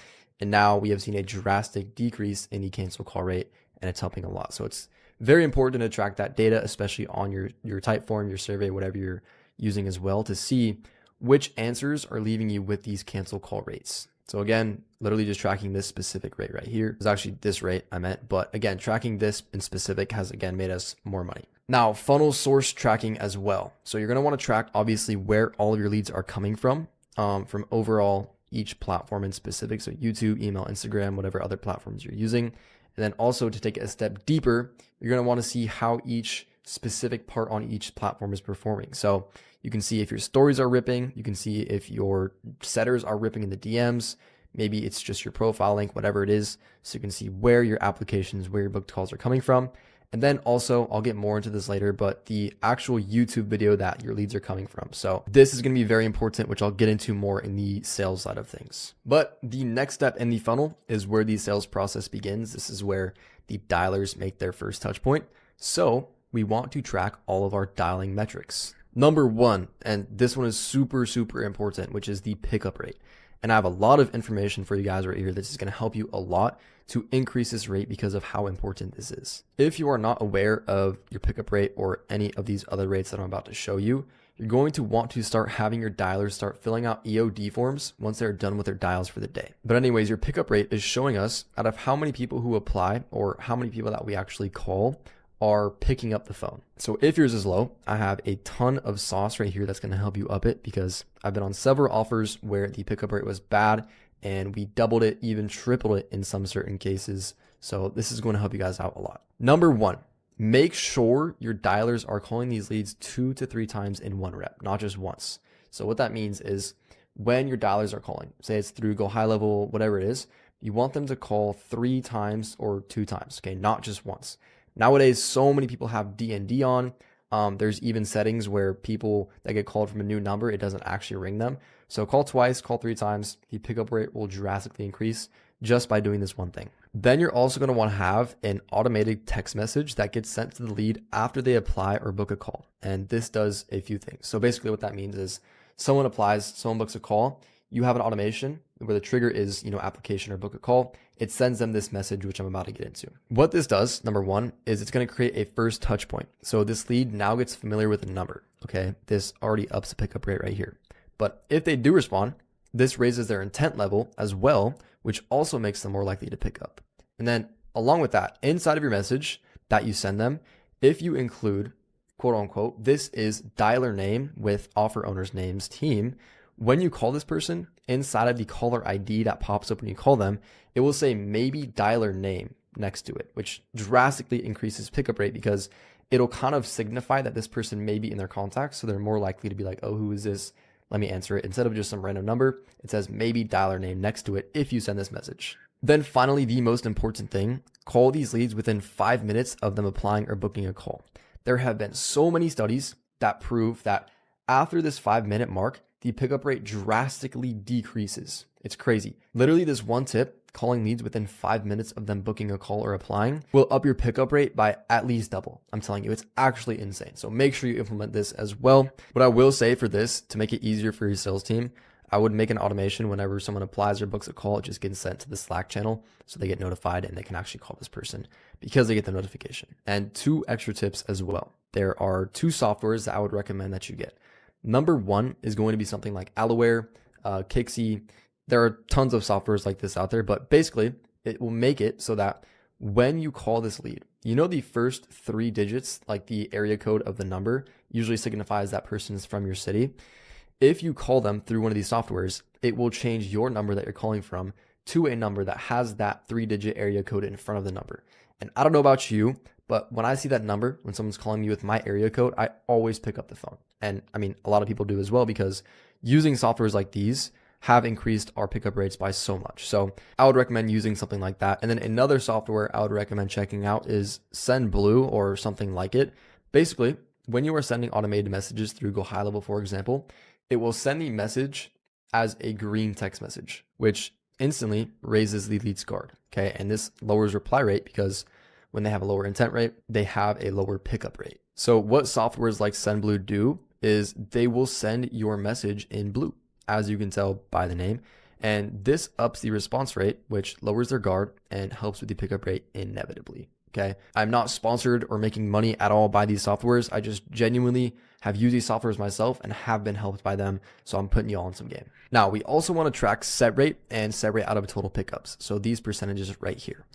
And now we have seen a drastic decrease in the cancel call rate, and it's helping a lot. So it's very important to track that data, especially on your Typeform, your survey, whatever you're using as well, to see which answers are leaving you with these cancel call rates. So again, literally just tracking this specific rate right here. It's actually this rate I meant, but again, tracking this in specific has again made us more money. Now, funnel source tracking as well. So you're going to want to track obviously where all of your leads are coming from overall each platform in specific. So YouTube, email, Instagram, whatever other platforms you're using. And then also to take it a step deeper, you're going to want to see how each specific part on each platform is performing. So you can see if your stories are ripping, you can see if your setters are ripping in the DMs, maybe it's just your profile link, whatever it is. So you can see where your applications, where your booked calls are coming from. And then also, I'll get more into this later, but the actual YouTube video that your leads are coming from. So this is going to be very important, which I'll get into more in the sales side of things. But the next step in the funnel is where the sales process begins. This is where the dialers make their first touch point. So we want to track all of our dialing metrics. Number one, and this one is super, super important, which is the pickup rate. And I have a lot of information for you guys right here. This is going to help you a lot to increase this rate because of how important this is. If you are not aware of your pickup rate or any of these other rates that I'm about to show you, you're going to want to start having your dialers start filling out EOD forms once they're done with their dials for the day. But anyways, your pickup rate is showing us out of how many people who apply or how many people that we actually call are picking up the phone. So if yours is low, I have a ton of sauce right here that's going to help you up it because I've been on several offers where the pickup rate was bad and we doubled it, even tripled it in some certain cases. So this is going to help you guys out a lot. Number one, make sure your dialers are calling these leads 2 to 3 times in one rep, not just once. So what that means is when your dialers are calling, say it's through Go High Level, whatever it is, you want them to call 3 times or 2 times, okay, not just once. Nowadays, so many people have DND on. There's even settings where people that get called from a new number, it doesn't actually ring them. So call twice, call 3 times. The pickup rate will drastically increase just by doing this one thing. Then you're also going to want to have an automated text message that gets sent to the lead after they apply or book a call. And this does a few things. So basically what that means is someone applies, someone books a call, you have an automation where the trigger is, application or book a call. It sends them this message, which I'm about to get into. What this does, number one, is it's going to create a first touch point. So this lead now gets familiar with the number. Okay. This already ups the pickup rate right here. But if they do respond, this raises their intent level as well, which also makes them more likely to pick up. And then along with that, inside of your message that you send them, if you include quote unquote, this is dialer name with offer owner's names team, when you call this person, inside of the caller ID that pops up when you call them, it will say maybe dialer name next to it, which drastically increases pickup rate because it'll kind of signify that this person may be in their contacts. So they're more likely to be like, oh, who is this? Let me answer it. Instead of just some random number, it says maybe dialer name next to it if you send this message. Then finally, the most important thing, call these leads within 5 minutes of them applying or booking a call. There have been so many studies that prove that after this 5-minute mark, the pickup rate drastically decreases. It's crazy. Literally, this one tip, calling leads within 5 minutes of them booking a call or applying, will up your pickup rate by at least double. I'm telling you, it's actually insane. So make sure you implement this as well. What I will say for this, to make it easier for your sales team, I would make an automation whenever someone applies or books a call, it just gets sent to the Slack channel so they get notified and they can actually call this person because they get the notification. And 2 extra tips as well. There are 2 softwares that I would recommend that you get. Number 1 is going to be something like Allaware, Kixi. There are tons of softwares like this out there, but basically it will make it so that when you call this lead, the first 3 digits, like the area code of the number, usually signifies that person is from your city. If you call them through one of these softwares, it will change your number that you're calling from to a number that has that 3-digit area code in front of the number. And I don't know about you, but when I see that number, when someone's calling me with my area code, I always pick up the phone. And I mean, a lot of people do as well because using softwares like these have increased our pickup rates by so much. So I would recommend using something like that. And then another software I would recommend checking out is SendBlue or something like it. Basically, when you are sending automated messages through Go High Level, for example, it will send the message as a green text message, which instantly raises the lead score. Okay. And this lowers reply rate because when they have a lower intent rate, they have a lower pickup rate. So what softwares like SendBlue do is they will send your message in blue, as you can tell by the name. And this ups the response rate, which lowers their guard and helps with the pickup rate inevitably. Okay. I'm not sponsored or making money at all by these softwares. I just genuinely have used these softwares myself and have been helped by them. So I'm putting you all in some game. Now, we also want to track set rate and set rate out of total pickups. So these percentages right here.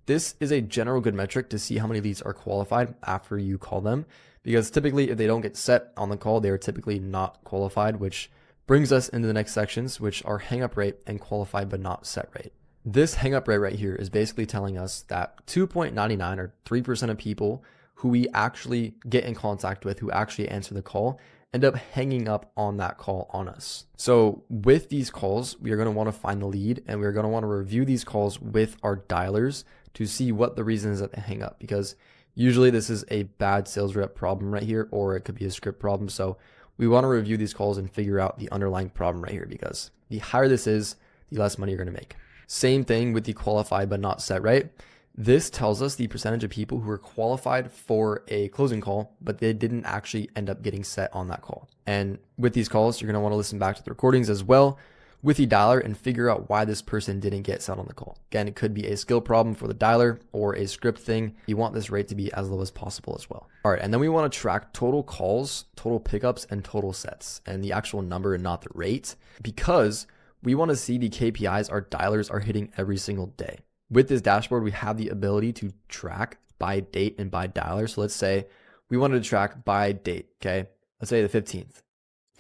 This is a general good metric to see how many leads are qualified after you call them, because typically if they don't get set on the call, they are typically not qualified, which brings us into the next sections, which are hang up rate and qualified but not set rate. This hang up rate right here is basically telling us that 2.99 or 3% of people who we actually get in contact with, who actually answer the call, end up hanging up on that call on us. So with these calls, we are going to want to find the lead and we're going to want to review these calls with our dialers to see what the reason is that they hang up, because Usually this is a bad sales rep problem right here, or it could be a script problem. So we want to review these calls and figure out the underlying problem right here, because the higher this is, the less money you're going to make. Same thing with the qualified but not set, right? This tells us the percentage of people who are qualified for a closing call, but they didn't actually end up getting set on that call. And with these calls, you're going to want to listen back to the recordings as well with the dialer and figure out why this person didn't get set on the call. Again, it could be a skill problem for the dialer or a script thing. You want this rate to be as low as possible as well. All right, and then we want to track total calls, total pickups, and total sets, and the actual number and not the rate, because we want to see the KPIs our dialers are hitting every single day. With this dashboard, we have the ability to track by date and by dialer. So let's say we wanted to track by date, okay? Let's say the 15th,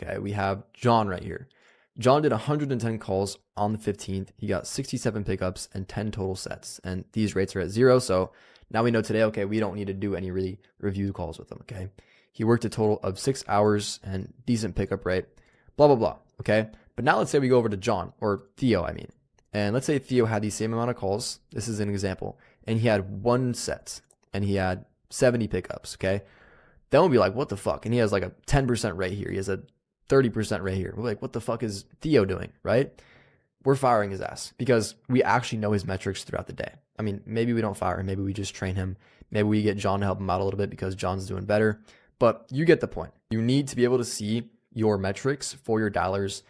okay? We have John right here. John did 110 calls on the 15th. He got 67 pickups and 10 total sets. And these rates are at 0. So now we know today, okay, we don't need to do any really review calls with him, okay? He worked a total of 6 hours and decent pickup rate, blah, blah, blah, okay? But now let's say we go over to John, or Theo, I mean. And let's say Theo had the same amount of calls. This is an example. And he had 1 set and he had 70 pickups, okay? Then we'll be like, what the fuck? And he has like a 10% rate here. He has a 30% right here. We're like, what the fuck is Theo doing, right? We're firing his ass because we actually know his metrics throughout the day. I mean, maybe we don't fire him. Maybe we just train him. Maybe we get John to help him out a little bit because John's doing better. But you get the point. You need to be able to see your metrics for your dialers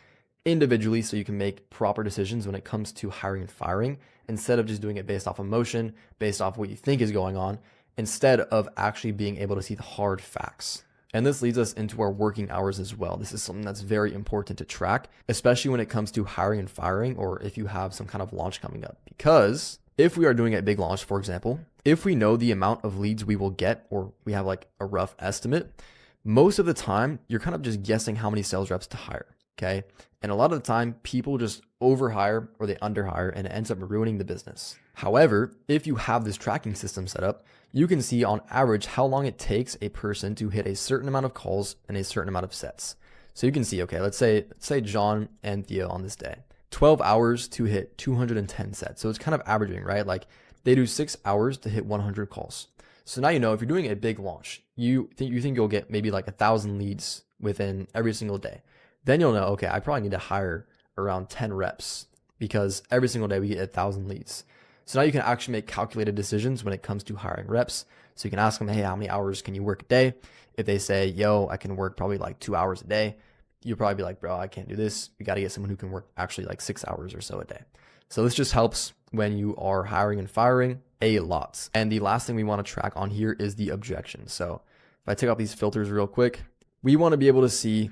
individually so you can make proper decisions when it comes to hiring and firing, instead of just doing it based off emotion, based off what you think is going on, instead of actually being able to see the hard facts. And this leads us into our working hours as well. This is something that's very important to track, especially when it comes to hiring and firing, or if you have some kind of launch coming up. Because if we are doing a big launch, for example, if we know the amount of leads we will get, or we have like a rough estimate, most of the time you're kind of just guessing how many sales reps to hire, okay? And a lot of the time people just overhire or they underhire, and it ends up ruining the business. However, if you have this tracking system set up, you can see on average how long it takes a person to hit a certain amount of calls and a certain amount of sets. So you can see, okay, let's say John and Theo on this day, 12 hours to hit 210 sets. So it's kind of averaging, right? Like they do 6 hours to hit 100 calls. So now you know if you're doing a big launch, you think you'll get maybe like 1,000 leads within every single day. Then you'll know, okay, I probably need to hire around 10 reps because every single day we get 1,000 leads. So now you can actually make calculated decisions when it comes to hiring reps. So you can ask them, hey, how many hours can you work a day? If they say, yo, I can work probably like 2 hours a day, you'll probably be like, bro, I can't do this. We got to get someone who can work actually like 6 hours or so a day. So this just helps when you are hiring and firing a lot. And the last thing we want to track on here is the objections. So if I take out these filters real quick, we want to be able to see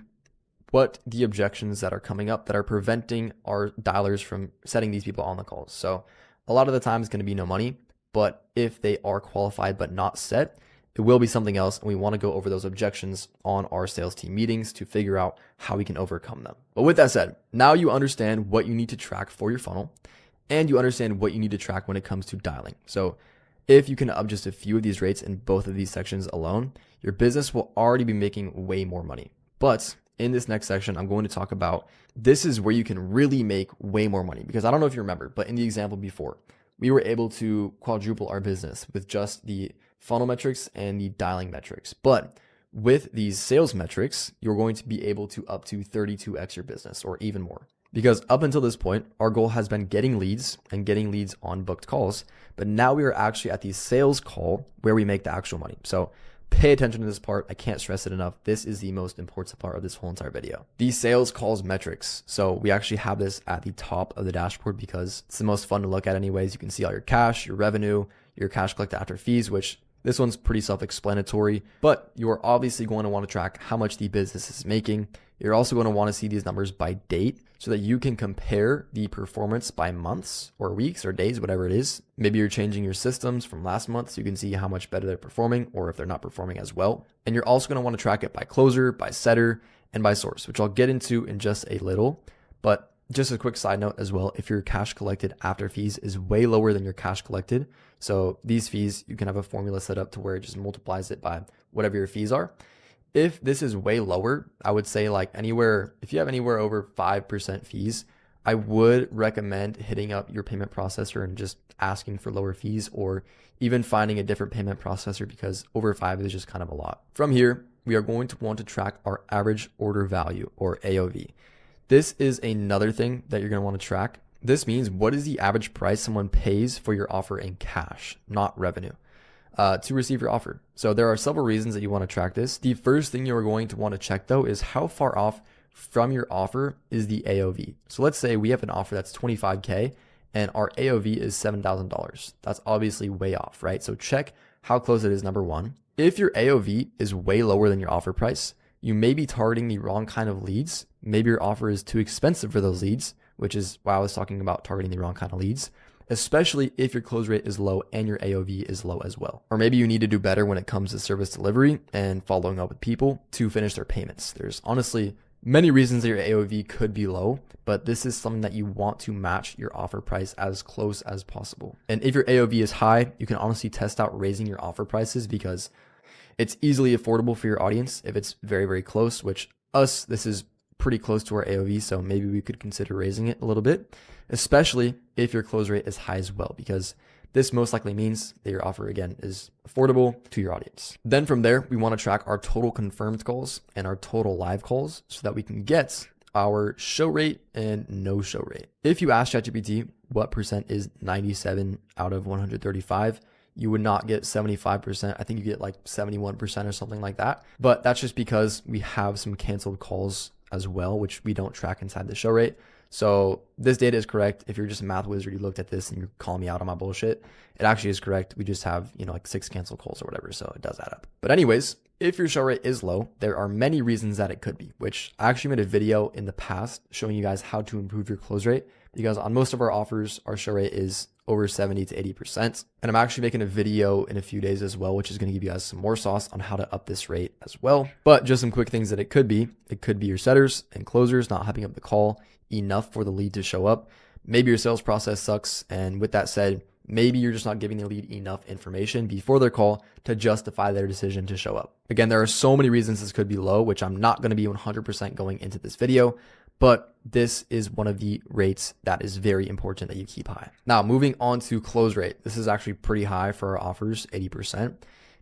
what the objections that are coming up that are preventing our dialers from setting these people on the calls. So a lot of the time it's going to be no money, but if they are qualified but not set, it will be something else. And we want to go over those objections on our sales team meetings to figure out how we can overcome them. But with that said, now you understand what you need to track for your funnel, and you understand what you need to track when it comes to dialing. So if you can up just a few of these rates in both of these sections alone, your business will already be making way more money. But in this next section, I'm going to talk about this is where you can really make way more money, because I don't know if you remember, but in the example before, we were able to quadruple our business with just the funnel metrics and the dialing metrics. But with these sales metrics, you're going to be able to up to 32x your business or even more. Because up until this point, our goal has been getting leads and getting leads on booked calls. But now we are actually at the sales call where we make the actual money. So pay attention to this part. I can't stress it enough. This is the most important part of this whole entire video. The sales calls metrics. So we actually have this at the top of the dashboard because it's the most fun to look at anyways. You can see all your cash, your revenue, your cash collected after fees, which this one's pretty self-explanatory, but you're obviously going to want to track how much the business is making. You're also going to want to see these numbers by date so that you can compare the performance by months or weeks or days, whatever it is. Maybe you're changing your systems from last month so you can see how much better they're performing or if they're not performing as well. And you're also going to want to track it by closer, by setter, and by source, which I'll get into in just a little. But just a quick side note as well, if your cash collected after fees is way lower than your cash collected, so these fees, you can have a formula set up to where it just multiplies it by whatever your fees are. If this is way lower, I would say like anywhere, if you have anywhere over 5% fees, I would recommend hitting up your payment processor and just asking for lower fees, or even finding a different payment processor, because over 5 is just kind of a lot. From here, we are going to want to track our average order value, or AOV. This is another thing that you're going to want to track. This means what is the average price someone pays for your offer in cash, not revenue, to receive your offer. So there are several reasons that you want to track this. The first thing you're going to want to check though is how far off from your offer is the AOV. So let's say we have an offer that's 25K and our AOV is $7,000. That's obviously way off, right? So check how close it is, number one. If your AOV is way lower than your offer price, you may be targeting the wrong kind of leads. Maybe your offer is too expensive for those leads, which is why I was talking about targeting the wrong kind of leads, especially if your close rate is low and your AOV is low as well. Or maybe you need to do better when it comes to service delivery and following up with people to finish their payments. There's honestly many reasons that your AOV could be low, but this is something that you want to match your offer price as close as possible. And if your AOV is high, you can honestly test out raising your offer prices, because it's easily affordable for your audience if it's very, very close, which this is pretty close to our AOV. So maybe we could consider raising it a little bit, especially if your close rate is high as well, because this most likely means that your offer, again, is affordable to your audience. Then from there, we want to track our total confirmed calls and our total live calls so that we can get our show rate and no show rate. If you ask ChatGPT what percent is 97 out of 135, you would not get 75%. I think you get like 71% or something like that. But that's just because we have some canceled calls as well, which we don't track inside the show rate. So this data is correct. If you're just a math wizard, you looked at this and you're calling me out on my bullshit, it actually is correct. We just have, like 6 canceled calls or whatever. So it does add up. But anyways, if your show rate is low, there are many reasons that it could be, which I actually made a video in the past showing you guys how to improve your close rate, because on most of our offers, our show rate is over 70 to 80%. And I'm actually making a video in a few days as well, which is going to give you guys some more sauce on how to up this rate as well. But just some quick things that it could be your setters and closers not hyping up the call enough for the lead to show up. Maybe your sales process sucks. And with that said, maybe you're just not giving the lead enough information before their call to justify their decision to show up. Again, there are so many reasons this could be low, which I'm not going to be 100% going into this video, but this is one of the rates that is very important that you keep high. Now, moving on to close rate. This is actually pretty high for our offers, 80%.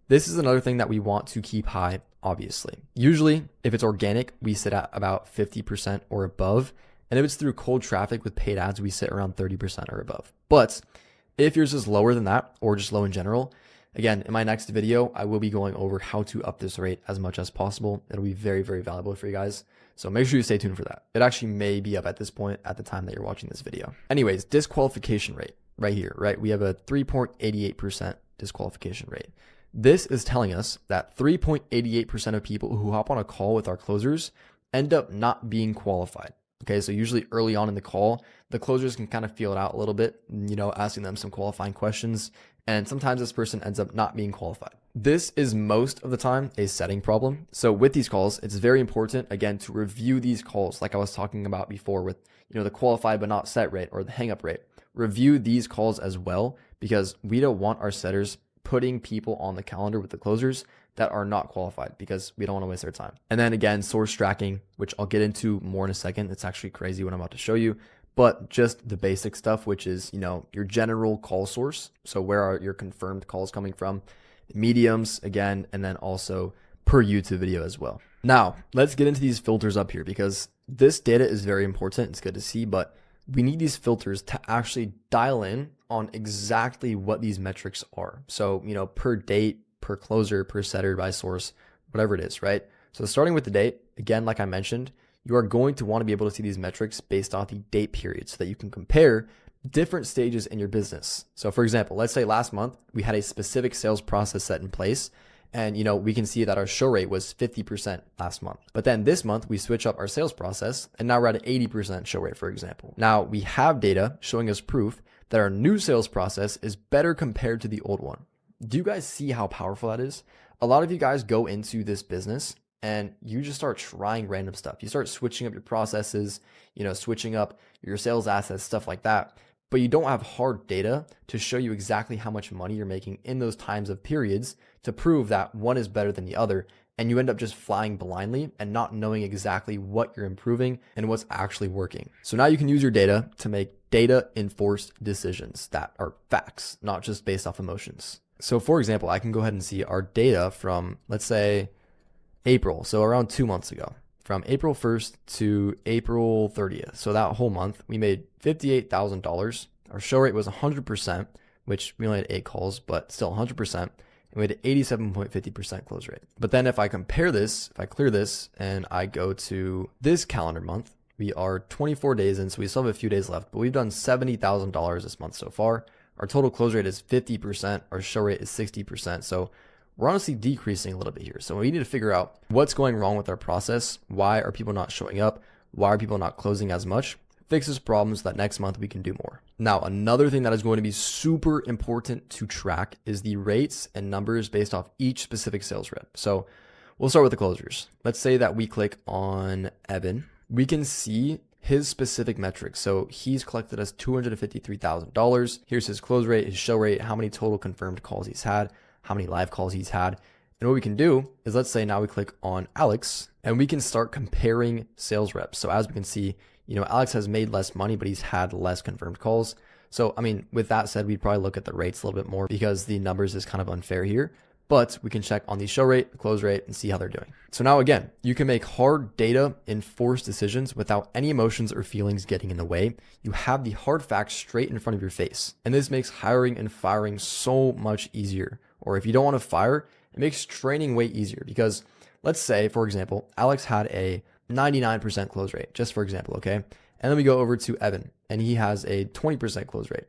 This is another thing that we want to keep high, obviously. Usually, if it's organic, we sit at about 50% or above. And if it's through cold traffic with paid ads, we sit around 30% or above. But if yours is lower than that, or just low in general, again, in my next video, I will be going over how to up this rate as much as possible. It'll be very, very valuable for you guys. So make sure you stay tuned for that. It actually may be up at this point at the time that you're watching this video. Anyways, disqualification rate right here, right? We have a 3.88% disqualification rate. This is telling us that 3.88% of people who hop on a call with our closers end up not being qualified. Okay, so usually early on in the call, the closers can kind of feel it out a little bit, asking them some qualifying questions. And sometimes this person ends up not being qualified. This is most of the time a setting problem. So with these calls, it's very important, again, to review these calls like I was talking about before with, the qualified but not set rate or the hang up rate. Review these calls as well, because we don't want our setters putting people on the calendar with the closers that are not qualified, because we don't want to waste their time. And then again, source tracking, which I'll get into more in a second. It's actually crazy what I'm about to show you. But just the basic stuff, which is, your general call source. So where are your confirmed calls coming from? Mediums, again, and then also per YouTube video as well. Now, let's get into these filters up here, because this data is very important. It's good to see, but we need these filters to actually dial in on exactly what these metrics are. So, per date, per closer, per setter, by source, whatever it is, right? So starting with the date, again, like I mentioned, you are going to want to be able to see these metrics based off the date period so that you can compare different stages in your business. So for example, let's say last month we had a specific sales process set in place, and we can see that our show rate was 50% last month. But then this month we switch up our sales process and now we're at an 80% show rate, for example. Now we have data showing us proof that our new sales process is better compared to the old one. Do you guys see how powerful that is? A lot of you guys go into this business and you just start trying random stuff. You start switching up your processes, switching up your sales assets, stuff like that. But you don't have hard data to show you exactly how much money you're making in those times of periods to prove that one is better than the other. and you end up just flying blindly and not knowing exactly what you're improving and what's actually working. So now you can use your data to make data enforced decisions that are facts, not just based off emotions. So for example, I can go ahead and see our data from, let's say, April. So around 2 months ago, from April 1st to April 30th. So that whole month, we made $58,000. Our show rate was 100%, which we only had 8 calls, but still 100%. And we had an 87.50% close rate. But then if I compare this, if I clear this and I go to this calendar month, we are 24 days in, so we still have a few days left, but we've done $70,000 this month so far. Our total close rate is 50%. Our show rate is 60%. So we're honestly decreasing a little bit here. So we need to figure out what's going wrong with our process. Why are people not showing up? Why are people not closing as much? Fix this problem so that next month we can do more. Now, another thing that is going to be super important to track is the rates and numbers based off each specific sales rep. So we'll start with the closers. Let's say that we click on Evan. We can see his specific metrics. So he's collected us $253,000. Here's his close rate, his show rate, how many total confirmed calls he's had, how many live calls he's had. And what we can do is, let's say now we click on Alex and we can start comparing sales reps. So as we can see, Alex has made less money, but he's had less confirmed calls. So, with that said, we'd probably look at the rates a little bit more because the numbers is kind of unfair here, but we can check on the show rate, the close rate, and see how they're doing. So now again, you can make hard data enforced decisions without any emotions or feelings getting in the way. You have the hard facts straight in front of your face. And this makes hiring and firing so much easier. Or if you don't want to fire, it makes training way easier because let's say, for example, Alex had a 99% close rate, just for example, okay? And then we go over to Evan and he has a 20% close rate.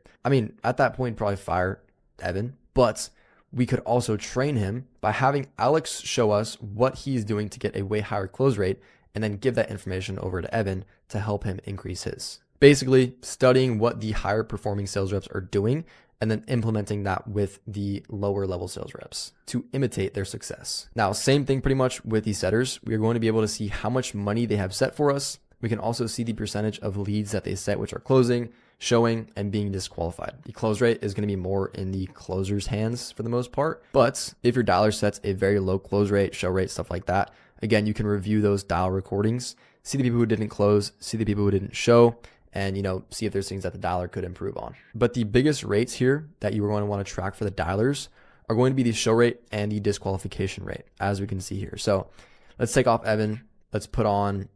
At that point, probably fire Evan, but we could also train him by having Alex show us what he's doing to get a way higher close rate and then give that information over to Evan to help him increase his. Basically, studying what the higher performing sales reps are doing and then implementing that with the lower level sales reps to imitate their success. Now, same thing pretty much with the setters. We are going to be able to see how much money they have set for us. We can also see the percentage of leads that they set, which are closing, showing, and being disqualified. The close rate is going to be more in the closer's hands for the most part. But if your dialer sets a very low close rate, show rate, stuff like that, again, you can review those dial recordings, see the people who didn't close, see the people who didn't show, and see if there's things that the dialer could improve on. But the biggest rates here that you are going to want to track for the dialers are going to be the show rate and the disqualification rate, as we can see here. So let's take off Evan. Let's put on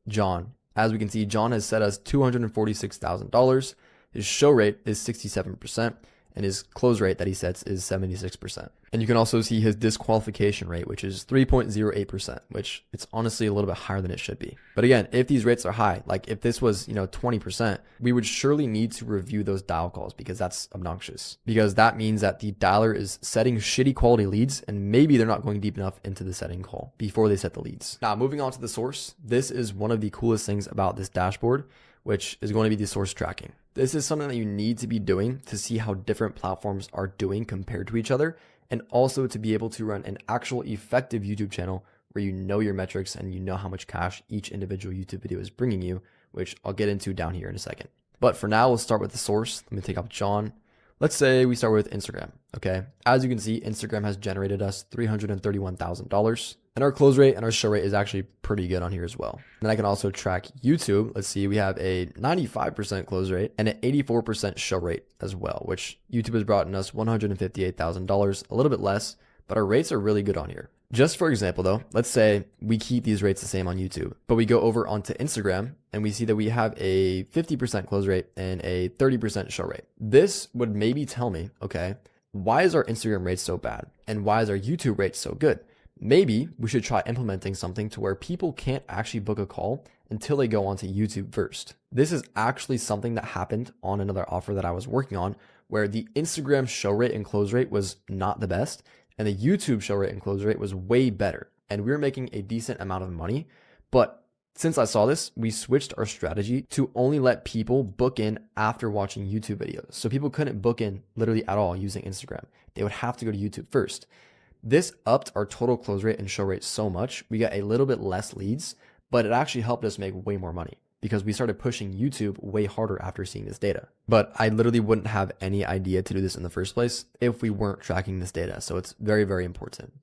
John. As we can see, John has set us $246,000. His show rate is 67%, and his close rate that he sets is 76%. And you can also see his disqualification rate, which is 3.08%, which it's honestly a little bit higher than it should be. But again, if these rates are high, like if this was, 20%, we would surely need to review those dial calls because that's obnoxious. Because that means that the dialer is setting shitty quality leads and maybe they're not going deep enough into the setting call before they set the leads. Now, moving on to the source, this is one of the coolest things about this dashboard, which is going to be the source tracking. This is something that you need to be doing to see how different platforms are doing compared to each other, and also to be able to run an actual effective YouTube channel where you know your metrics and you know how much cash each individual YouTube video is bringing you, which I'll get into down here in a second. But for now, we'll start with the source. Let me take up John. Let's say we start with Instagram, okay? As you can see, Instagram has generated us $331,000. And our close rate and our show rate is actually pretty good on here as well. Then I can also track YouTube. Let's see, we have a 95% close rate and an 84% show rate as well, which YouTube has brought in us $158,000, a little bit less, but our rates are really good on here. Just for example though, let's say we keep these rates the same on YouTube, but we go over onto Instagram and we see that we have a 50% close rate and a 30% show rate. This would maybe tell me, okay, why is our Instagram rate so bad? And why is our YouTube rate so good? Maybe we should try implementing something to where people can't actually book a call until they go onto YouTube first. This is actually something that happened on another offer that I was working on where the Instagram show rate and close rate was not the best and the YouTube show rate and close rate was way better. And we were making a decent amount of money. But since I saw this, we switched our strategy to only let people book in after watching YouTube videos. So people couldn't book in literally at all using Instagram. They would have to go to YouTube first. This upped our total close rate and show rate so much. We got a little bit less leads, but it actually helped us make way more money because we started pushing YouTube way harder after seeing this data. But I literally wouldn't have any idea to do this in the first place if we weren't tracking this data. So it's very, very important.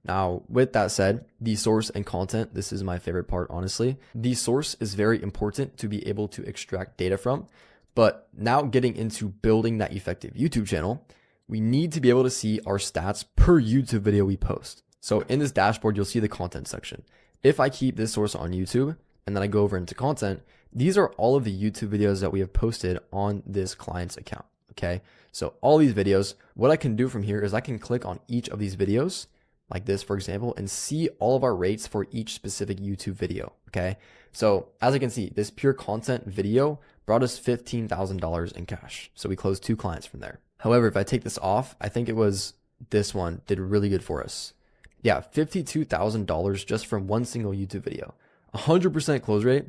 Now, with that said, the source and content, this is my favorite part, honestly. The source is very important to be able to extract data from, but now getting into building that effective YouTube channel, we need to be able to see our stats per YouTube video we post. So in this dashboard, you'll see the content section. If I keep this source on YouTube and then I go over into content, these are all of the YouTube videos that we have posted on this client's account. Okay. So all these videos, what I can do from here is I can click on each of these videos like this, for example, and see all of our rates for each specific YouTube video. Okay. So as I can see, this pure content video brought us $15,000 in cash. So we closed 2 clients from there. However, if I take this off, I think it was this one did really good for us. Yeah, $52,000 just from one single YouTube video. 100% close rate,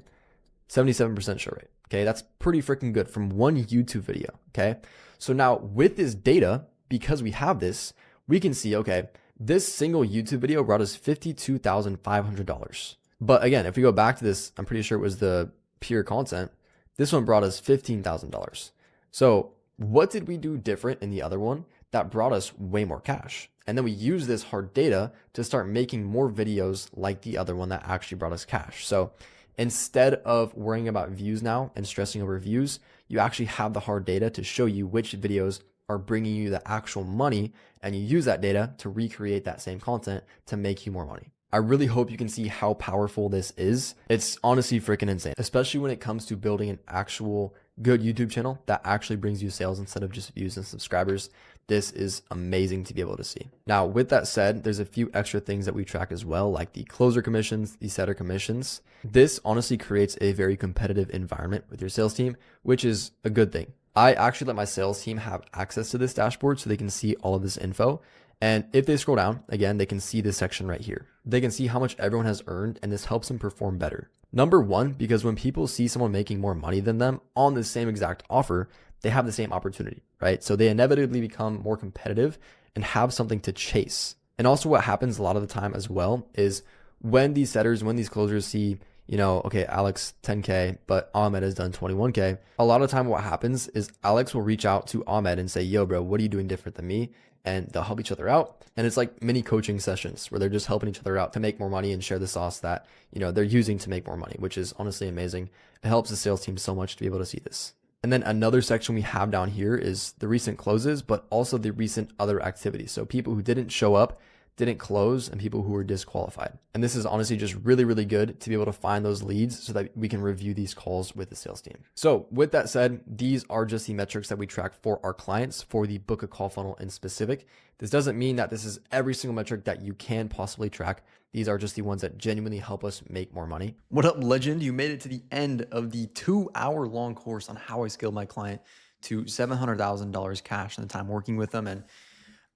77% show rate. Okay, that's pretty freaking good from one YouTube video. Okay, so now with this data, because we have this, we can see, okay, this single YouTube video brought us $52,500. But again, if we go back to this, I'm pretty sure it was the pure content. This one brought us $15,000. So what did we do different in the other one that brought us way more cash? And then we use this hard data to start making more videos like the other one that actually brought us cash. So instead of worrying about views now and stressing over views, you actually have the hard data to show you which videos are bringing you the actual money, and you use that data to recreate that same content to make you more money. I really hope you can see how powerful this is. It's honestly freaking insane, especially when it comes to building an actual good YouTube channel that actually brings you sales instead of just views and subscribers. This is amazing to be able to see. Now, with that said, there's a few extra things that we track as well, like the closer commissions, the setter commissions. This honestly creates a very competitive environment with your sales team, which is a good thing. I actually let my sales team have access to this dashboard so they can see all of this info. And if they scroll down, again, they can see this section right here. They can see how much everyone has earned, and this helps them perform better. Number one, because when people see someone making more money than them on the same exact offer, they have the same opportunity, right? So they inevitably become more competitive and have something to chase. And also what happens a lot of the time as well is when these setters, when these closers see, okay, Alex 10K, but Ahmed has done 21K. A lot of time what happens is Alex will reach out to Ahmed and say, yo, bro, what are you doing different than me? And they'll help each other out. And it's like mini coaching sessions where they're just helping each other out to make more money and share the sauce that, they're using to make more money, which is honestly amazing. It helps the sales team so much to be able to see this. And then another section we have down here is the recent closes, but also the recent other activities. So people who didn't show up, didn't close, and people who were disqualified. And this is honestly just really, really good to be able to find those leads so that we can review these calls with the sales team. So with that said, these are just the metrics that we track for our clients for the book a call funnel in specific. This doesn't mean that this is every single metric that you can possibly track. These are just the ones that genuinely help us make more money. What up, legend? You made it to the end of the 2-hour long course on how I scaled my client to $700,000 cash in the time working with them. And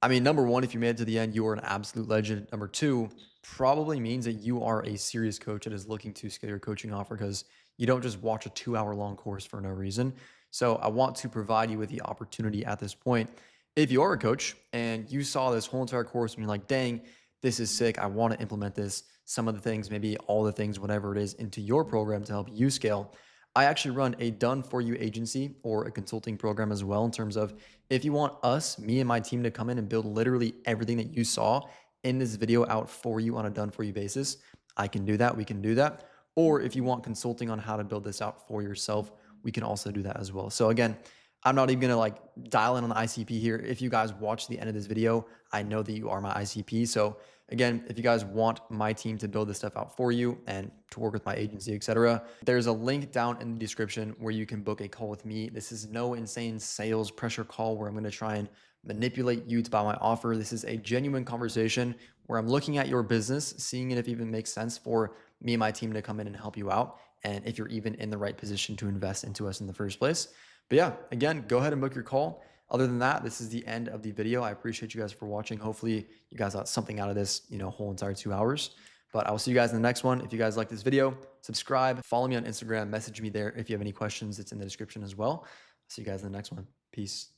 I mean, number one, if you made it to the end, you are an absolute legend. Number two, probably means that you are a serious coach that is looking to scale your coaching offer, because you don't just watch a 2-hour long course for no reason. So I want to provide you with the opportunity at this point. If you are a coach and you saw this whole entire course and you're like, dang, this is sick, I want to implement this, some of the things, maybe all the things, whatever it is, into your program to help you scale, I actually run a done-for-you agency or a consulting program as well, in terms of if you want us, me and my team, to come in and build literally everything that you saw in this video out for you on a done-for-you basis, I can do that. We can do that. Or if you want consulting on how to build this out for yourself, we can also do that as well. So again, I'm not even going to dial in on the ICP here. If you guys watch the end of this video, I know that you are my ICP. So again, if you guys want my team to build this stuff out for you and to work with my agency, etc., there's a link down in the description where you can book a call with me. This is no insane sales pressure call where I'm going to try and manipulate you to buy my offer. This is a genuine conversation where I'm looking at your business, seeing if it even makes sense for me and my team to come in and help you out, and if you're even in the right position to invest into us in the first place. But yeah, again, go ahead and book your call. Other than that, this is the end of the video. I appreciate you guys for watching. Hopefully you guys got something out of this, whole entire 2 hours. But I will see you guys in the next one. If you guys like this video, subscribe, follow me on Instagram, message me there if you have any questions. It's in the description as well. See you guys in the next one. Peace.